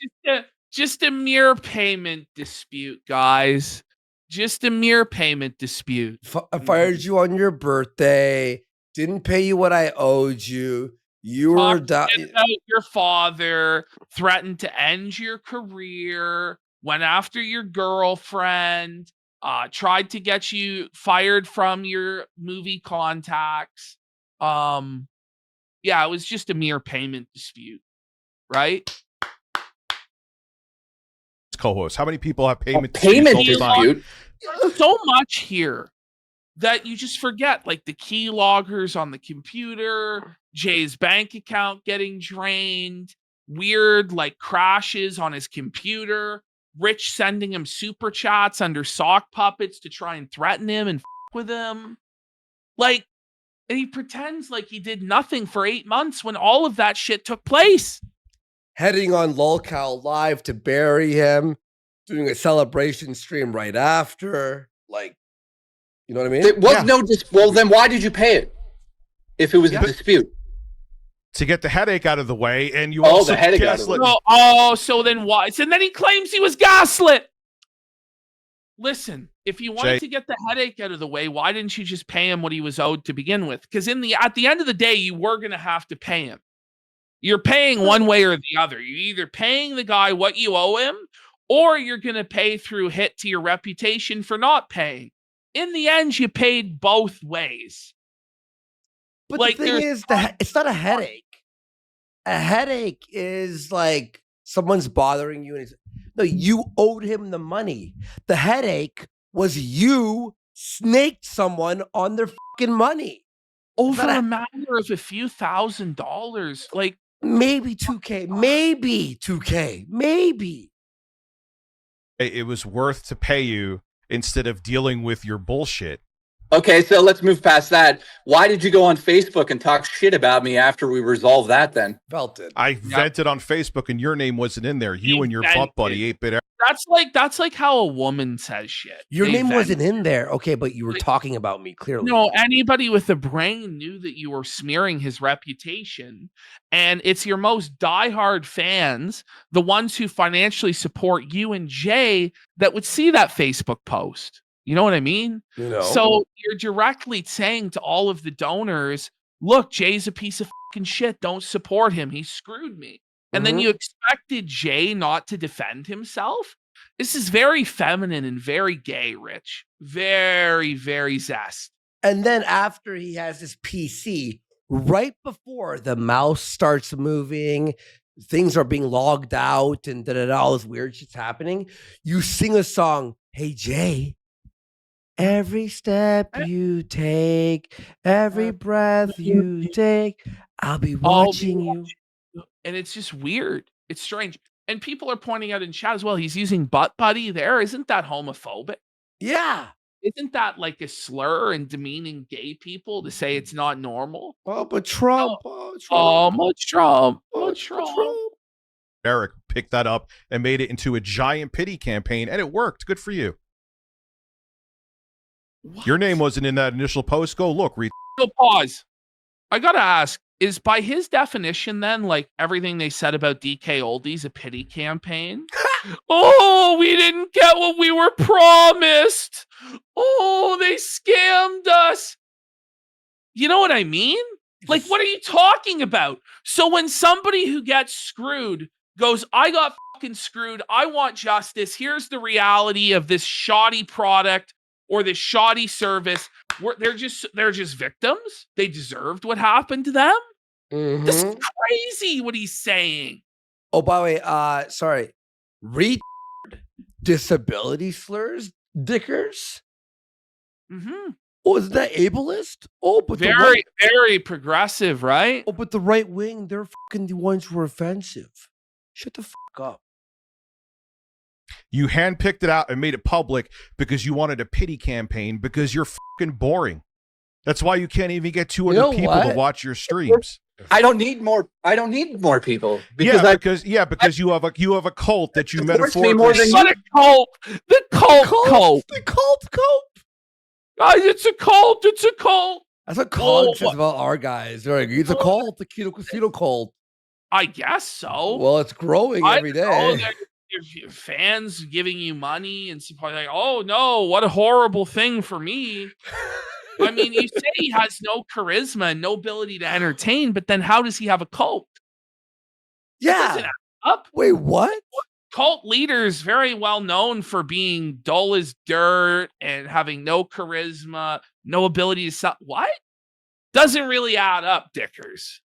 just a mere payment dispute, guys. Just a mere payment dispute. I fired you on your birthday. Didn't pay you what I owed you. You were Talked shit about your father, threatened to end your career, went after your girlfriend, tried to get you fired from your movie contacts. Yeah, it was just a mere payment dispute, right? co-hosts. How many people have payment Payment disputes all the time? dispute. There's so much here that you just forget, like the key loggers on the computer, Jay's bank account getting drained, weird like crashes on his computer, Rich sending him super chats under sock puppets to try and threaten him and with him. Like, and he pretends like he did nothing for 8 months when all of that shit took place. heading on Lolcow Live to bury him, doing a celebration stream right after. Like, you know what I mean? There was no well, then why did you pay it? If it was a dispute. To get the headache out of the way, and you Oh, also the headache out of the gaslit- way. So then why? And then he claims he was gaslit. Listen, if you wanted Jay- to get the headache out of the way, why didn't you just pay him what he was owed to begin with? Because at the end of the day, you were going to have to pay him. You're paying one way or the other. You're either paying the guy what you owe him, or you're going to pay through hit to your reputation for not paying. In the end, you paid both ways. But like, the thing there's- is, it's not a headache. A headache is like someone's bothering you, and no, you owed him the money. The headache was you snaked someone on their fucking money. Over But a matter of a few $1,000s. Like, Maybe 2K, maybe 2K, maybe. it was worth to pay you instead of dealing with your bullshit. Okay, so let's move past that. Why did you go on Facebook and talk shit about me after we resolved that then? Felt it. I vented on Facebook and your name wasn't in there. You and your butt vented. buddy, 8-bit. That's like how a woman says shit. Your They name vent. wasn't in there. Okay, but you were Like- talking about me clearly. No, anybody with a brain knew that you were smearing his reputation. And it's your most diehard fans, the ones who financially support you and Jay, that would see that Facebook post. You know what I mean? You know. So you're directly saying to all of the donors, look, Jay's a piece of fucking shit. Don't support him. He screwed me. And then Mhm. you expected Jay not to defend himself? This is very feminine and very gay, Rich. Very, very zest. And then after he has his PC, right before the mouse starts moving, things are being logged out and all this weird shit's happening, you sing a song, Hey Jay, every step you take, every breath you take, I'll be watching you. And it's just weird. It's strange. And people are pointing out in chat as well, he's using butt buddy there. Isn't that homophobic? Yeah. Isn't that like a slur and demeaning gay people to say it's not normal? Oh, but Trump. Oh, much Trump. Oh, Much Trump. Eric picked that up and made it into a giant pity campaign, and it worked. Good for you. Your name wasn't in that initial post. Go look. Read. So pause. I gotta ask, is by his definition then, like everything they said about DK Oldies a pity campaign? Oh, we didn't get what we were promised. Oh, they scammed us. You know what I mean? Like, what are you talking about? So when somebody who gets screwed goes, I got fucking screwed, I want justice, here's the reality of this shoddy product or this shoddy service, they're just victims. They deserved what happened to them. This is crazy what he's saying. Oh, by the way, sorry. Disability slurs, dickers. Mm-hmm. Oh, is that ableist? Oh, but Very, very progressive, right? Oh, but the right wing, they're fucking the ones who are offensive. Shut the fuck up. You handpicked it out and made it public because you wanted a pity campaign because you're fucking boring. That's why you can't even get 200 people to watch your streams. I don't need more people because because you have a cult that you metaphorically metaphorically. What a cult! The cult. The cult. Guys, it's a cult. It's a cult. That's what Cog says about our guys. They're like, it's a cult, the Keto Casino cult. I guess so. Well, it's growing every day. Your fans giving you money and supporting, like, oh no, what a horrible thing for me. I mean, you say he has no charisma and no ability to entertain, but then how does he have a cult? Yeah. Up. Wait, what? Cult leaders very well known for being dull as dirt and having no charisma, no ability to sell. What? Doesn't really add up, Dickers.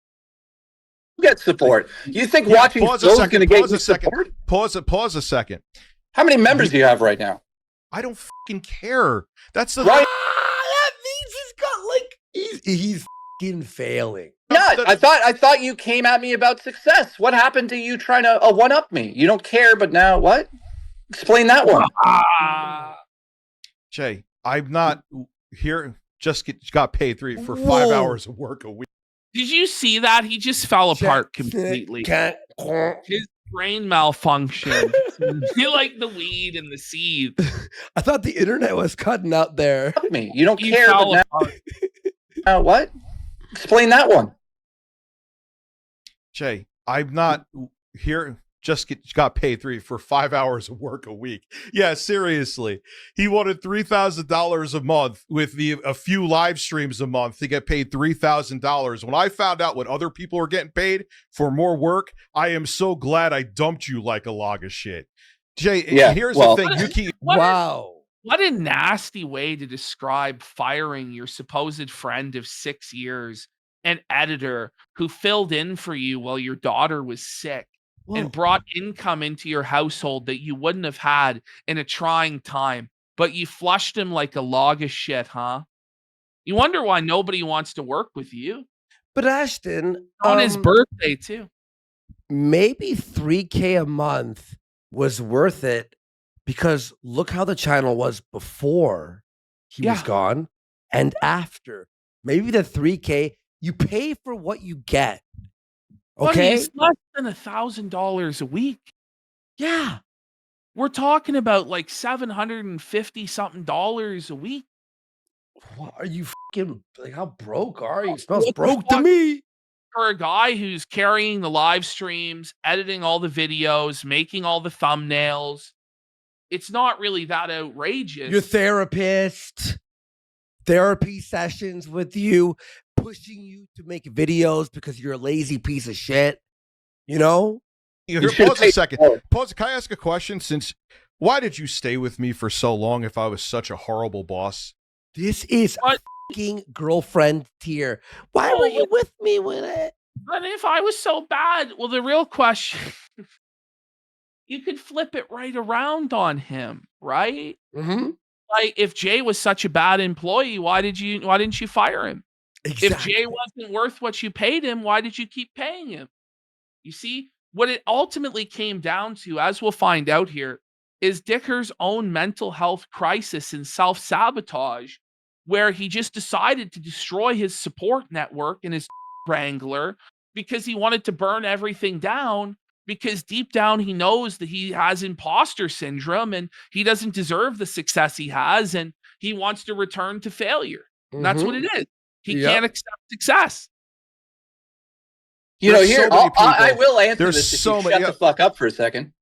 Get support. You think watching pause Phil's a second. going to get Pause you a second. support? Pause a second. How many members do you have right now? I don't fucking care. That's the right. That means he's got like he's fucking failing. Not. I thought you came at me about success. What happened to you trying to one up me? You don't care, but now what? Explain that one. Jay, I'm not here. Just got paid for 5 hours of work a week. Did you see that? He just fell apart completely. His brain malfunctioned. Like the weed and the seed. I thought the internet was cutting out there. Me. You don't care, but now what? Explain that one. Jay, I'm not here. Just got paid for 5 hours of work a week. Yeah, seriously. He wanted $3,000 a month with a few live streams a month to get paid $3,000. When I found out what other people are getting paid for more work, I am so glad I dumped you like a log of shit. Jay, here's the thing. What a nasty way to describe firing your supposed friend of 6 years, an editor who filled in for you while your daughter was sick. And brought income into your household that you wouldn't have had in a trying time. But you flushed him like a log of shit, huh? You wonder why nobody wants to work with you. But Ashton, on his birthday too. Maybe $3,000 a month was worth it because look how the channel was before he was gone. and after. Maybe the 3K, you pay for what you get. Buddy, Okay? it's less than $1,000 a week. Yeah. We're talking about like $750 something a week. What are you fucking like? How broke are you? It smells What the broke to fuck? me. For a guy who's carrying the live streams, editing all the videos, making all the thumbnails, it's not really that outrageous. Your therapist, therapy sessions with you, pushing you to make videos because you're a lazy piece of shit. You know? Here, should pause a pay second. more. Pause. Can I ask a question? Why did you stay with me for so long if I was such a horrible boss? This is What? fucking girlfriend tier. Why were you with me with it? But if I was so bad, well, the real question, you could flip it right around on him, right? Mm-hmm. Like, if Jay was such a bad employee, why didn't you fire him? Exactly. If Jay wasn't worth what you paid him, why did you keep paying him? You see, what it ultimately came down to, as we'll find out here, is Dicker's own mental health crisis and self-sabotage, where he just decided to destroy his support network and his wrangler because he wanted to burn everything down, because deep down he knows that he has imposter syndrome and he doesn't deserve the success he has, and he wants to return to failure. And that's what it is. He Yep. can't accept success. You know, There's here, so many I people- will answer there's this if so you many- shut the fuck up for a second.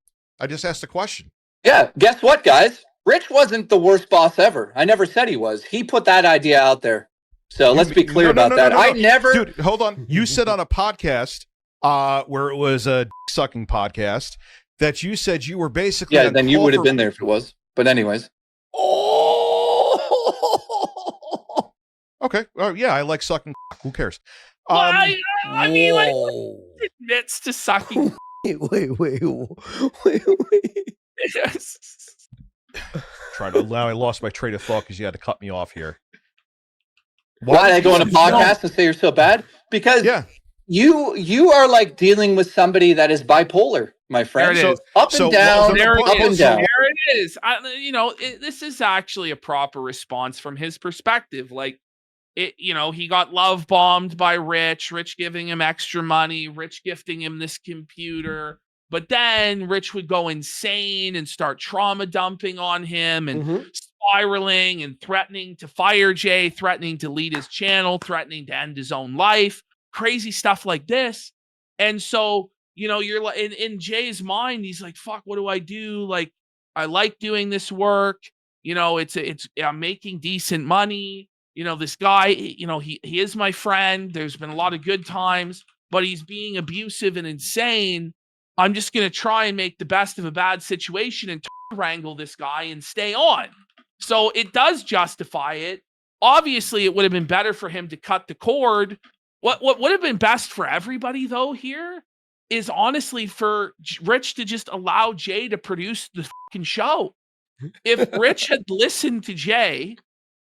I just asked a question. Yeah, guess what, guys? Rich wasn't the worst boss ever. I never said he was. He put that idea out there. So let's be clear about that. I never... Dude, hold on. You said on a podcast where it was a sucking podcast that you said you were basically... Yeah, on then you call would have for- been there if it was. But anyways. Oh. Okay. Oh, yeah, I like sucking. Who cares? I mean, like, Whoa. he admits to sucking. Wait. Now I lost my train of thought because you had to cut me off here. Why did I go on a podcast and say you're so bad? Because you are like dealing with somebody that is bipolar, my friend. There it is. Up and down, There up it and is. down. There it is. This is actually a proper response from his perspective. Like, he got love bombed by Rich giving him extra money, Rich gifting him this computer. But then Rich would go insane and start trauma dumping on him and spiraling and threatening to fire Jay, threatening to delete his channel, threatening to end his own life, crazy stuff like this. And so, you're like, in Jay's mind, he's like, fuck, what do I do? Like, I like doing this work. I'm making decent money. This guy, he is my friend. There's been a lot of good times, but he's being abusive and insane. I'm just going to try and make the best of a bad situation and wrangle this guy and stay on. So it does justify it. Obviously, it would have been better for him to cut the cord. What would have been best for everybody, though, here is honestly for Rich to just allow Jay to produce the fucking show. If Rich had listened to Jay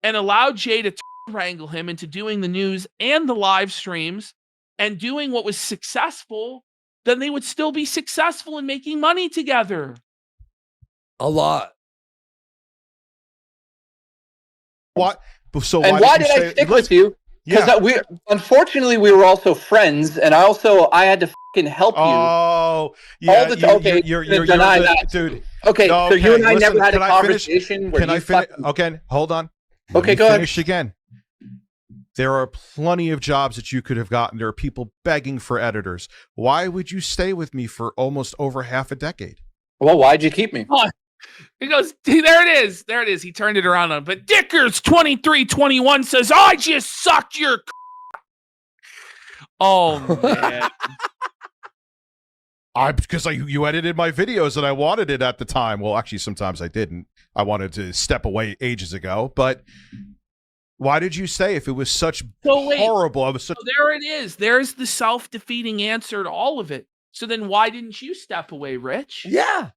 and allowed Jay to wrangle him into doing the news and the live streams and doing what was successful, then they would still be successful in making money together. A lot. What? So And why did I stick with you? Because unfortunately we were also friends, and I had to fucking help you. Oh, yeah. You're deny that, dude. Okay, so you and I listen, never had a can I conversation where Can I finish? Okay, hold on. Okay, go ahead. Finish again. There are plenty of jobs that you could have gotten. There are people begging for editors. Why would you stay with me for almost over half a decade? Well, why'd you keep me? He goes, there it is. There it is. He turned it around on. But Dickers 2321 says, I just sucked your. Oh man. Because you edited my videos and I wanted it at the time. Well, actually, sometimes I didn't. I wanted to step away ages ago, but. Why did you stay if it was such horrible? So there it is. There's the self-defeating answer to all of it. So then why didn't you step away, Rich? Yeah.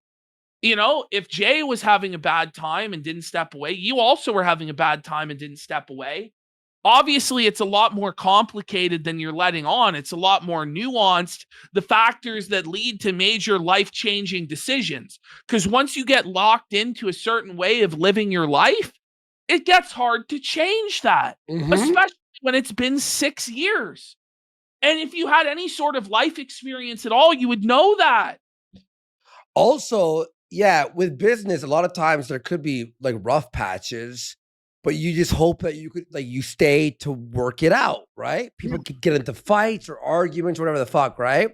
If Jay was having a bad time and didn't step away, you also were having a bad time and didn't step away. Obviously, it's a lot more complicated than you're letting on. It's a lot more nuanced, the factors that lead to major life-changing decisions. Because once you get locked into a certain way of living your life, it gets hard to change that, Mhm. especially when it's been 6 years. And if you had any sort of life experience at all, you would know that. Also, yeah, with business, a lot of times there could be like rough patches, but you just hope that you could you stay to work it out, right? People could get into fights or arguments, or whatever the fuck, right?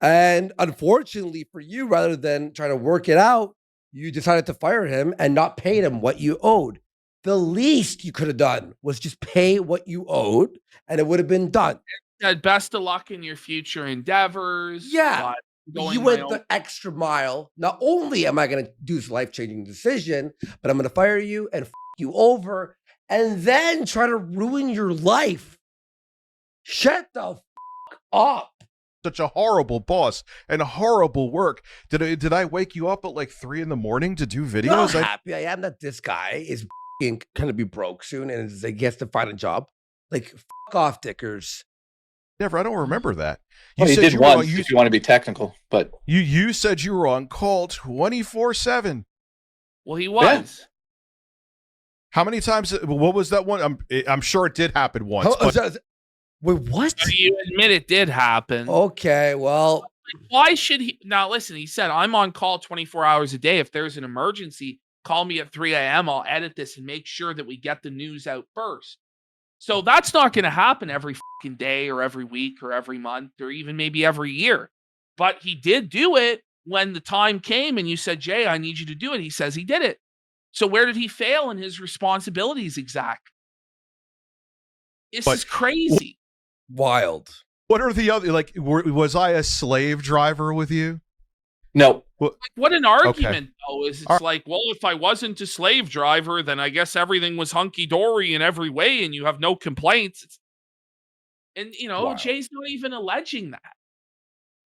And unfortunately for you, rather than trying to work it out, you decided to fire him and not pay him what you owed. The least you could have done was just pay what you owed, and it would have been done. Best of luck in your future endeavors. Yeah. but going You my went own- the extra mile. Not only am I going to do this life-changing decision, but I'm going to fire you and you over, and then try to ruin your life. Shut the up. Such a horrible boss and horrible work. Did I wake you up at like 3 in the morning to do I'm videos? happy I am that this guy is going to be broke soon and is like, he has to find a job. Like, off, Dickers. Never. I don't remember that. Well, you said did you were on- once if you want to be technical, but you said you were on call 24/7. Well, he was. How many times? What was that one? I'm sure it did happen once. But Wait, what? You admit it did happen. Okay, well, Why should he? Now, listen, he said, I'm on call 24 hours a day. If there's an emergency, call me at 3 a.m. I'll edit this and make sure that we get the news out first. So that's not going to happen every fucking day or every week or every month or even maybe every year. But he did do it when the time came and you said, Jay, I need you to do it. He says he did it. So where did he fail in his responsibilities exactly? This is crazy. wild. what are the other, like, was I a slave driver with you? no. What an argument, though, is it's Ar- like, well, if I wasn't a slave driver, then I guess everything was hunky-dory in every way and you have no complaints. And, Wow. Jay's not even alleging that.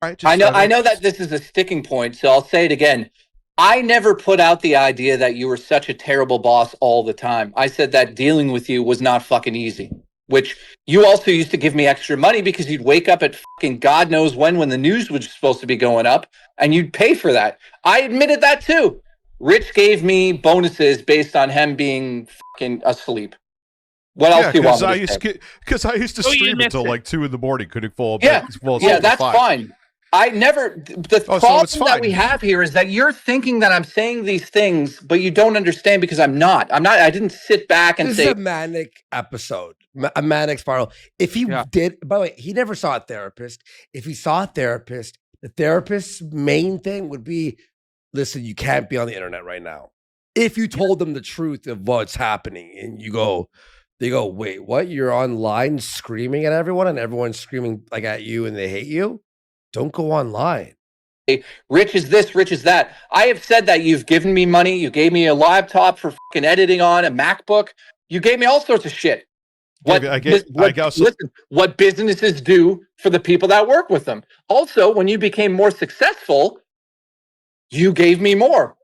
Right, I know that this is a sticking point, so I'll say it again. I never put out the idea that you were such a terrible boss all the time. I said that dealing with you was not fucking easy, which you also used to give me extra money because you'd wake up at fucking God knows when the news was supposed to be going up, and you'd pay for that. I admitted that too. Rich gave me bonuses based on him being fucking asleep. What else do you want me to say? Because I used to So you stream admit until it. like 2 in the morning. Couldn't fall Yeah, back. Fall yeah, asleep that's at 5. fine. I never. The Oh, so problem it's that fine. we have here is that you're thinking that I'm saying these things, but you don't understand because I'm not. I'm not. I didn't sit back and This say, is a manic episode, a manic spiral. If he did, by the way, he never saw a therapist. If he saw a therapist, the therapist's main thing would be, listen, you can't be on the internet right now. If you told them the truth of what's happening and they go, wait, what? You're online screaming at everyone and everyone's screaming like at you and they hate you? Don't go online. Rich is this, Rich is that. I have said that you've given me money. You gave me a laptop for fucking editing on, a MacBook. You gave me all sorts of shit. Listen, what businesses do for the people that work with them. Also, when you became more successful, you gave me more.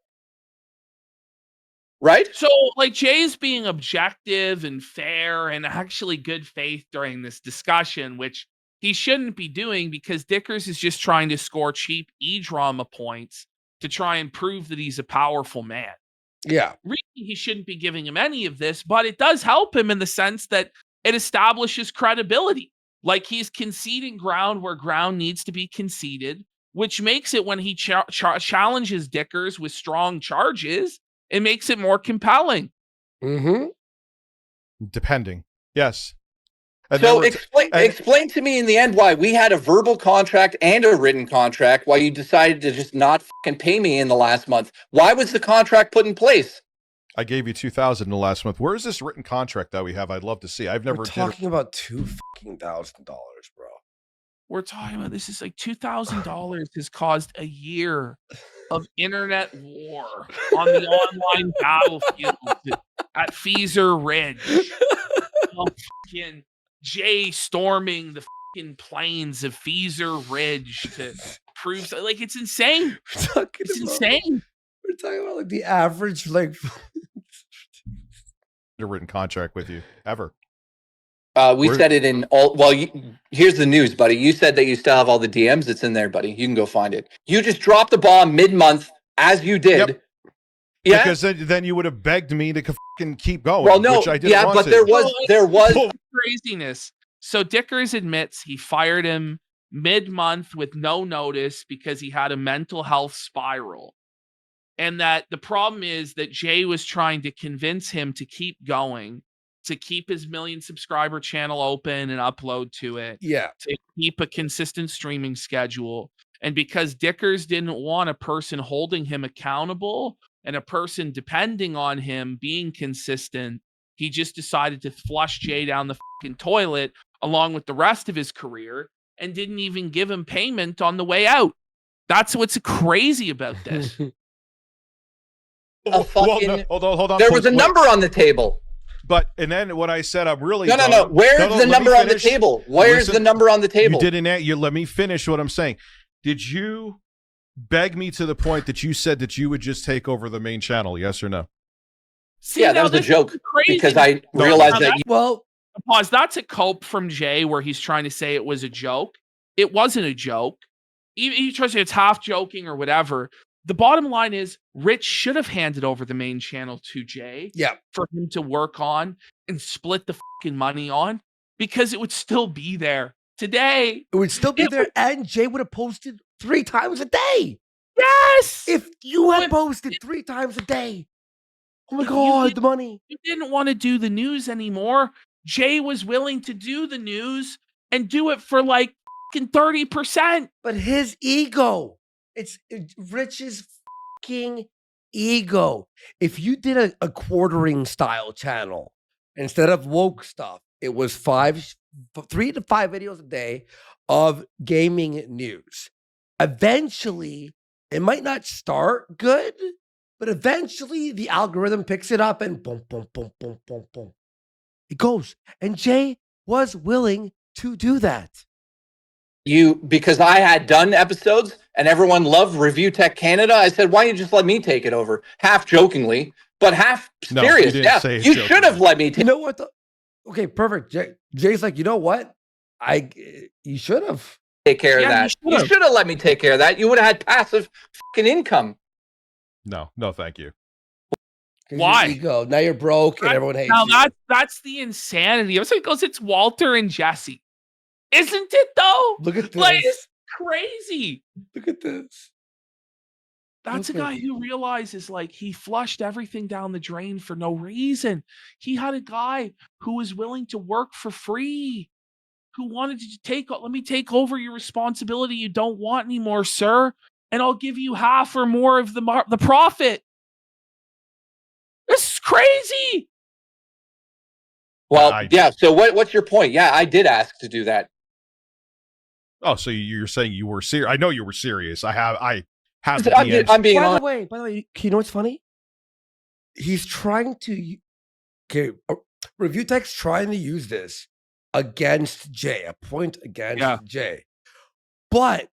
Right? So, like, Jay's being objective and fair and actually good faith during this discussion, which he shouldn't be doing because Dickers is just trying to score cheap e-drama points to try and prove that he's a powerful man. Yeah. Really, he shouldn't be giving him any of this, but it does help him in the sense that it establishes credibility. Like, he's conceding ground where ground needs to be conceded, which makes it when he challenges Dickers with strong charges, it makes it more compelling. Mm-hmm. Depending. Yes. And so explain to me in the end why we had a verbal contract and a written contract, why you decided to just not fucking pay me in the last month. Why was the contract put in place? I gave you $2,000 in the last month. Where is this written contract that we have? I'd love to see. I've never We're talking about $2,000, bro. We're talking about this is like $2,000 has caused a year of internet war on the online battlefield at Feezer Ridge. Fucking Jay storming the fucking plains of Feezer Ridge to prove like it's insane. It's insane. We're talking about like the average like a written contract with you ever. We said it in all. Well, here's the news, buddy. You said that you still have all the DMs. It's in there, buddy. You can go find it. You just dropped the bomb mid-month, as you did. Yep. Yeah. Because then you would have begged me to fucking keep going. Well, no. Which I didn't Yeah, want but to. there was. Craziness. So Dickers admits he fired him mid-month with no notice because he had a mental health spiral. And that the problem is that Jay was trying to convince him to keep going, to keep his 1 million subscriber channel open and upload to it. Yeah. To keep a consistent streaming schedule. And because Dickers didn't want a person holding him accountable and a person depending on him being consistent, he just decided to flush Jay down the fucking toilet along with the rest of his career and didn't even give him payment on the way out. That's what's crazy about this. Hold on. There was a number on the table. But and then what I said, I'm really no. Where's the number on the table? Where's the number on the table? You didn't. You let me finish what I'm saying. Did you beg me to the point that you said that you would just take over the main channel? Yes or no? See, yeah, that was a joke because I realized that. Well, pause. That's a cope from Jay where he's trying to say it was a joke. It wasn't a joke. He tries to say it's half joking or whatever. The bottom line is Rich should have handed over the main channel to Jay for him to work on and split the fucking money on because it would still be there today. It would still be there and Jay would have posted 3 times a day. Yes! If you had posted 3 times a day. Oh my God, the money. You didn't want to do the news anymore. Jay was willing to do the news and do it for like fucking 30%. But his ego. It's Rich's fucking ego. If you did a quartering style channel instead of woke stuff, it was 3 to 5 videos a day of gaming news. Eventually, it might not start good, but eventually the algorithm picks it up and boom, boom, boom, boom, boom, boom. It goes. And Jay was willing to do that. Because I had done episodes and everyone loved Review Tech Canada, I said, why don't you just let me take it over? Half jokingly, but half serious. You should have let me take it. You know what? Okay, perfect. Jay's like, you know what? You should have. Take care of that. You should have let me take care of that. You would have had passive fucking income. No, thank you. Why? Ego. Now you're broke and everyone hates you. Now that's the insanity. It's Walter and Jesse. Isn't it though? Look at this. Like, it's crazy. Look at this. That's a guy who realizes like he flushed everything down the drain for no reason. He had a guy who was willing to work for free, who wanted to let me take over your responsibility you don't want anymore, sir, and I'll give you half or more of the profit. This is crazy. Well, yeah. So what's your point? Yeah, I did ask to do that. Oh, so you're saying you were serious? I know you were serious. I'm being honest. By the way, you know what's funny? He's trying to. Okay, Review Tech's trying to use this against Jay, a point against Jay, but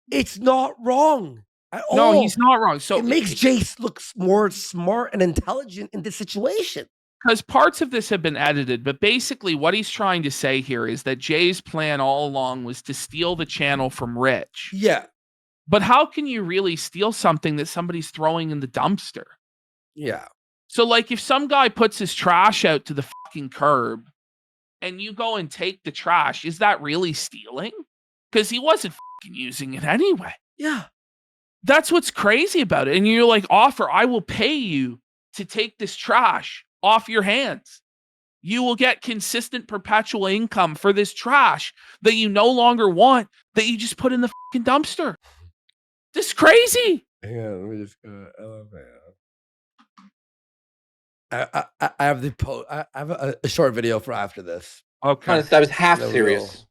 it's not wrong at all. No, he's not wrong. So it makes Jay look more smart and intelligent in this situation. Because parts of this have been edited, but basically what he's trying to say here is that Jay's plan all along was to steal the channel from Rich. Yeah. But how can you really steal something that somebody's throwing in the dumpster? Yeah. So like if some guy puts his trash out to the fucking curb and you go and take the trash, is that really stealing? Because he wasn't fucking using it anyway. Yeah. That's what's crazy about it. And you're like, I will pay you to take this trash off your hands. You will get consistent perpetual income for this trash that you no longer want, that you just put in the fucking dumpster. This is crazy. Yeah, let me just go. I have I have a short video for after this. Okay. I was half serious.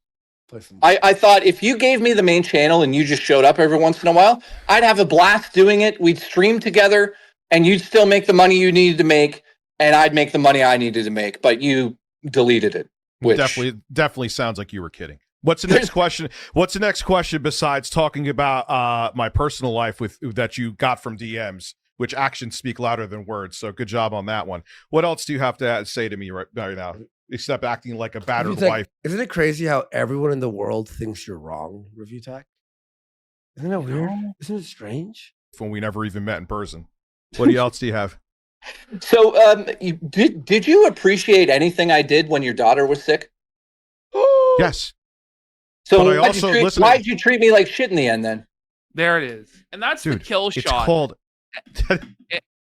I thought if you gave me the main channel and you just showed up every once in a while, I'd have a blast doing it. We'd stream together and you'd still make the money you needed to make. And I'd make the money I needed to make, but you deleted it. Which definitely sounds like you were kidding. What's the next question? What's the next question besides talking about my personal life that you got from DMs, which actions speak louder than words? So good job on that one. What else do you have to say to me right now, except acting like a battered wife? Isn't it crazy how everyone in the world thinks you're wrong, Review Tech? Isn't that weird? Isn't it strange? When we never even met in person. What else do you have? So, did you appreciate anything I did when your daughter was sick? Yes. So But I also listen. why'd you treat me like shit in the end then? There it is. And that's the Dude, kill it's shot. called.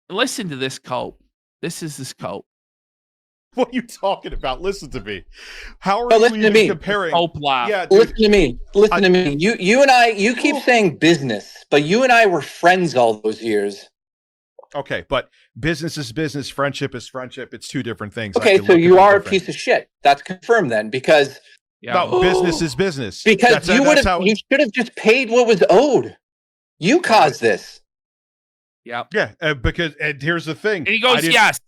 Listen to this, Cope. This is this Cope. What are you talking about? Listen to me. How are No, you listen to even me. comparing? Cope laugh. Yeah, dude. Listen to me. Listen to me. You and I. You keep saying business, but you and I were friends all those years. Okay, but business is business. Friendship is friendship. It's two different things. I Okay, can so look at you them are a different. piece of shit. That's confirmed then, because Yeah. No, business is business. because you would have. You should have just paid what was owed. You caused this. Yep. Yeah, because and here's the thing. And he goes, yes.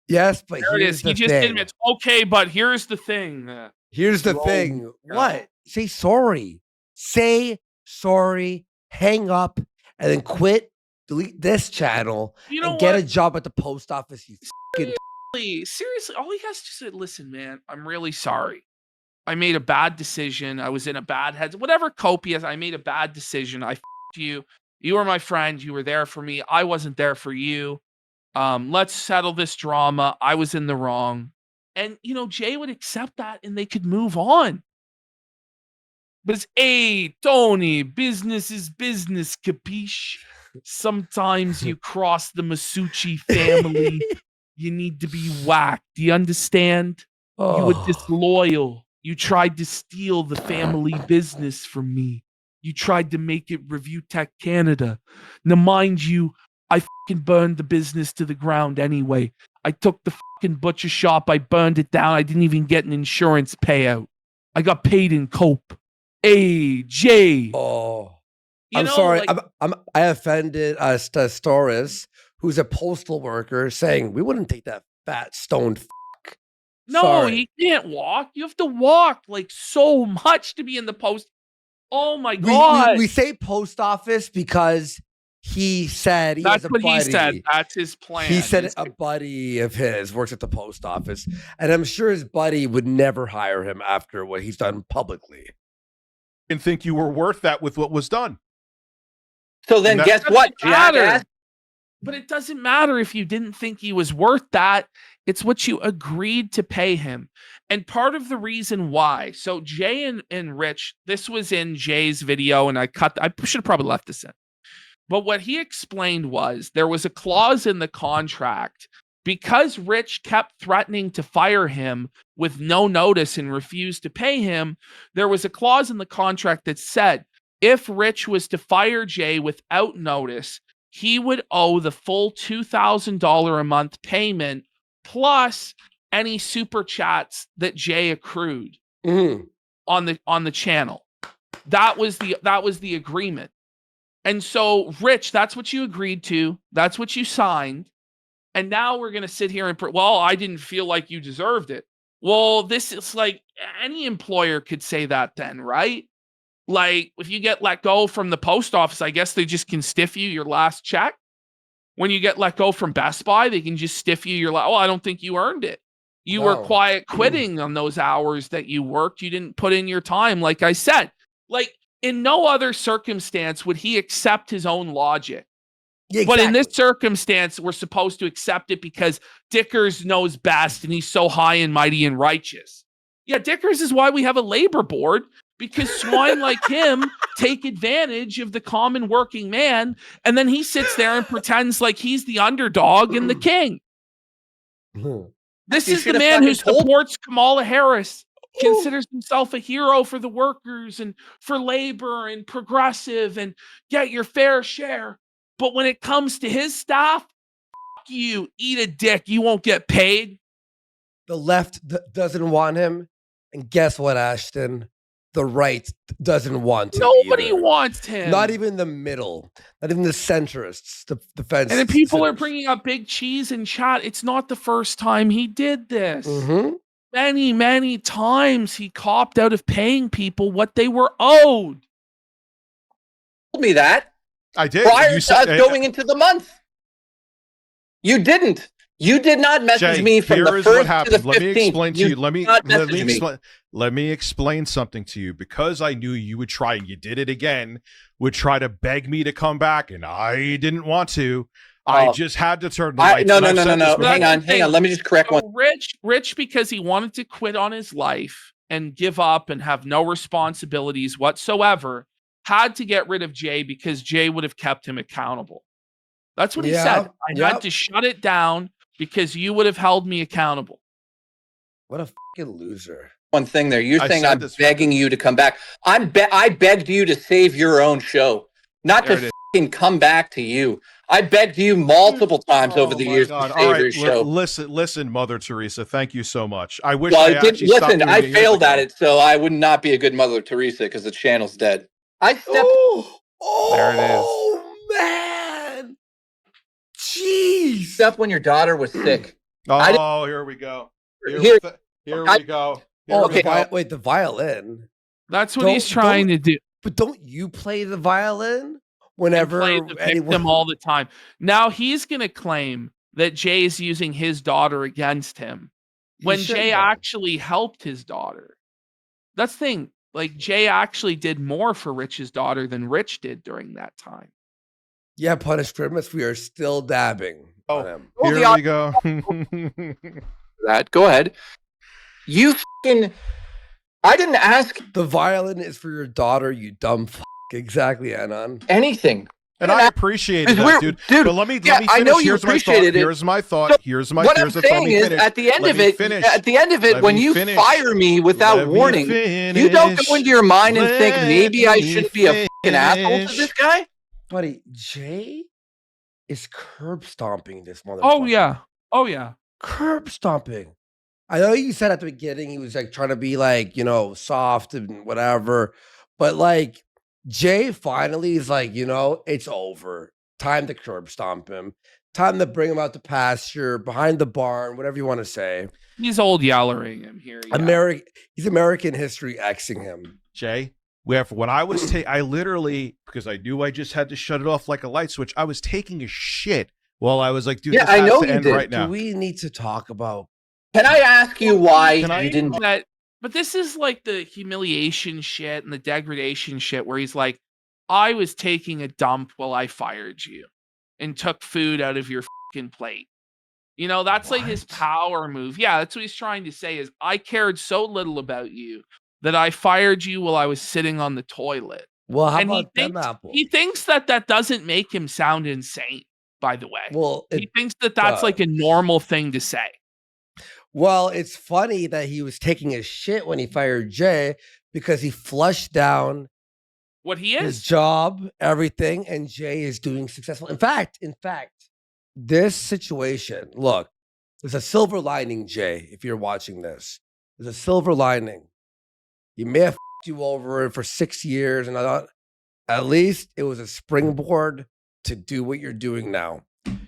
Yes, but There it here's is. the He just thing. admits, okay, but here's the thing. Here's the Roll. thing. Yeah. What? Say sorry. Say sorry. Hang up, and then quit. Delete this channel You know and get a what? job at the post office. You fucking. Seriously, all he has to say, listen, man, I'm really sorry. I made a bad decision. I was in a bad head. Whatever copious, I made a bad decision. I f***ed you. You were my friend. You were there for me. I wasn't there for you. Let's settle this drama. I was in the wrong. And, you know, Jay would accept that and they could move on. But it's, hey, Tony, business is business, capiche? Sometimes you cross the Masucci family. You need to be whacked. Do you understand? You were disloyal. You tried to steal the family business from me. You tried to make it Review Tech Canada. Now, mind you, I fucking burned the business to the ground anyway. I took the fucking butcher shop. I burned it down. I didn't even get an insurance payout. I got paid in cope. Hey, Jay. Oh, You I'm know, sorry. like- I offended Storis, who's a postal worker, saying we wouldn't take that fat stoned. No, Sorry. you can't walk. You have to walk like so much to be in the post. Oh my God. We say post office because he said he That's has a what buddy. he said. That's his plan. He said He's a buddy of his works at the post office, and I'm sure his buddy would never hire him after what he's done publicly. And think you were worth that with what was done. So then, that- guess what, Doesn't matter. jackass? But it doesn't matter if you didn't think he was worth that. It's what you agreed to pay him. And part of the reason why, so Jay and Rich, this was in Jay's video, and I should have probably left this in. But what he explained was there was a clause in the contract because Rich kept threatening to fire him with no notice and refused to pay him. There was a clause in the contract that said if Rich was to fire Jay without notice, he would owe the full $2,000 a month payment plus any super chats that Jay accrued on the channel. That was the agreement. And so, Rich, that's what you agreed to. That's what you signed. And now we're going to sit here and, well, I didn't feel like you deserved it. Well, this is like any employer could say that then, right? Like if you get let go from the post office, I guess they just can stiff you your last check. When you get let go from Best Buy, they can just stiff you your I don't think you earned it. You were quiet quitting on those hours that you worked. You didn't put in your time. Like I said, like in no other circumstance would he accept his own logic. Yeah, But in this exactly. circumstance, we're supposed to accept it because Dickers knows best and he's so high and mighty and righteous. Yeah, Dickers is why we have a labor board, because swine like him take advantage of the common working man, and then he sits there and pretends like he's the underdog and the king. This You is the should have man who fucking told- supports Kamala Harris, considers himself a hero for the workers and for labor and progressive and get your fair share. But when it comes to his staff, fuck you, eat a dick. You won't get paid. The left doesn't want him, and guess what, Ashton? The right doesn't want him. Nobody either. wants him. Not even the middle. Not even the centrists. The fence. And then people are bringing up Big Cheese in chat. It's not the first time he did this. Many, many times he copped out of paying people what they were owed. Told me that I did. prior You to said- us going into the month. You didn't. You did not message Jay, me from here the is what 1st to happened. the 15th. Let me explain to you. Let me did not let me message me. explain. Let me explain something to you, because I knew you would try, and you did it again. Would try to beg me to come back, and I didn't want to. I Oh. just had to turn the lights. No. and I've said this before. Hang on. Let me just correct one. So Rich, because he wanted to quit on his life and give up and have no responsibilities whatsoever, had to get rid of Jay because Jay would have kept him accountable. That's what he said. I had to shut it down because you would have held me accountable. What a fucking loser. One thing there. You're I saying said I'm this- begging you to come back. I begged you to save your own show, not There to it is. fucking come back to you. I begged you multiple times over the my years God. to All save right, your show. listen, Mother Teresa. Thank you so much. I wish Well, I I did actually stopped listen. doing I it years failed at ago. it, so I would not be a good Mother Teresa because the channel's dead. I stepped. There it is. Oh, man. Jeez. Up when your daughter was sick. Oh, here we go. Here we go. Here Oh, we go. wait, the violin. That's what he's trying to do. But don't you play the violin And whenever play the victim all the time. Now he's going to claim that Jay is using his daughter against him when Jay actually helped his daughter. That's the thing. Like, Jay actually did more for Rich's daughter than Rich did during that time. Yeah, Punish Grimace, we are still dabbing on him. Here we go. That. Go ahead. You fucking. I didn't ask The violin is for your daughter, you dumb fuck. Exactly, Anon. anything. And I appreciated that, dude. But let me finish. I know you Here's my thought. appreciated it. Here's my thought. So Here's my. what Here's I'm the thought. saying is, at the end of it, Let when me you finish. fire me without Let me warning, you don't go into your mind and think maybe I shouldn't be a fucking asshole to this guy. Buddy, Jay is curb stomping this motherfucker. Oh, yeah. Oh, yeah. Curb stomping. I know you said at the beginning he was like trying to be like, you know, soft and whatever, but like Jay finally is like, you know, it's over. Time to curb stomp him. Time to bring him out to pasture, behind the barn, whatever you want to say. He's old yellering him here. Yeah. He's American history Xing him. Jay, when I was I literally, because I knew I just had to shut it off like a light switch, I was taking a shit while I was like, dude, Yeah, this I has know to you end did. right now. Do we need to talk about? Can I ask you why Can you didn't? But this is like the humiliation shit and the degradation shit where he's like, I was taking a dump while I fired you and took food out of your fucking plate. You know, that's like his power move. Yeah, that's what he's trying to say is I cared so little about you that I fired you while I was sitting on the toilet. Well, how And about them apples? he thinks that doesn't make him sound insane, by the way. Well, he thinks that that's like a normal thing to say. Well, it's funny that he was taking a shit when he fired Jay because he flushed down what he his is. job, everything, and Jay is doing successful. In fact, this situation, look, there's a silver lining, Jay, if you're watching this. There's a silver lining. You may have f***ed you over for 6 years, and I thought at least it was a springboard to do what you're doing now.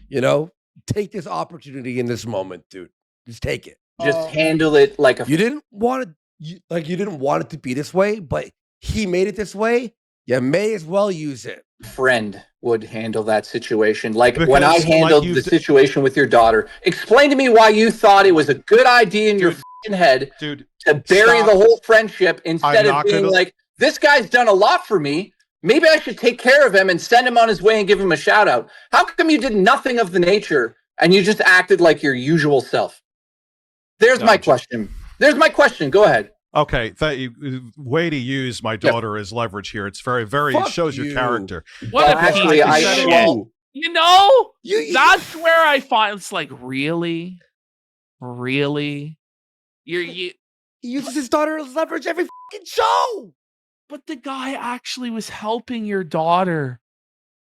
You know, take this opportunity in this moment, dude. Just take it. Just handle it like a. You didn't want it. You didn't want it to be this way, but he made it this way. You may as well use it. Friend would handle that situation. Like Because, when I like handled the situation with your daughter. Explain to me why you thought it was a good idea in your fucking head, dude, to bury stop. the whole friendship instead I'm of not being gonna- like, this guy's done a lot for me. Maybe I should take care of him and send him on his way and give him a shout out. How come you did nothing of the nature and you just acted like your usual self? There's my question. There's my question. Go ahead. Okay, way to use my daughter as leverage here. It's very, Fuck it shows your you. character. What a Actually, piece of I shit. well, You know, You- that's where I find it's like, really? You He uses his daughter as leverage every fucking show. but the guy actually was helping your daughter.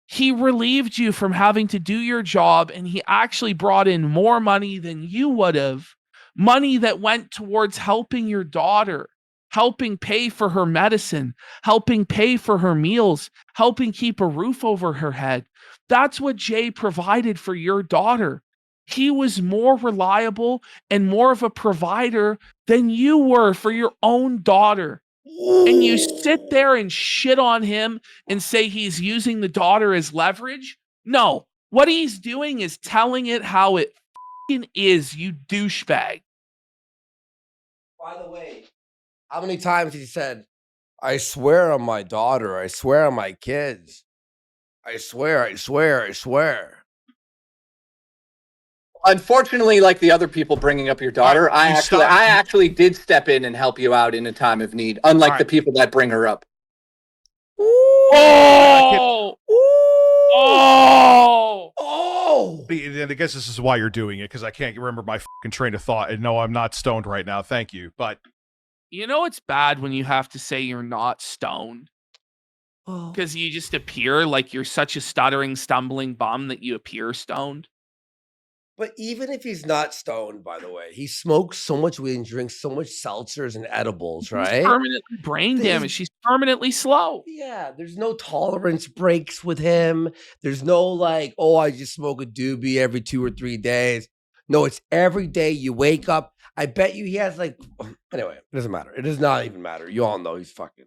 He relieved you from having to do your job, and he actually brought in more money than you would have. Money that went towards helping your daughter, helping pay for her medicine, helping pay for her meals, helping keep a roof over her head. That's what Jay provided for your daughter. He was more reliable and more of a provider than you were for your own daughter. And you sit there and shit on him and say he's using the daughter as leverage? No, what he's doing is telling it how it fucking is, you douchebag. By the way, how many times he said, I swear on my daughter, I swear on my kids. I swear. Unfortunately, like the other people bringing up your daughter, I actually did step in and help you out in a time of need, unlike the people that bring her up. Oh! Oh! And I guess this is why you're doing it, because I can't remember my fucking train of thought. And no, I'm not stoned right now. Thank you. But you know it's bad when you have to say you're not stoned. Because you just appear like you're such a stuttering, stumbling bum that you appear stoned. But even if he's not stoned, by the way, he smokes so much weed and drinks so much seltzers and edibles, right? He's permanently brain damaged. He's permanently slow. Yeah, there's no tolerance breaks with him. There's no like, oh, I just smoke a doobie every 2 or 3 days. No, it's every day you wake up. I bet you he has like, anyway, it doesn't matter. It does not even matter. You all know he's fucking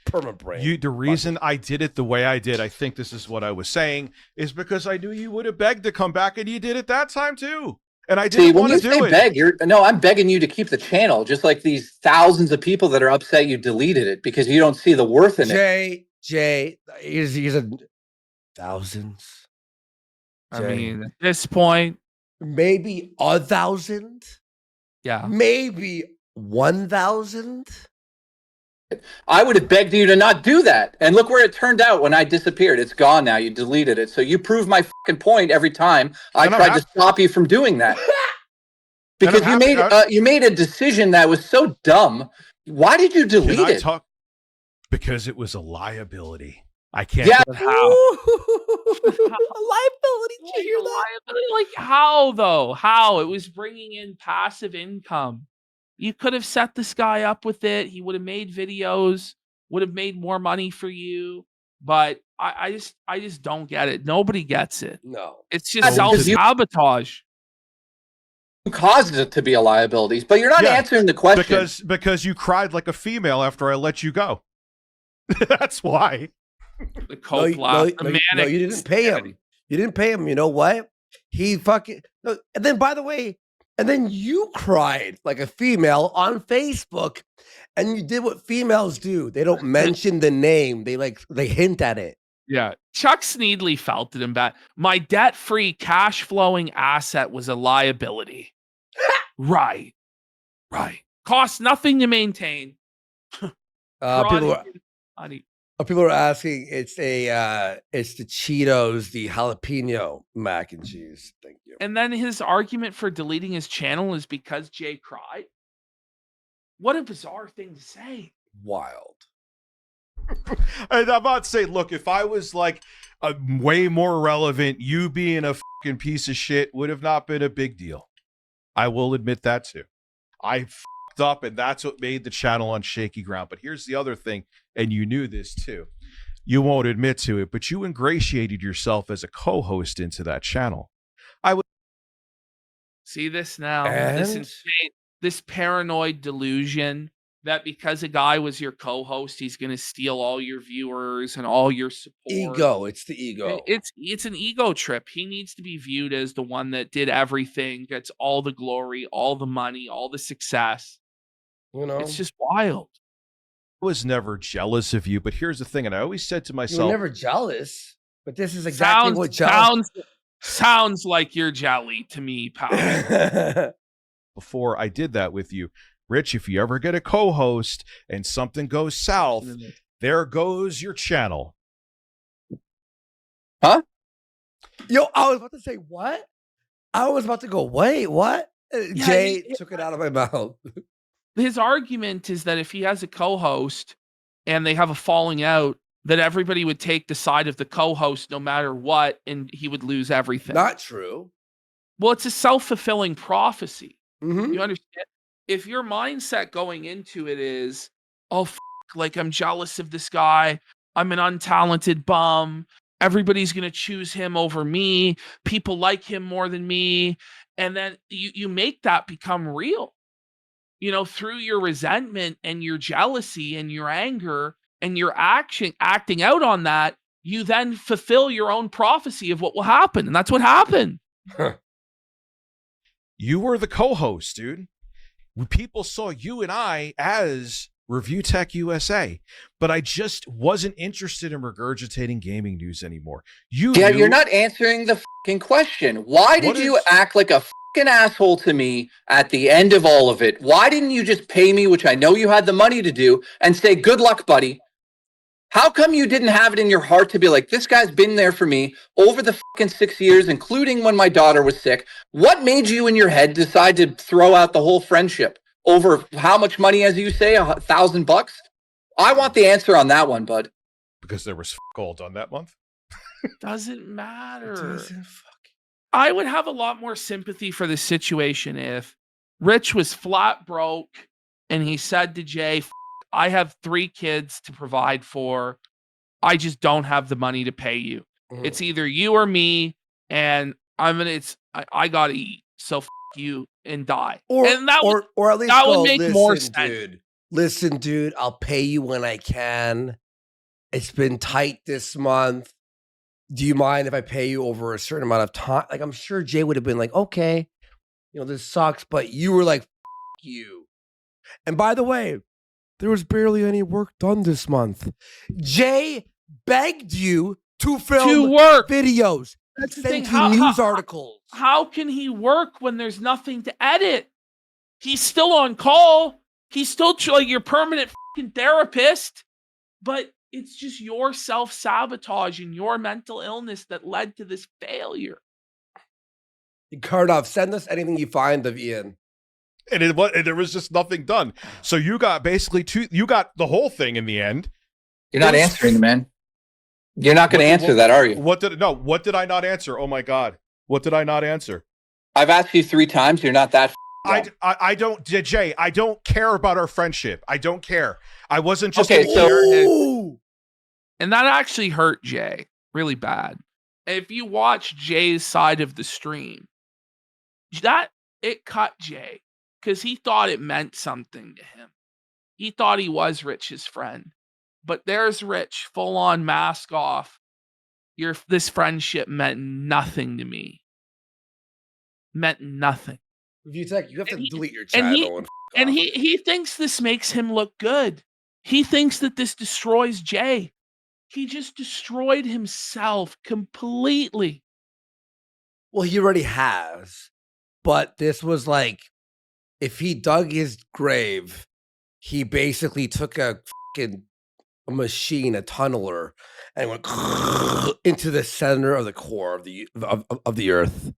permanent brain. the reason I did it the way I did, I think this is what I was saying, is because I knew you would have begged to come back, and you did it that time too. And I didn't want to do it. Beg, I'm begging you to keep the channel, just like these thousands of people that are upset you deleted it because you don't see the worth in it. Jay, he's a thousands. I mean, at this point, maybe 1,000. Yeah, maybe 1,000. I would have begged you to not do that. And look where it turned out when I disappeared. It's gone now. You deleted it. So you prove my fucking point every time I tried to stop you from doing that. Because you made a decision that was so dumb. Why did you delete it? Because it was a liability. I can't. Yeah. How? A liability. Did you hear that? Liability? Like how though? How? It was bringing in passive income. You could have set this guy up with it. He would have made videos, would have made more money for you. But I just don't get it. Nobody gets it. No. It's just self-sabotage. You caused it to be a liability, but you're not answering the question. Because you cried like a female after I let you go. That's why. The coke laugh, the manic. No, you didn't pay him. You didn't pay him. You know what? He fucking... No, and then, by the way... And then you cried like a female on Facebook, and you did what females do. They don't mention the name. They hint at it. Yeah. Chuck Sneedley felt it in bad. My debt-free, cash-flowing asset was a liability. Right. Cost nothing to maintain. People are asking. It's the Cheetos, the jalapeno mac and cheese. Thank you. And then his argument for deleting his channel is because Jay cried. What a bizarre thing to say. Wild. And I'm not saying, look, if I was like a way more relevant, you being a fucking piece of shit would have not been a big deal. I will admit that too. I fucked up, and that's what made the channel on shaky ground. But here's the other thing, and you knew this too. You won't admit to it, but you ingratiated yourself as a co-host into that channel. I would see this now. This insane, this paranoid delusion that because a guy was your co-host, he's going to steal all your viewers and all your support. Ego. It's the ego. It's an ego trip. He needs to be viewed as the one that did everything, gets all the glory, all the money, all the success. You know, it's just wild. I was never jealous of you, but here's the thing, and I always said to myself, "You were never jealous." But this is exactly what jealous sounds like you're jelly to me, pal. Before I did that with you, Rich, if you ever get a co-host and something goes south, there goes your channel. Huh? Yo, I was about to say what? I was about to go, wait, what? Jay took it out of my mouth. His argument is that if he has a co-host and they have a falling out, that everybody would take the side of the co-host no matter what, and he would lose everything. Not true. Well, it's a self-fulfilling prophecy. Mm-hmm. You understand? If your mindset going into it is, oh, like I'm jealous of this guy, I'm an untalented bum, everybody's going to choose him over me, people like him more than me, and then you make that become real. You know, through your resentment and your jealousy and your anger and your acting out on that, you then fulfill your own prophecy of what will happen. And that's what happened. You were the co-host, dude. People saw you and I as Review Tech USA, but I just wasn't interested in regurgitating gaming news anymore. Yeah, you're not answering the fucking question. Why did you act like a fucking asshole to me at the end of all of it? Why didn't you just pay me, which I know you had the money to do, and say, good luck, buddy? How come you didn't have it in your heart to be like, this guy's been there for me over the fucking 6 years, including when my daughter was sick? What made you in your head decide to throw out the whole friendship over how much money, as you say, $1,000? I want the answer on that one, bud. Because there was all done that month. Doesn't matter. I would have a lot more sympathy for the situation if Rich was flat broke and he said to Jay, I have 3 kids to provide for. I just don't have the money to pay you. It's either you or me, and I gotta eat. So you and die. Or and that or at least that go, would make listen, more sense. dude. Listen, dude, I'll pay you when I can. It's been tight this month. Do you mind if I pay you over a certain amount of time? Like, I'm sure Jay would have been like, okay, this sucks, but you were like, you. And by the way, there was barely any work done this month. Jay begged you to film work videos. That's the send thing. you news articles. How can he work when there's nothing to edit? He's still on call. He's still like your permanent fucking therapist. But it's just your self-sabotage and your mental illness that led to this failure. Karnov, send us anything you find of Ian. And there was just nothing done. So you got basically you got the whole thing in the end. You're not answering, man. You're not going to answer that, are you? What did I not answer? Oh my God. What did I not answer? I've asked you 3 times. You're not that. I don't, Jay, I don't care about our friendship. I don't care. I wasn't just okay. And that actually hurt Jay really bad. If you watch Jay's side of the stream, it cut Jay because he thought it meant something to him. He thought he was Rich's friend. But there's Rich, full on mask off. This friendship meant nothing to me. Meant nothing. Reviewtech, you have to delete your channel. And he thinks this makes him look good. He thinks that this destroys Jay. He just destroyed himself completely. Well, he already has. But this was like, if he dug his grave, he basically took a machine, a tunneler, and went into the center of the core of the earth.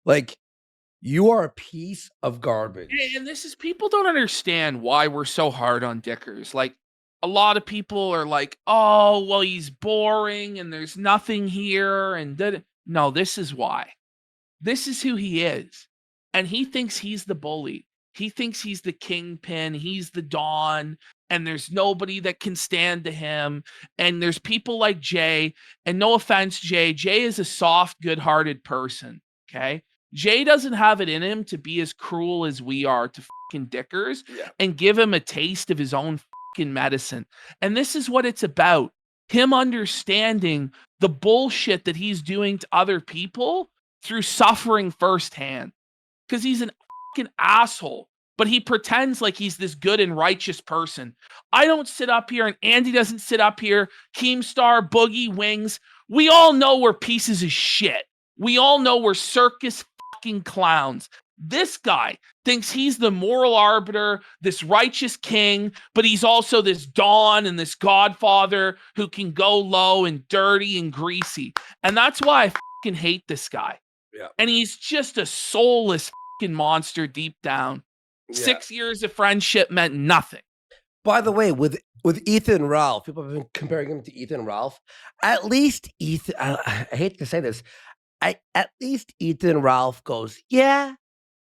Like, you are a piece of garbage. And this is, people don't understand why we're so hard on Dickers. Like, a lot of people are like, oh, well, he's boring and there's nothing here. And no, this is why. This is who he is. And he thinks he's the bully. He thinks he's the kingpin. He's the Don. And there's nobody that can stand to him. And there's people like Jay. And no offense, Jay. Jay is a soft, good-hearted person. Okay? Jay doesn't have it in him to be as cruel as we are to fucking Dickers and give him a taste of his own fucking medicine. And this is what it's about. Him understanding the bullshit that he's doing to other people through suffering firsthand. Because he's an fucking asshole. But he pretends like he's this good and righteous person. I don't sit up here, and Andy doesn't sit up here. Keemstar, Boogie, Wings. We all know we're pieces of shit. We all know we're circus fucking clowns. This guy thinks he's the moral arbiter, this righteous king, but he's also this Don and this godfather who can go low and dirty and greasy. And that's why I fucking hate this guy. Yeah. And he's just a soulless fucking monster deep down. 6 years of friendship meant nothing. By the way, with Ethan Ralph, people have been comparing him to Ethan Ralph. At least Ethan, I hate to say this, at least Ethan Ralph goes, yeah,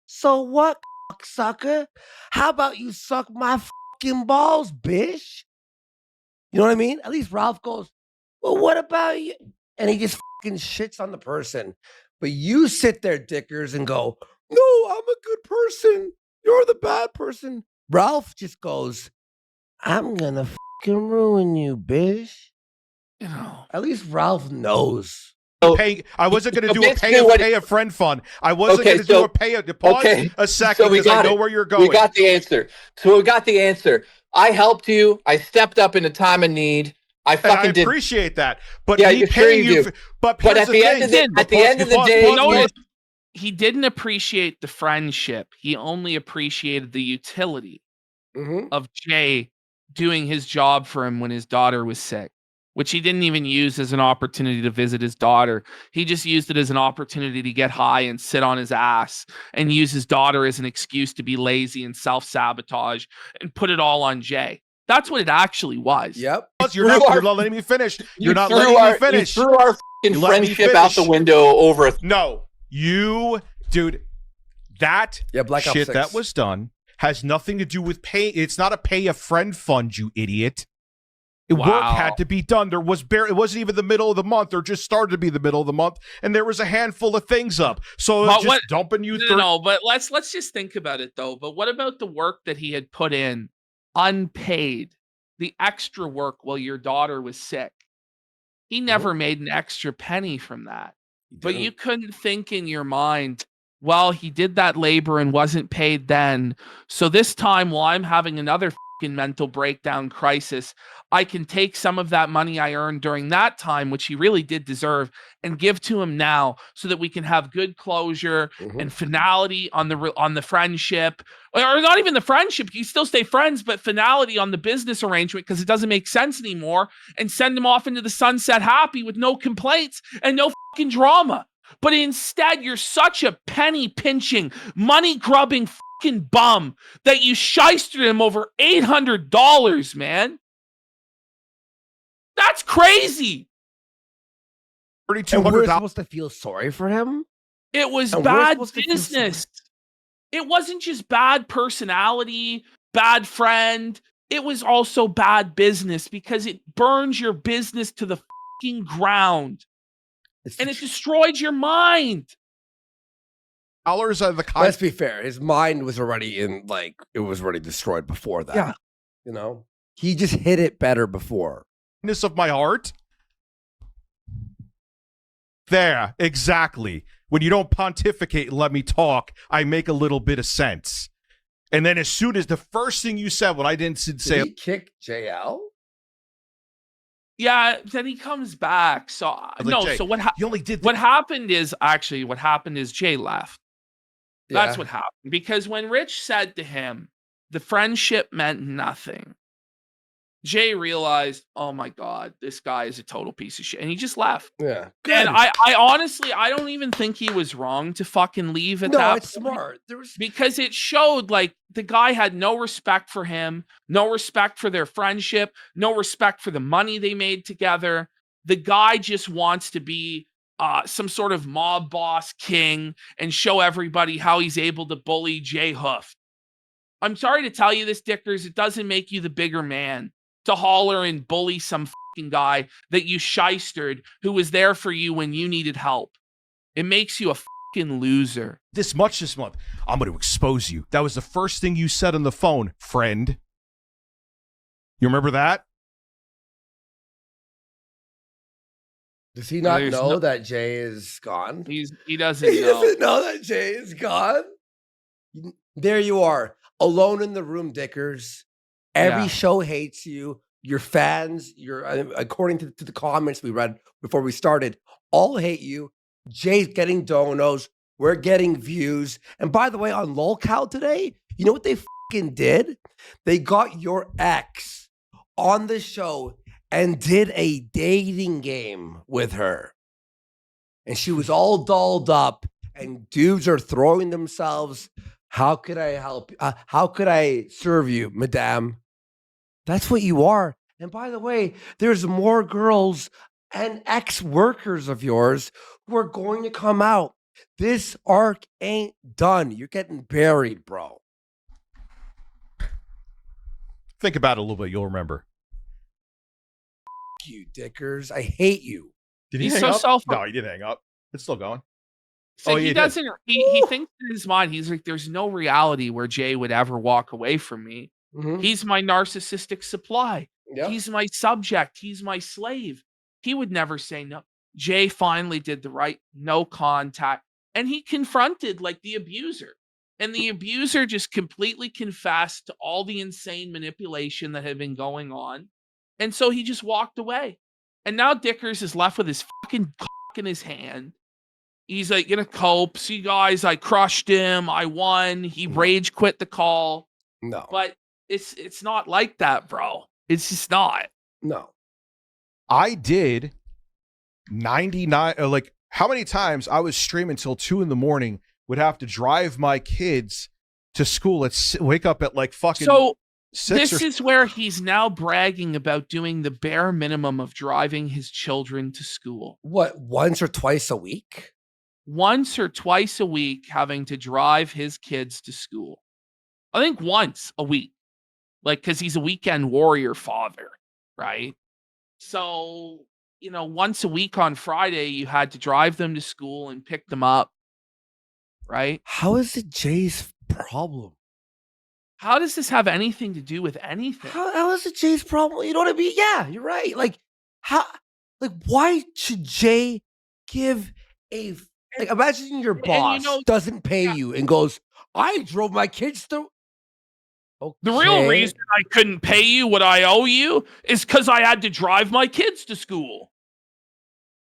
so what, sucker? How about you suck my fucking balls, bitch? You know what I mean? At least Ralph goes, well, what about you? And he just fucking shits on the person. But you sit there, Dickers, and go, no, I'm a good person. You're the bad person. Ralph just goes, I'm gonna fucking ruin you, bitch. You know. At least Ralph knows. I wasn't going to do a pay a friend fund. I wasn't going to do a pause a second because I know where you're going. We got the answer. I helped you. I stepped up in a time of need. I And fucking I did. appreciate that. But Yeah, me sure paying you you, do. but But here's at the end of thing. the at the end of the day, Notice he didn't appreciate the friendship. He only appreciated the utility Mhm. of Jay doing his job for him when his daughter was sick, which he didn't even use as an opportunity to visit his daughter. He just used it as an opportunity to get high and sit on his ass and use his daughter as an excuse to be lazy and self-sabotage and put it all on Jay. That's what it actually was. Yep. You're not letting me finish. You're not letting me finish. You threw our fucking let me friendship out the finish. window over. No, dude, that Black Ops shit 6. that was done has nothing to do with pay. It's not a pay a friend fund, you idiot. Work had to be done. It wasn't even the middle of the month, or just started to be the middle of the month, and there was a handful of things up. So it's just dumping you through. No, but let's just think about it though. But what about the work that he had put in unpaid? The extra work while your daughter was sick. He never made an extra penny from that. But you couldn't think in your mind, well, he did that labor and wasn't paid then. So this time, while I'm having another fucking mental breakdown crisis, I can take some of that money I earned during that time, which he really did deserve, and give to him now so that we can have good closure and finality on the friendship. Or not even the friendship, you still stay friends, but finality on the business arrangement because it doesn't make sense anymore, and send him off into the sunset happy with no complaints and no fucking drama. But instead, you're such a penny pinching, money grubbing fucking bum that you shystered him over $800, man. That's crazy. And we're supposed to feel sorry for him? It was bad business. It wasn't just bad personality, bad friend. It was also bad business because it burns your business to the fucking ground. And it destroyed your mind. Let's be fair. His mind was already it was already destroyed before that. Yeah. You know? He just hit it better before. Of my heart. There, exactly. When you don't pontificate and let me talk, I make a little bit of sense. And then as soon as the first thing you said, when I didn't say... Did he kick JL? Yeah, then he comes back. So Jay, so what you only did what happened is Jay left. That's what happened. Because when Rich said to him, the friendship meant nothing, Jay realized, oh my God, this guy is a total piece of shit. And he just left. Yeah. And I honestly, I don't even think he was wrong to fucking leave at that point. No, it's smart. Because it showed like the guy had no respect for him, no respect for their friendship, no respect for the money they made together. The guy just wants to be some sort of mob boss king and show everybody how he's able to bully Jay Hoof. I'm sorry to tell you this, Dickers, it doesn't make you the bigger man to holler and bully some fucking guy that you shystered who was there for you when you needed help. It makes you a fucking loser. This month, I'm going to expose you. That was the first thing you said on the phone, friend. You remember that? Does he not know that Jay is gone? He doesn't He know. doesn't know that Jay is gone? There you are, alone in the room, Dickers. Every show hates you. Your fans, according to the comments we read before we started, all hate you. Jay's getting donos. We're getting views. And by the way, on LOLCOW today, you know what they fucking did? They got your ex on the show and did a dating game with her. And she was all dolled up, and dudes are throwing themselves. How could I help? How could I serve you, madame? That's what you are. And by the way, there's more girls and ex-workers of yours who are going to come out. This arc ain't done. You're getting buried, bro. Think about it a little bit. You'll remember. You Dickers. I hate you. Did he He's hang so up? No, he did hang up. It's still going. So he doesn't. He thinks in his mind, he's like, "There's no reality where Jay would ever walk away from me. Mhm. He's my narcissistic supply. Yep. He's my subject. He's my slave. He would never say no." Jay finally did the right no contact, and he confronted like the abuser. And the abuser just completely confessed to all the insane manipulation that had been going on. And so he just walked away. And now Dickers is left with his fucking cock in his hand. He's like, gonna cope. See, guys, I crushed him. I won. He rage quit the call. No. But it's not like that, bro. It's just not. No. I did 99, like how many times I was streaming till 2 a.m, would have to drive my kids to school wake up at like fucking So 6 this is where he's now bragging about doing the bare minimum of driving his children to school. What, once or twice a week? Once or twice a week, having to drive his kids to school. I think once a week, like, because he's a weekend warrior father, right? So, once a week on Friday, you had to drive them to school and pick them up, right? How is it Jay's problem? How does this have anything to do with anything? How is it Jay's problem? You know what I mean? Yeah, you're right. Like, why should Jay give a... Like, imagine your boss doesn't pay you and goes, I drove my kids to... Okay. The real reason I couldn't pay you what I owe you is because I had to drive my kids to school.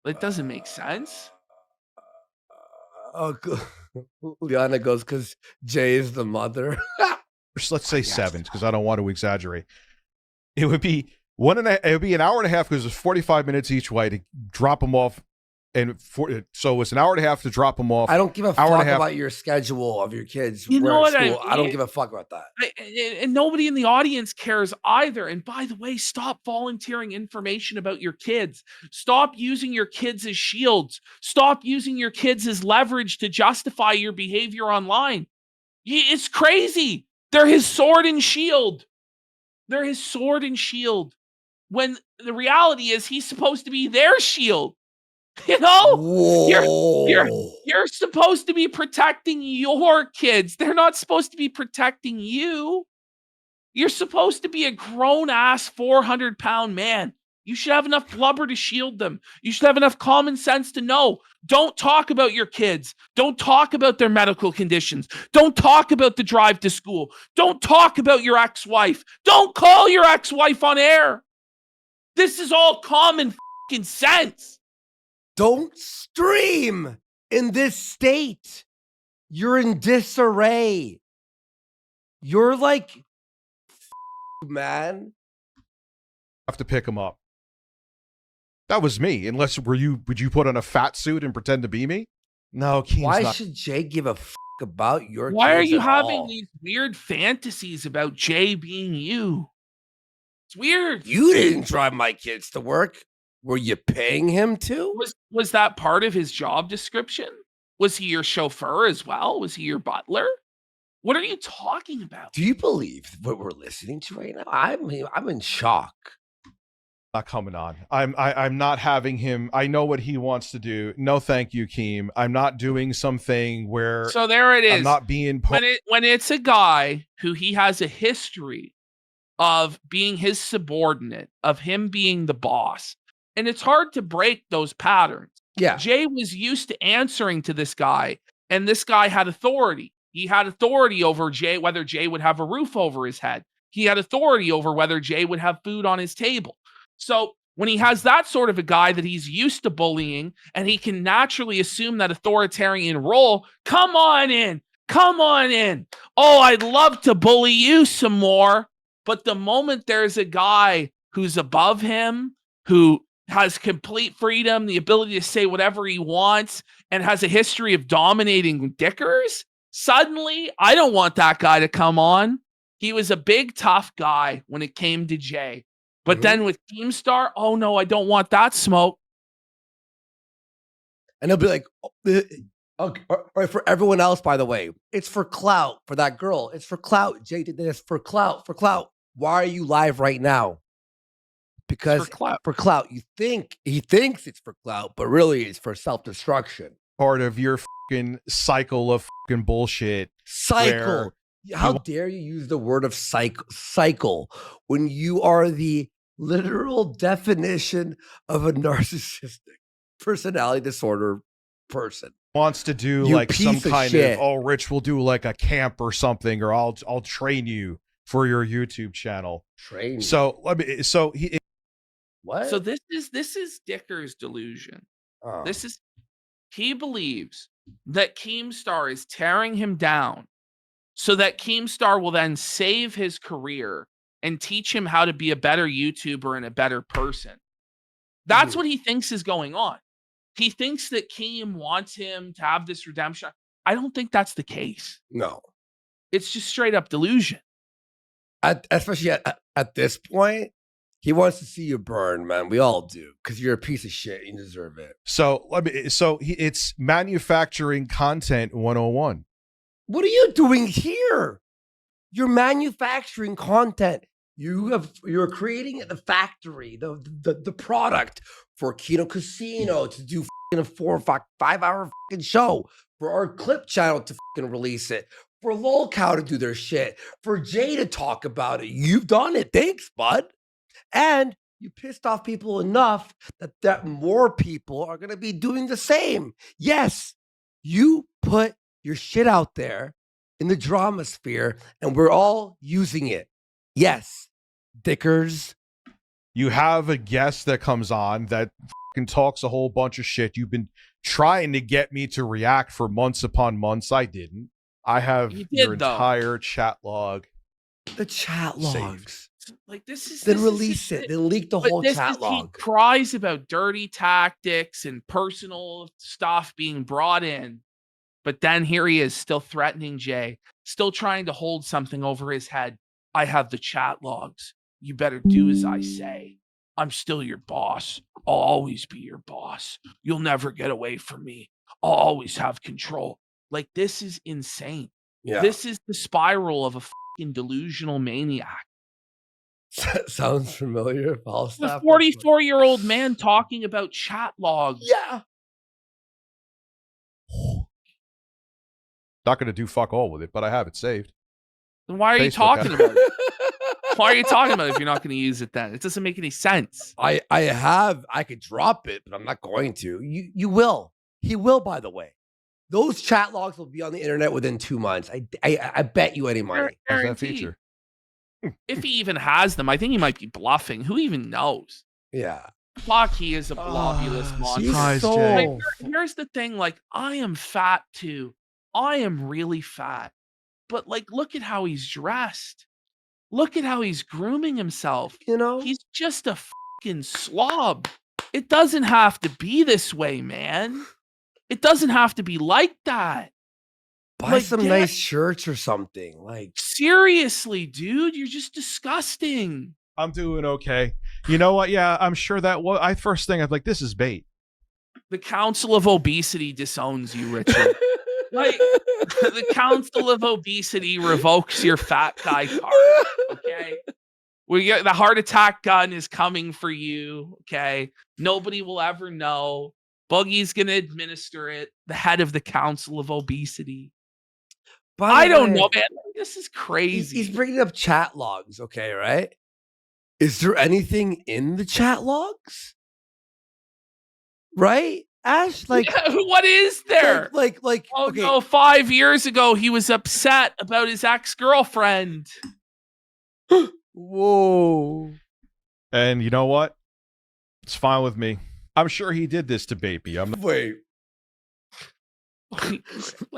That doesn't make sense. Liana goes, because Jay is the mother. Let's say 7, because I don't want to exaggerate. It would be it would be an hour and a half because it's 45 minutes each way to drop them off. And so it's an hour and a half to drop them off. I don't give a fuck about your schedule of your kids. You know what I mean? I don't give a fuck about that. And nobody in the audience cares either. And by the way, stop volunteering information about your kids. Stop using your kids as shields. Stop using your kids as leverage to justify your behavior online. It's crazy. They're his sword and shield. They're his sword and shield. When the reality is he's supposed to be their shield. You're supposed to be protecting your kids. They're not supposed to be protecting you. You're supposed to be a grown-ass 400-pound man. You should have enough blubber to shield them. You should have enough common sense to know. Don't talk about your kids. Don't talk about their medical conditions. Don't talk about the drive to school. Don't talk about your ex-wife. Don't call your ex-wife on air. This is all common fucking sense. Don't stream in this state. You're in disarray. You're like, man. Have to pick him up. That was me. Unless would you put on a fat suit and pretend to be me? No, Keen's why should Jay give a about your Why kids are you at having all? these weird fantasies about Jay being you? It's weird. You didn't drive my kids to work. Were you paying him to? Was that part of his job description? Was he your chauffeur as well? Was he your butler? What are you talking about? Do you believe what we're listening to right now? I'm in shock. Not coming on. I'm not having him. I know what he wants to do. No, thank you, Keem. I'm not doing something where. So there it is. I'm not being. When it's a guy who he has a history of being his subordinate, of him being the boss. And it's hard to break those patterns. Yeah. Jay was used to answering to this guy, and this guy had authority. He had authority over Jay, whether Jay would have a roof over his head. He had authority over whether Jay would have food on his table. So when he has that sort of a guy that he's used to bullying, and he can naturally assume that authoritarian role, come on in. Come on in. Oh, I'd love to bully you some more. But the moment there's a guy who's above him, who has complete freedom, the ability to say whatever he wants, and has a history of dominating Dickers, suddenly, I don't want that guy to come on. He was a big, tough guy when it came to Jay. But then with Keemstar, oh no, I don't want that smoke. And he'll be like, okay, or for everyone else, by the way, it's for clout for that girl. It's for clout. Jay did this for clout, for clout. Why are you live right now? Because for clout. He thinks it's for clout, but really it's for self-destruction. Part of your fucking cycle of fucking bullshit. Cycle. How dare you use the word of cycle when you are the literal definition of a narcissistic personality disorder person? wants to do You like some piece of kind shit. of, oh, Rich will do like a camp or something, or I'll train you for your YouTube channel. Train. So let me. So he. What? So this is Dicker's delusion. Oh. He believes that Keemstar is tearing him down so that Keemstar will then save his career and teach him how to be a better YouTuber and a better person. That's what he thinks is going on. He thinks that Keem wants him to have this redemption. I don't think that's the case. No. It's just straight up delusion. Especially at this point, he wants to see you burn, man. We all do, because you're a piece of shit. You deserve it. So let me. So it's manufacturing content 101. What are you doing here? You're manufacturing content. You're creating at the factory, the product for Kino Casino to do a 4 or 5 hour show, for our clip channel to release it, for Lolcow to do their shit, for Jay to talk about it. You've done it. Thanks, bud. And you pissed off people enough that more people are going to be doing the same. Yes, you put your shit out there in the drama sphere, and we're all using it. Yes, Dickers. You have a guest that comes on that talks a whole bunch of shit. You've been trying to get me to react for months upon months. I didn't. I have your entire chat log. The chat logs. Saved. Like this is then release it. Then leak the whole chat log. He cries about dirty tactics and personal stuff being brought in, but then here he is still threatening Jay, still trying to hold something over his head. I have the chat logs. You better do as I say. I'm still your boss. I'll always be your boss. You'll never get away from me. I'll always have control. Like, this is insane. Yeah. This is the spiral of a fucking delusional maniac. Sounds familiar. A 44-year-old man talking about chat logs. Yeah. Not going to do fuck all with it, but I have it saved. Then why are you talking about it? Why are you talking about it if you're not going to use it then? It doesn't make any sense. I could drop it, but I'm not going to. You will. He will, by the way. Those chat logs will be on the internet within 2 months. I bet you any money. How's that feature? If he even has them, I think he might be bluffing. Who even knows? Yeah. Fuck, he is a globulous monster. Here's the thing, like, I am fat too. I am really fat. But, like, look at how he's dressed. Look at how he's grooming himself. You know? He's just a fucking slob. It doesn't have to be this way, man. It doesn't have to be like that. Buy like, some nice shirts or something. Like, seriously, dude, you're just disgusting. I'm doing okay. You know what? Yeah, I'm sure that was. First thing I'm like, this is bait. The Council of Obesity disowns you, Richard. Like, the Council of Obesity revokes your fat guy card. Okay, the heart attack gun is coming for you. Okay, nobody will ever know. Boogie's gonna administer it. The head of the Council of Obesity. I don't know, man. This is crazy. He's bringing up chat logs. Okay, right? Is there anything in the chat logs? Right, Ash? Like, yeah, what is there? Like. Oh okay. no! 5 years ago, he was upset about his ex-girlfriend. Whoa. And you know what? It's fine with me. I'm sure he did this to Baby. Wait. Like,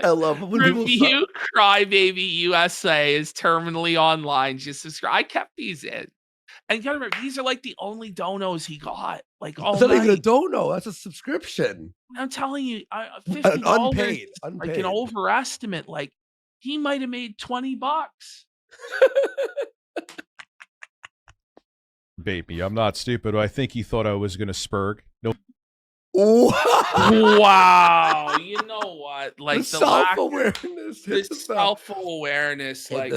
I love it when Review Crybaby USA is terminally online. Just subscribe. I kept these in. And you gotta remember, these are like the only donos he got. Like, all It's not even a night. dono. That's a subscription. I'm telling you, $50 Unpaid. like an overestimate. Like, he might have made $20. Baby, I'm not stupid. I think he thought I was going to spurg. No. Wow. You know what? Like, the self-awareness. The self-awareness. Like,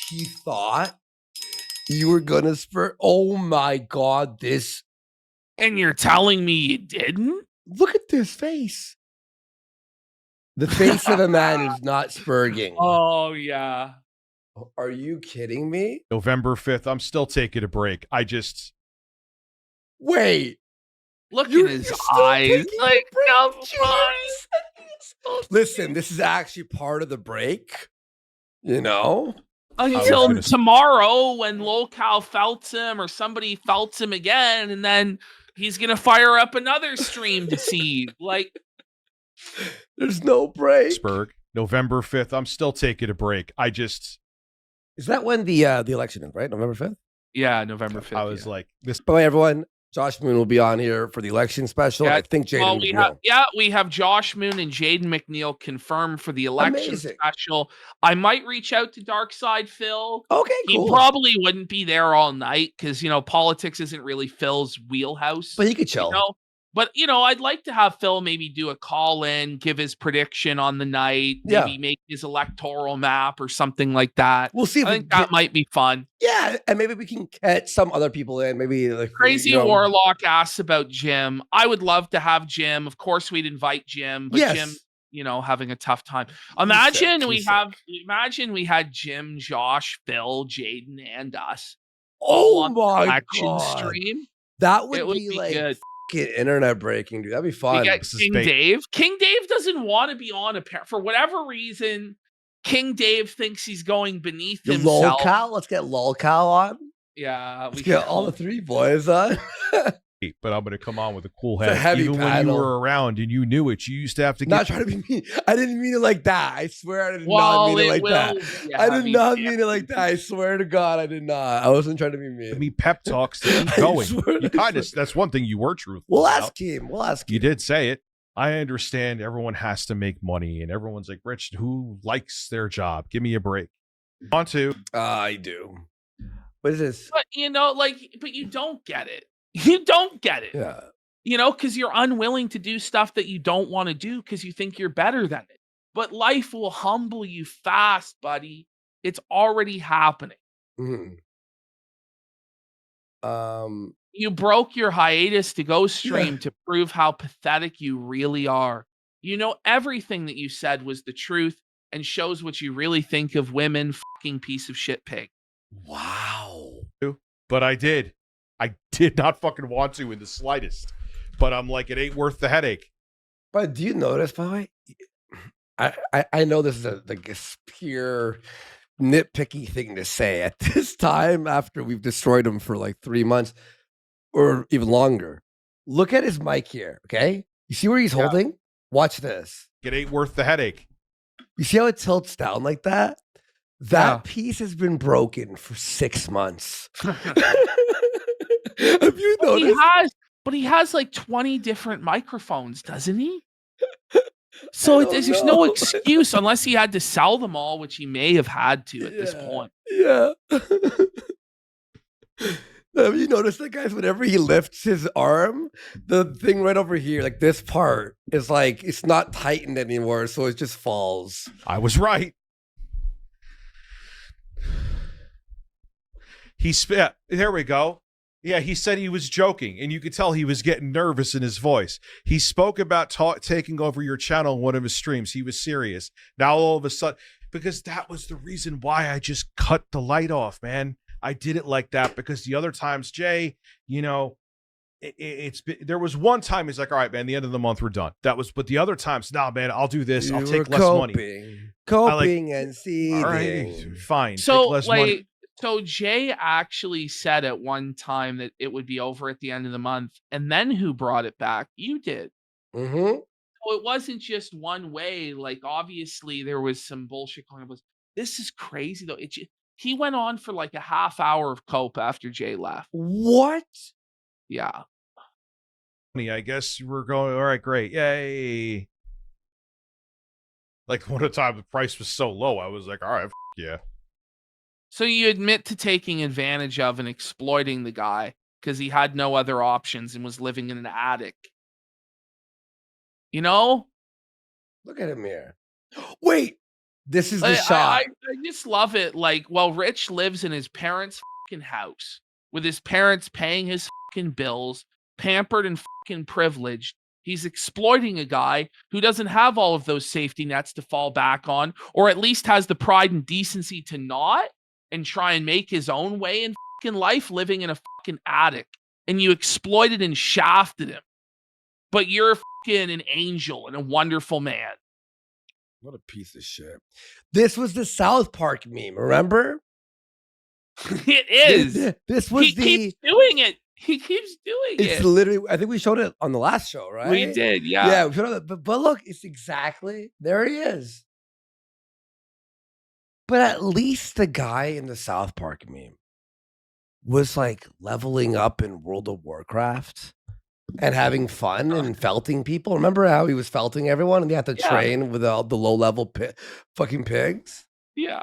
he thought you were going to spur. Oh my God. and you're telling me you didn't? Look at this face. The face of a man who's not spurging. Oh, yeah. Are you kidding me? November 5th. I'm still taking a break. Wait. Look You're at his still eyes. taking a Like, break, come Junior. on. Listen, this is actually part of the break. You know? Until gonna- tomorrow when Locale felts him or somebody felts him again, and then he's gonna fire up another stream to see. Like, There's no break. Pittsburgh, November 5th. I'm still taking a break. Is that when the election is, right? November 5th? yeah, November 5th. I was like, this. By the way, everyone, Josh Moon will be on here for the election special. Yeah, I think Jaden well, McNeil. we have Josh Moon and Jaden McNeil confirmed for the election Amazing. special. I might reach out to Darkside Phil. Okay, He cool. probably wouldn't be there all night because politics isn't really Phil's wheelhouse. But he could chill. But I'd like to have Phil maybe do a call in, give his prediction on the night, maybe make his electoral map or something like that. We'll see if I think that might be fun. Yeah, and maybe we can catch some other people in. Maybe like Crazy Warlock asks about Jim. I would love to have Jim. Of course, we'd invite Jim, but Jim, having a tough time. Imagine we had Jim, Josh, Phil, Jaden, and us. Oh on the my election god, stream. that would Be like good. Internet breaking, dude. That'd be fun. We get King Dave. King Dave doesn't want to be on for whatever reason. King Dave thinks he's going beneath himself. Lolcow, let's get Lolcow on. Yeah, Let's get all the three boys on. But I'm going to come on with a cool It's a head. heavy Even when panel. you were around and you knew it, you used to have to Not trying to be mean. I didn't mean it like that. I swear I did not Well, mean it it like will that. be a I did heavy not panel. mean it like that. I swear to God, I did not. I wasn't trying to be mean. give me pep talks to keep I going. swear You to kind of, God. that's one thing you were truthful We'll about. ask him. We'll ask him. You did say it. I understand everyone has to make money and everyone's like, Rich, who likes their job? Give me a break. Want to. I do. What is this? But but you don't get it. You don't get it. Yeah. Because you're unwilling to do stuff that you don't want to do because you think you're better than it. But life will humble you fast, buddy. It's already happening. Mhm. You broke your hiatus to go stream to prove how pathetic you really are. Everything that you said was the truth and shows what you really think of women, fucking piece of shit pig. Wow. But I did. I did not fucking want to in the slightest. But I'm like, it ain't worth the headache. But do you notice, by the way? I know this is a pure nitpicky thing to say at this time after we've destroyed him for like 3 months or even longer. Look at his mic here, okay? You see where he's holding? Watch this. It ain't worth the headache. You see how it tilts down like that? That piece has been broken for 6 months. Have you noticed? But he has like 20 different microphones, doesn't he? So there's no excuse unless he had to sell them all, which he may have had to at this point. Yeah. Have you noticed that, guys? Whenever he lifts his arm, the thing right over here, like this part, is like it's not tightened anymore, so it just falls. I was right. There we go. Yeah, he said he was joking, and you could tell he was getting nervous in his voice. He spoke about taking over your channel in one of his streams. He was serious. Now all of a sudden, because that was the reason why I just cut the light off, man. I did it like that because the other times, Jay, there was one time he's like, all right, man, the end of the month, we're done. But the other times, nah, man, I'll do this. I'll take less money. Coping and seething. All right, fine. So, take less money. So Jay actually said at one time that it would be over at the end of the month. And then who brought it back? You did. Mm-hmm. So it wasn't just one way. Like, obviously, there was some bullshit going on. This is crazy, though. He went on for like a half hour of cope after Jay left. What? Yeah. I guess we're going, all right, great. Yay. Like, one of the time the price was so low, I was like, all right, yeah. So you admit to taking advantage of and exploiting the guy because he had no other options and was living in an attic. Look at him here. Wait, this is the shot. I just love it. Like, Rich lives in his parents' fucking house with his parents paying his fucking bills, pampered and fucking privileged. He's exploiting a guy who doesn't have all of those safety nets to fall back on, or at least has the pride and decency to not, and try and make his own way in fucking life living in a fucking attic. And you exploited and shafted him. but you're fucking an angel and a wonderful man. What a piece of shit. This was the South Park meme, remember? It is. This was He keeps doing it. He keeps doing It's it. literally, I think we showed it on the last show, right? We did, yeah. Yeah, we showed it, but look, it's exactly, there he is. But at least the guy in the South Park meme was like leveling up in World of Warcraft and having fun and felting people. Remember how he was felting everyone and they had to train with all the low level fucking pigs? Yeah.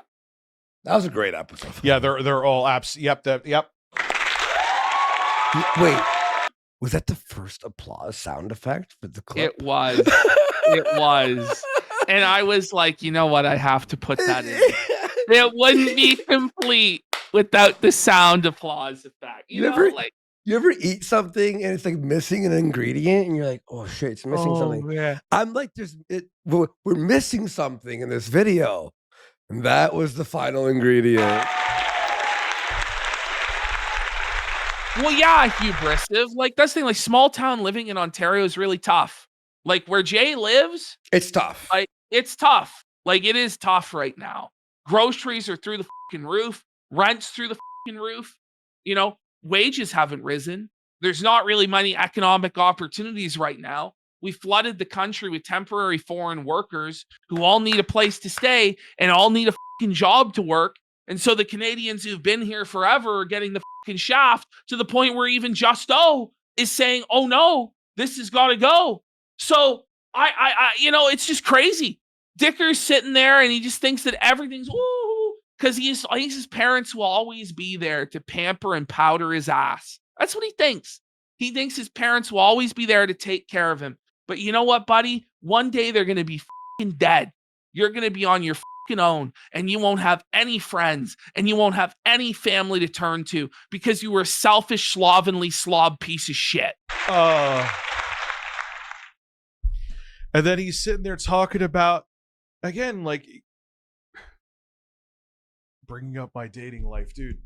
That was a great episode. Yeah, they're all apps. Yep. Wait, was that the first applause sound effect for the clip? It was. It was. And I was like, you know what? I have to put that in. It wouldn't be complete without the sound applause effect. You ever eat something and it's like missing an ingredient and you're like, oh shit, it's missing something. Yeah. I'm like, we're missing something in this video. And that was the final ingredient. Well, yeah, hubrisive. Like, that's the thing. Like, small town living in Ontario is really tough. Like, where Jay lives, it's tough. Like, it's tough. Like, it is tough right now. Groceries are through the fucking roof. Rent's through the fucking roof. You know, wages haven't risen. There's not really many economic opportunities right now. We flooded the country with temporary foreign workers who all need a place to stay and all need a fucking job to work. And so the Canadians who've been here forever are getting the fucking shaft to the point where even Justo is saying, oh no, this has got to go. So I it's just crazy. Dicker's sitting there and he just thinks that everything's woo, because he thinks his parents will always be there to pamper and powder his ass. That's what he thinks. He thinks his parents will always be there to take care of him. But you know what, buddy? One day they're going to be fucking dead. You're going to be on your fucking own and you won't have any friends and you won't have any family to turn to because you were a selfish, slovenly slob piece of shit. And then he's sitting there talking about, again, like, bringing up my dating life, dude.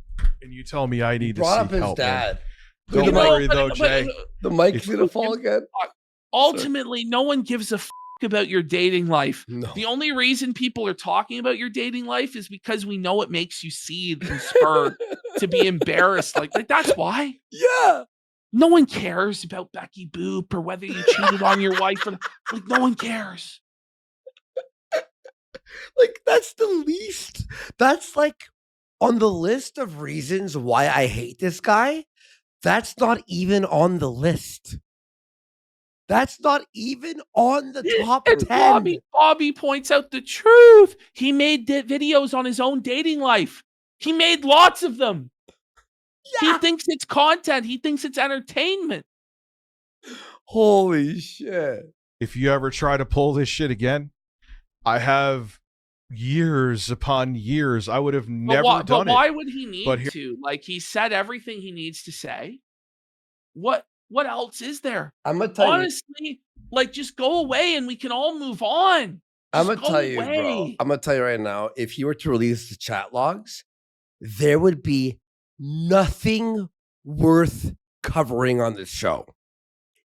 And you tell me I need to seek help. Dad. Don't worry, though, Jay. The mic's going to fall again. Ultimately, no one gives a about your dating life. No. The only reason people are talking about your dating life is because we know it makes you seethe and spur to be embarrassed. Like that's why. Yeah. No one cares about Becky Boop or whether you cheated on your wife. Or, like, no one cares. Like, that's the least. That's like on the list of reasons why I hate this guy. That's not even on the list. That's not even on the top 10. Bobby points out the truth. He made videos on his own dating life. He made lots of them. Yeah. He thinks it's content. He thinks it's entertainment. Holy shit. If you ever try to pull this shit again, I have years upon years. I would have never done it. But why would he need to? Like, he said everything he needs to say. What else is there? I'm gonna tell honestly, like, just go away and we can all move on. I'm gonna tell you, bro. I'm gonna tell you right now, if he were to release the chat logs, there would be nothing worth covering on this show.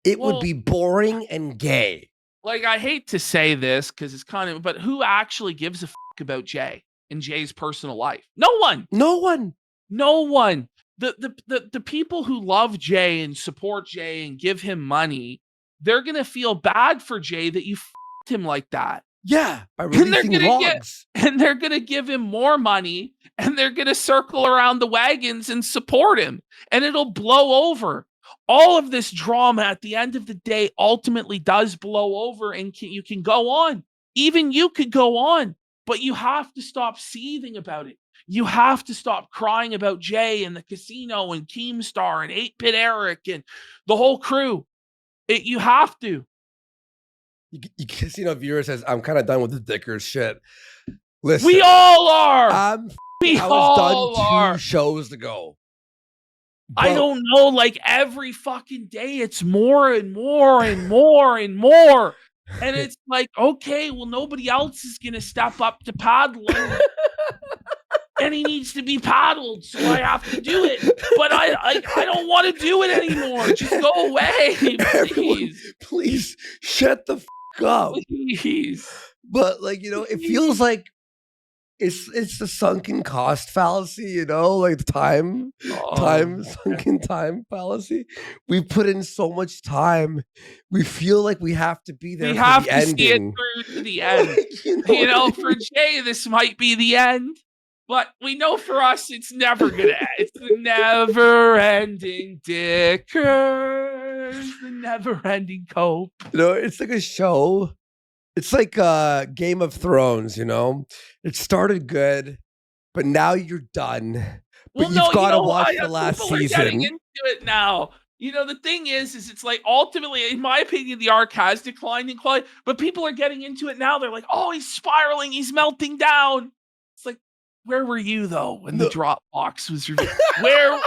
It would be boring and gay. Like, I hate to say this because it's kind of, but who actually gives a fuck about Jay and Jay's personal life? No one. No one. No one. The people who love Jay and support Jay and give him money, they're gonna feel bad for Jay that you f***ed him like that. Yeah, by releasing logs. And they're gonna give him more money, and they're gonna circle around the wagons and support him, and it'll blow over. All of this drama at the end of the day ultimately does blow over, and you can go on. Even you could go on, but you have to stop seething about it. You have to stop crying about Jay and the casino and Keemstar and 8-Bit Eric and the whole crew. You have to. Casino viewer says, I'm kind of done with the Dickers shit. Listen. We all are. I was done 2 shows ago. But I don't know, like every fucking day it's more and more and more and more. And it's like, okay, well, nobody else is going to step up to paddling. And he needs to be paddled, so I have to do it. But I don't want to do it anymore. Just go away, please. please shut the up. Please. But like, it feels like it's the sunken cost fallacy, like the sunken time fallacy. We put in so much time. We feel like we have to be there. We for have the to see it ending. through to the end. For Jay, this might be the end, but we know for us, it's never gonna end. It's the never-ending Dickers, the never-ending cope. It's like a show. It's like Game of Thrones, It started good, but now you're done. But you've got to watch the last people season. are getting into it now. The thing is it's like ultimately, in my opinion, the arc has declined in quality, but people are getting into it now. They're like, oh, he's spiraling, he's melting down. It's like, where were you though when the Dropbox was reviewed? Where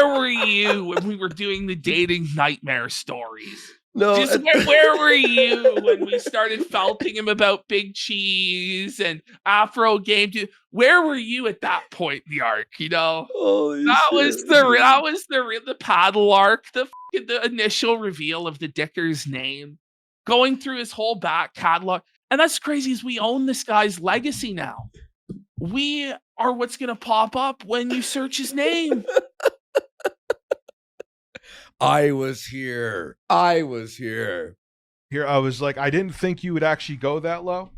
were you when we were doing the dating nightmare stories? No, where were you when we started felting him about Big Cheese and Afro Game? Where were you at that point in the arc? That was the paddle arc, the initial reveal of the Dicker's name, going through his whole back catalog, and that's crazy. Is we own this guy's legacy now. We are what's going to pop up when you search his name. I was here. Here, I was like, I didn't think you would actually go that low.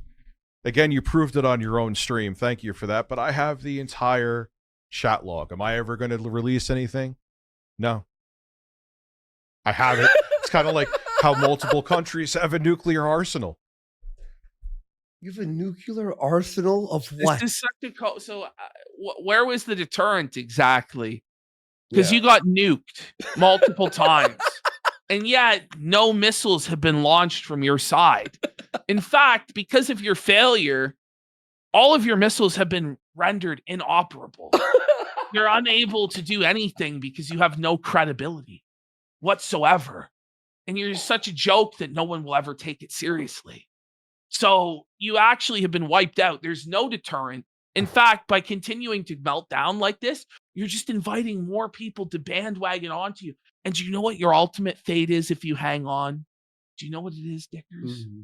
Again, you proved it on your own stream. Thank you for that. But I have the entire chat log. Am I ever going to release anything? No. I haven't. It's kind of like how multiple countries have a nuclear arsenal. You have a nuclear arsenal of what? This is such a so where was the deterrent exactly? Because you got nuked multiple times. And yet, no missiles have been launched from your side. In fact, because of your failure, all of your missiles have been rendered inoperable. You're unable to do anything because you have no credibility whatsoever. And you're such a joke that no one will ever take it seriously. So you actually have been wiped out. There's no deterrent. In fact, by continuing to melt down like this, you're just inviting more people to bandwagon onto you. And do you know what your ultimate fate is if you hang on? Do you know what it is, Dickers? Mm-hmm.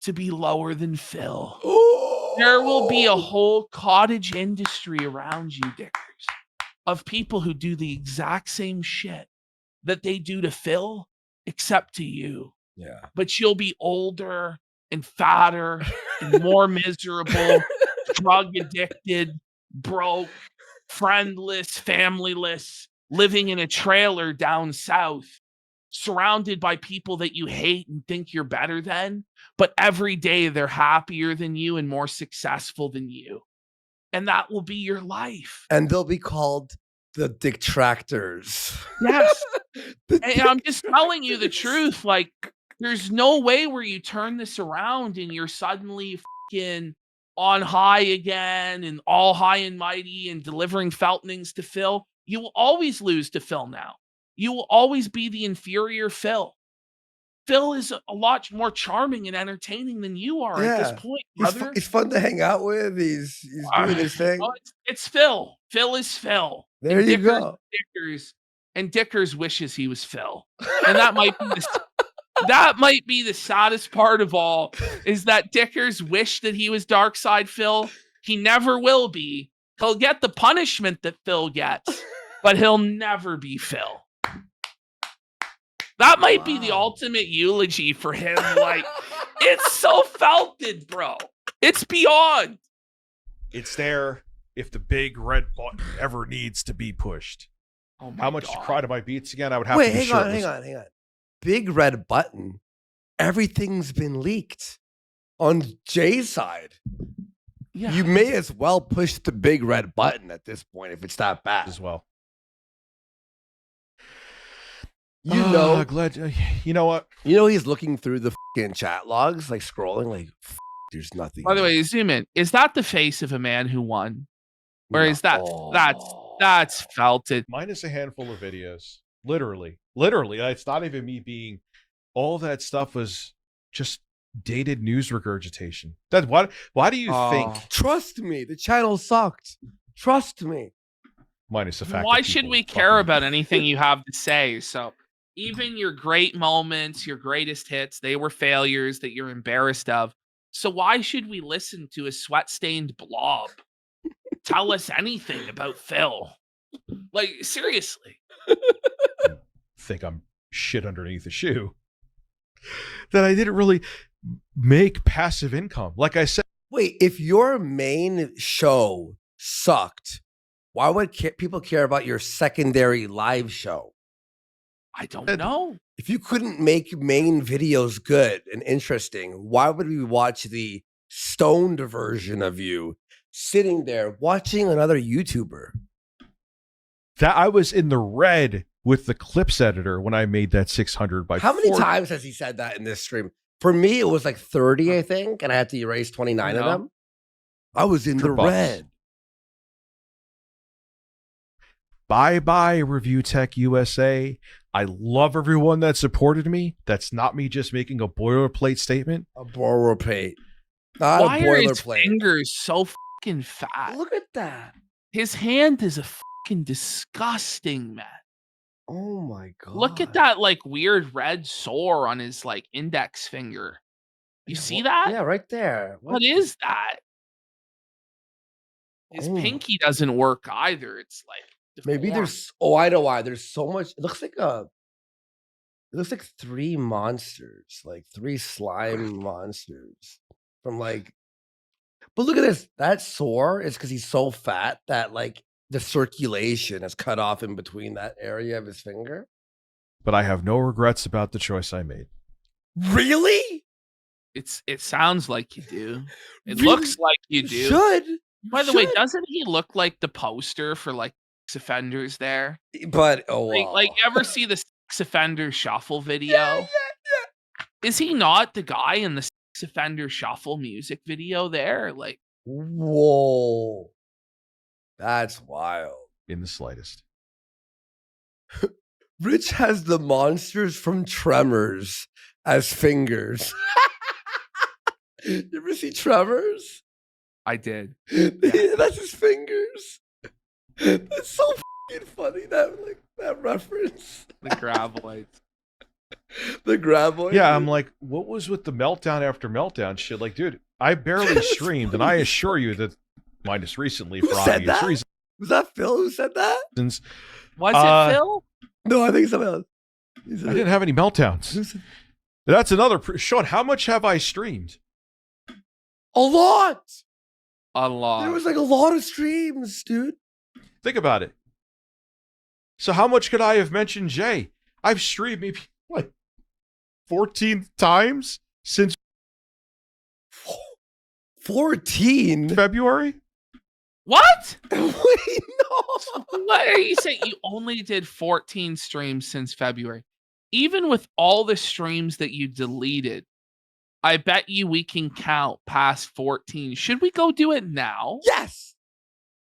To be lower than Phil. Oh! There will be a whole cottage industry around you, Dickers, of people who do the exact same shit that they do to Phil, except to you. Yeah. But you'll be older and fatter and more miserable, drug addicted, broke, friendless, familyless, living in a trailer down south, surrounded by people that you hate and think you're better than, but every day they're happier than you and more successful than you. And that will be your life. And they'll be called the detractors. Yes. And I'm just telling you the truth. Like, there's no way where you turn this around and you're suddenly fucking on high again and all high and mighty and delivering Feltnings to Phil. You will always lose to Phil now. You will always be the inferior Phil. Phil is a lot more charming and entertaining than you are at this point, brother. He's fun to hang out with. He's doing his thing. Oh, it's Phil. Phil is Phil. There and you go. Dickers wishes he was Phil. And that might be that might be the saddest part of all, is that Dickers wish that he was Darkside Phil. He never will be. He'll get the punishment that Phil gets, but he'll never be Phil. That might be the ultimate eulogy for him. Like, it's so felted, bro. It's beyond. It's there if the big red button ever needs to be pushed. Oh my How much God. to cry to my beats again? I would have Wait, to be hang shirtless. on. Big red button. Everything's been leaked on Jay's side. Yeah. You may as well push the big red button at this point if it's that bad. As well. You know, glad you know what? he's looking through the fucking chat logs, like scrolling, like there's nothing. By the way, zoom in. Is that the face of a man who won? Or is that's felted? Minus a handful of videos. Literally. It's not even me being. All that stuff was just dated news regurgitation. That's why do you think? Trust me, the channel sucked. Trust me. Minus the fact. Why that should people we care about anything you have to say? So Even your great moments, your greatest hits, they were failures that you're embarrassed of. So why should we listen to a sweat-stained blob tell us anything about Phil? Like, seriously. Think I'm shit underneath the shoe. That I didn't really make passive income. Like I said, Wait, if your main show sucked, why would people care about your secondary live show? I don't know. If you couldn't make main videos good and interesting, why would we watch the stoned version of you sitting there watching another YouTuber? that I was in the red with the clips editor when I made that 600 by How many 40. times has he said that in this stream? For me, it was like 30, I think, and I had to erase 29 of them. I was in the $100. red. Bye-bye, Review Tech USA. I love everyone that supported me. That's not me just making a boilerplate statement. A boilerplate. Not Why a are his boilerplate. fingers so fucking fat? Look at that. His hand is a fucking disgusting, man. Oh my God. Look at that like weird red sore on his like index finger. You see that? Yeah, right there. What is that? His pinky doesn't work either. It's like Maybe deformed. there's. Oh, I know why. There's so much. It looks like a. It looks like three monsters, like three slime monsters from like. But look at this. That sore is because he's so fat that like the circulation is cut off in between that area of his finger. But I have no regrets about the choice I made. Really? It sounds like you do. It Really? looks like you do. Should. By the way, doesn't he look like the poster for like sex offenders there? But Like ever see the sex offender shuffle video? Yeah. Is he not the guy in the sex offender shuffle music video there? Like, whoa, that's wild. In the slightest. Rich has the monsters from Tremors as fingers. You ever see Tremors? I did. That's his fingers. That's so fucking funny. That reference. The graboids. The graboid. Yeah, I'm like, what was with the meltdown after meltdown shit? Like, dude, I barely streamed, and I assure you that, minus recently, Who for said obvious that? reasons. Was that Phil who said that? Was it Phil? No, I think somebody else. I didn't have any meltdowns. That's another. Sean, how much have I streamed? A lot. A lot. There was like a lot of streams, dude. Think about it. So how much could I have mentioned Jay? I've streamed maybe like 14 times since 14 February. What? Wait, no. What are you saying? You only did 14 streams since February. Even with all the streams that you deleted, I bet you we can count past 14. Should we go do it now? Yes.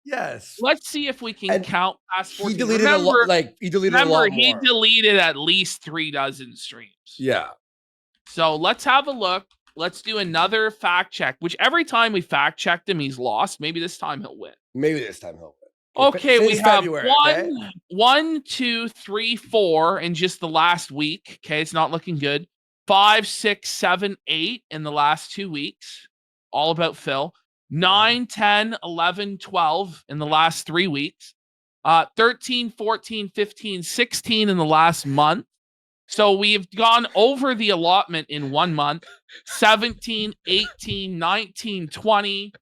Yes. Let's see if we can And count past 14. He deleted a lot. Like he deleted a lot he more. deleted at least 3 dozen streams. Yeah. So let's have a look. Let's do another fact check, which every time we fact checked him, he's lost. Maybe this time he'll win. Maybe this time he'll win. Okay, we Since have February, one, 2, 3, 4 in just the last week. Okay, it's not looking good. 5, 6, 7, 8 in the last 2 weeks. All about Phil. 9, 10, 11, 12 in the last 3 weeks. 13, 14, 15, 16 in the last month. So we've gone over the allotment in 1 month. 17, 18, 19, 20,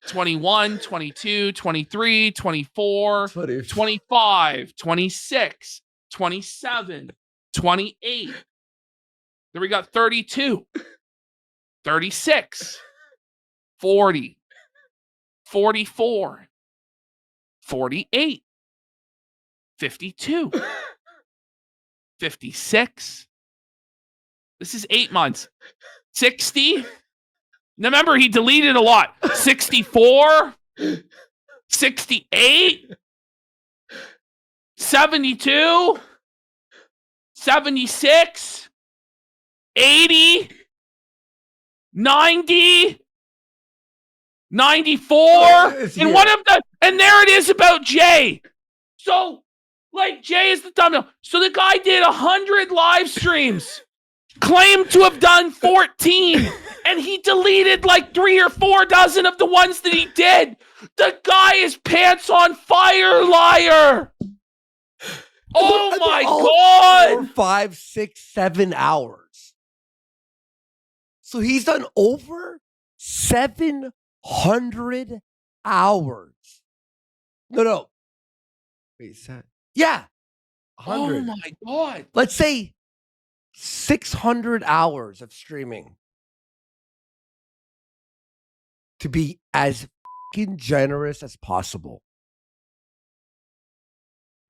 21, 22, 23, 24, 25, 26, 27, 28. Then we got 32, 36, 40, 44, 48, 52, 56. This is 8 months. 60. Now remember, he deleted a lot. 64, 68, 72, 76, 80, 90, 94, and there it is about Jay. So Like, Jay is the thumbnail. So the guy did 100 live streams, claimed to have done 14, and he deleted like 3 or 4 dozen of the ones that he did. The guy is pants on fire, liar. Oh my God. 4, 5, 6, 7 hours. So he's done over 700 hours. No. Wait, is that? Yeah. 100. Oh my God. Let's say 600 hours of streaming. To be as fucking generous as possible.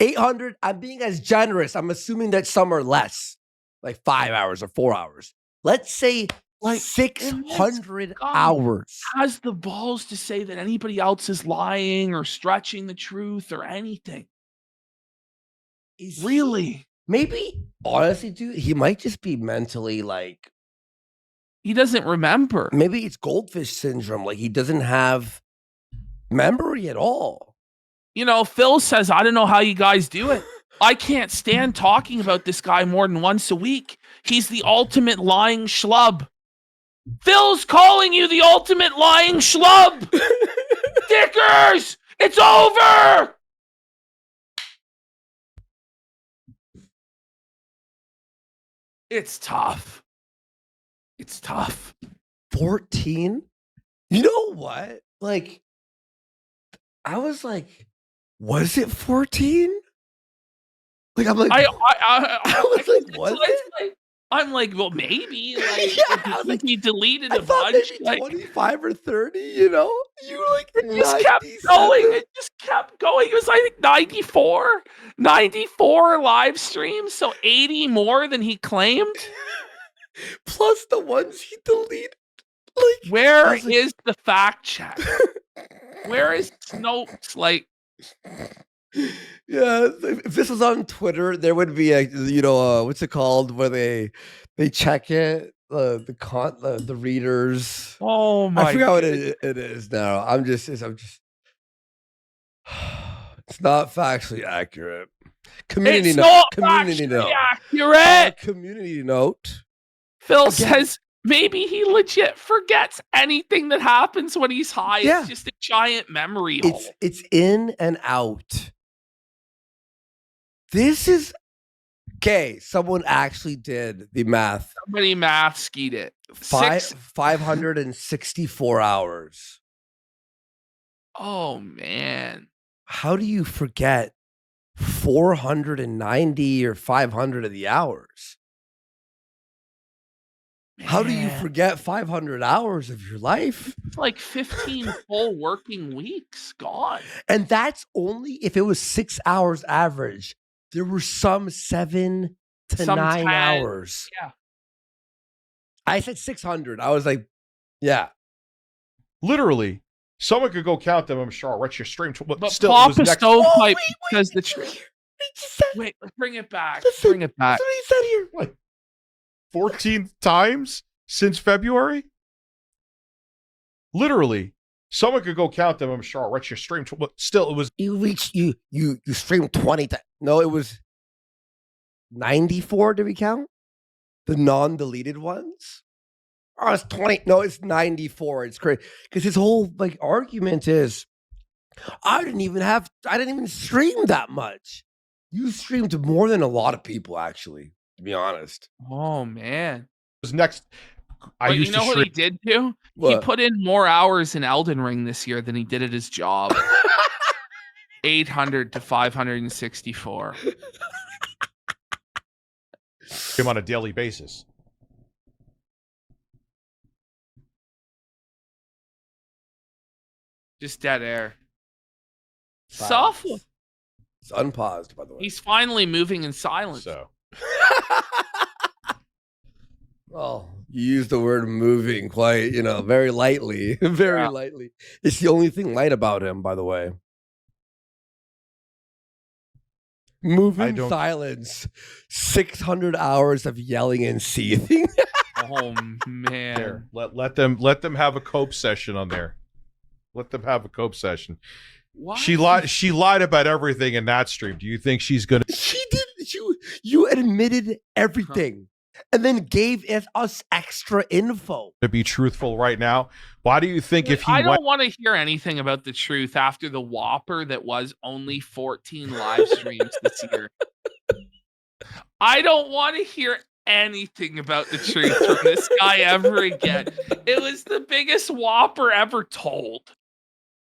800, I'm being as generous. I'm assuming that some are less, like 5 hours or 4 hours. Let's say like 600 hours. Has the balls to say that anybody else is lying or stretching the truth or anything. Really? Maybe, honestly, dude, he might just be mentally like. He doesn't remember. Maybe it's goldfish syndrome. Like he doesn't have memory at all. You know, Phil says, I don't know how you guys do it. I can't stand talking about this guy more than once a week. He's the ultimate lying schlub. Phil's calling you the ultimate lying schlub. Dickers, it's over. It's tough. It's tough. 14? You know what? Like, I was like, was it 14? Like, I'm like, I was like, was it? I'm like, well, maybe. Like, yeah, I was like, he deleted I a thought bunch. maybe Like, 25 or 30, you know? You were like, it just kept going. It just kept going. It was, I think, 94 live streams. So 80 more than he claimed. Plus the ones he deleted. Like, where is the fact check? Where is Snopes? Like, yeah, if this was on Twitter, there would be a, you know, what's it called, where they check it, the readers. Oh my! I forgot what it is now. I'm just. It's not factually accurate. Community note. Community note. Accurate. Community note. Phil says maybe he legit forgets anything that happens when he's high. Yeah. It's just a giant memory hole. It's in and out. This is okay. Someone actually did the math. Somebody math skied it. 564 hours. Oh man. How do you forget 490 or 500 of the hours? Man. How do you forget 500 hours of your life? It's like 15 full working weeks gone. And that's only if it was 6 hours average. There were some 7 to 9 hours. Yeah. I said 600. I was like, yeah. Literally. Someone could go count them, I'm sure. What's your stream? But still, Papa Stovepipe says the truth. Wait, bring it back. Listen, bring it back. That's what he said here. Like 14 times since February? Literally. Someone could go count them, I'm sure. What's your stream? Still, it was. You streamed 20 times. No, it was 94. Did we count? The non-deleted ones? Oh, it's 20. No, it's 94. It's crazy. Because his whole like argument is, I didn't even stream that much. You streamed more than a lot of people, actually, to be honest. Oh man. Was next. But you know what he did do? What? He put in more hours in Elden Ring this year than he did at his job. 800 to 564. Him on a daily basis. Just dead air. Soft. It's unpaused, by the way. He's finally moving in silence. So. Well, you use the word moving quite, very lightly. Very lightly. It's the only thing light about him, by the way. Moving silence. 600 hours of yelling and seething. Oh man. There. Let them have a cope session on there. Let them have a cope session. What? She lied about everything in that stream. Do you think she's gonna She did. You admitted everything, and then gave us extra info. be truthful right now? Why do you think if he I went don't want to hear anything about the truth after the Whopper that was only 14 live streams this year. I don't want to hear anything about the truth from this guy ever again. It was the biggest Whopper ever told.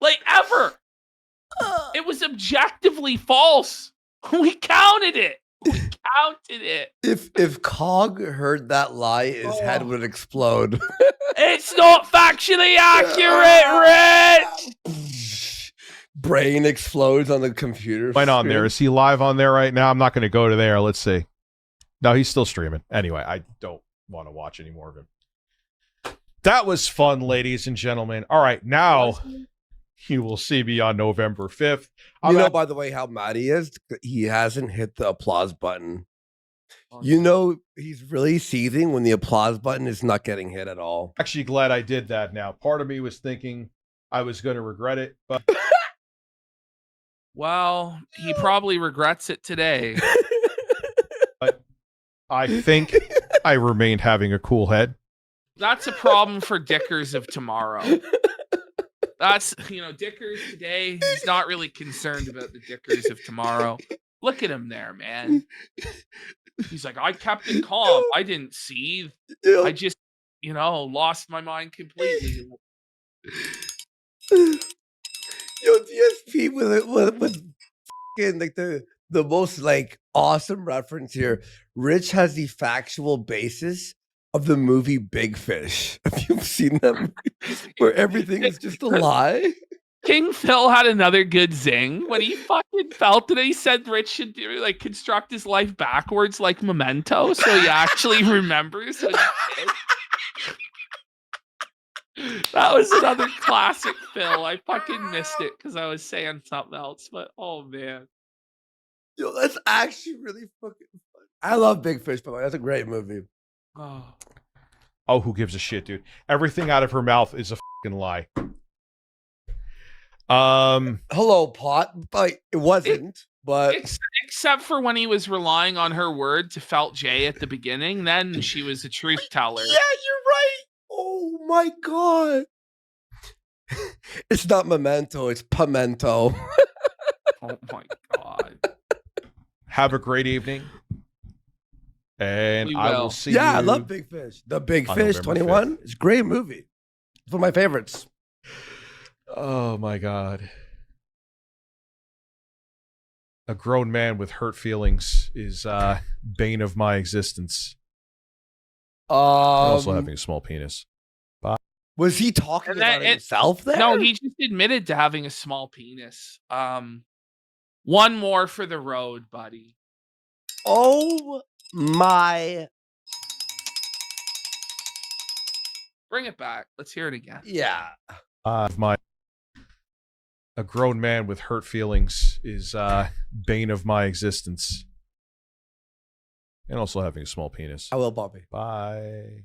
Like, ever. It was objectively false. We counted it. We counted it. If Cog heard that lie, his head would explode. It's not factually accurate, Rich. Brain explodes on the computer. on screen. there? Is he live on there right now? I'm not going to go to there. Let's see. No, he's still streaming. Anyway, I don't want to watch any more of him. That was fun, ladies and gentlemen. All right, now you will see me on November 5th. You know, by the way, how mad he is? He hasn't hit the applause button. You know, he's really seething when the applause button is not getting hit at all. Actually glad I did that now. Part of me was thinking I was going to regret it, but Well, he probably regrets it today. I think I remained having a cool head. That's a problem for Dickers of tomorrow. That's, Dickers today, he's not really concerned about the Dickers of tomorrow. Look at him there, man. He's like, I kept it calm. I didn't seethe. I just, lost my mind completely. Yo, DSP with fucking like the most like awesome reference here. Rich has the factual basis of the movie Big Fish. Have you seen that movie where everything is just a lie? King Phil had another good zing when he fucking felt it. He said Rich should construct his life backwards like Memento, so he actually remembers what he did. That was another classic Phil. I fucking missed it because I was saying something else, but oh man. Yo, that's actually really fucking fun. I love Big Fish, by the way. That's a great movie. Oh, who gives a shit, dude? Everything out of her mouth is a fucking lie. Hello, Pot. But it wasn't. But except for when he was relying on her word to felt J at the beginning, then she was a truth teller. Yeah, you're right. Oh my god. It's not Memento, it's Pimento. Oh my god. Have a great evening. And I will see you. Yeah, I love Big Fish. The Big Fish November 21. 5th. It's a great movie. It's one of my favorites. Oh my god. A grown man with hurt feelings is bane of my existence. Also having a small penis. Was he talking about himself there? No, he just admitted to having a small penis. One more for the road, buddy. Oh my. Bring it back. Let's hear it again. Yeah. A grown man with hurt feelings is bane of my existence. And also having a small penis. I will, Bobby. Bye.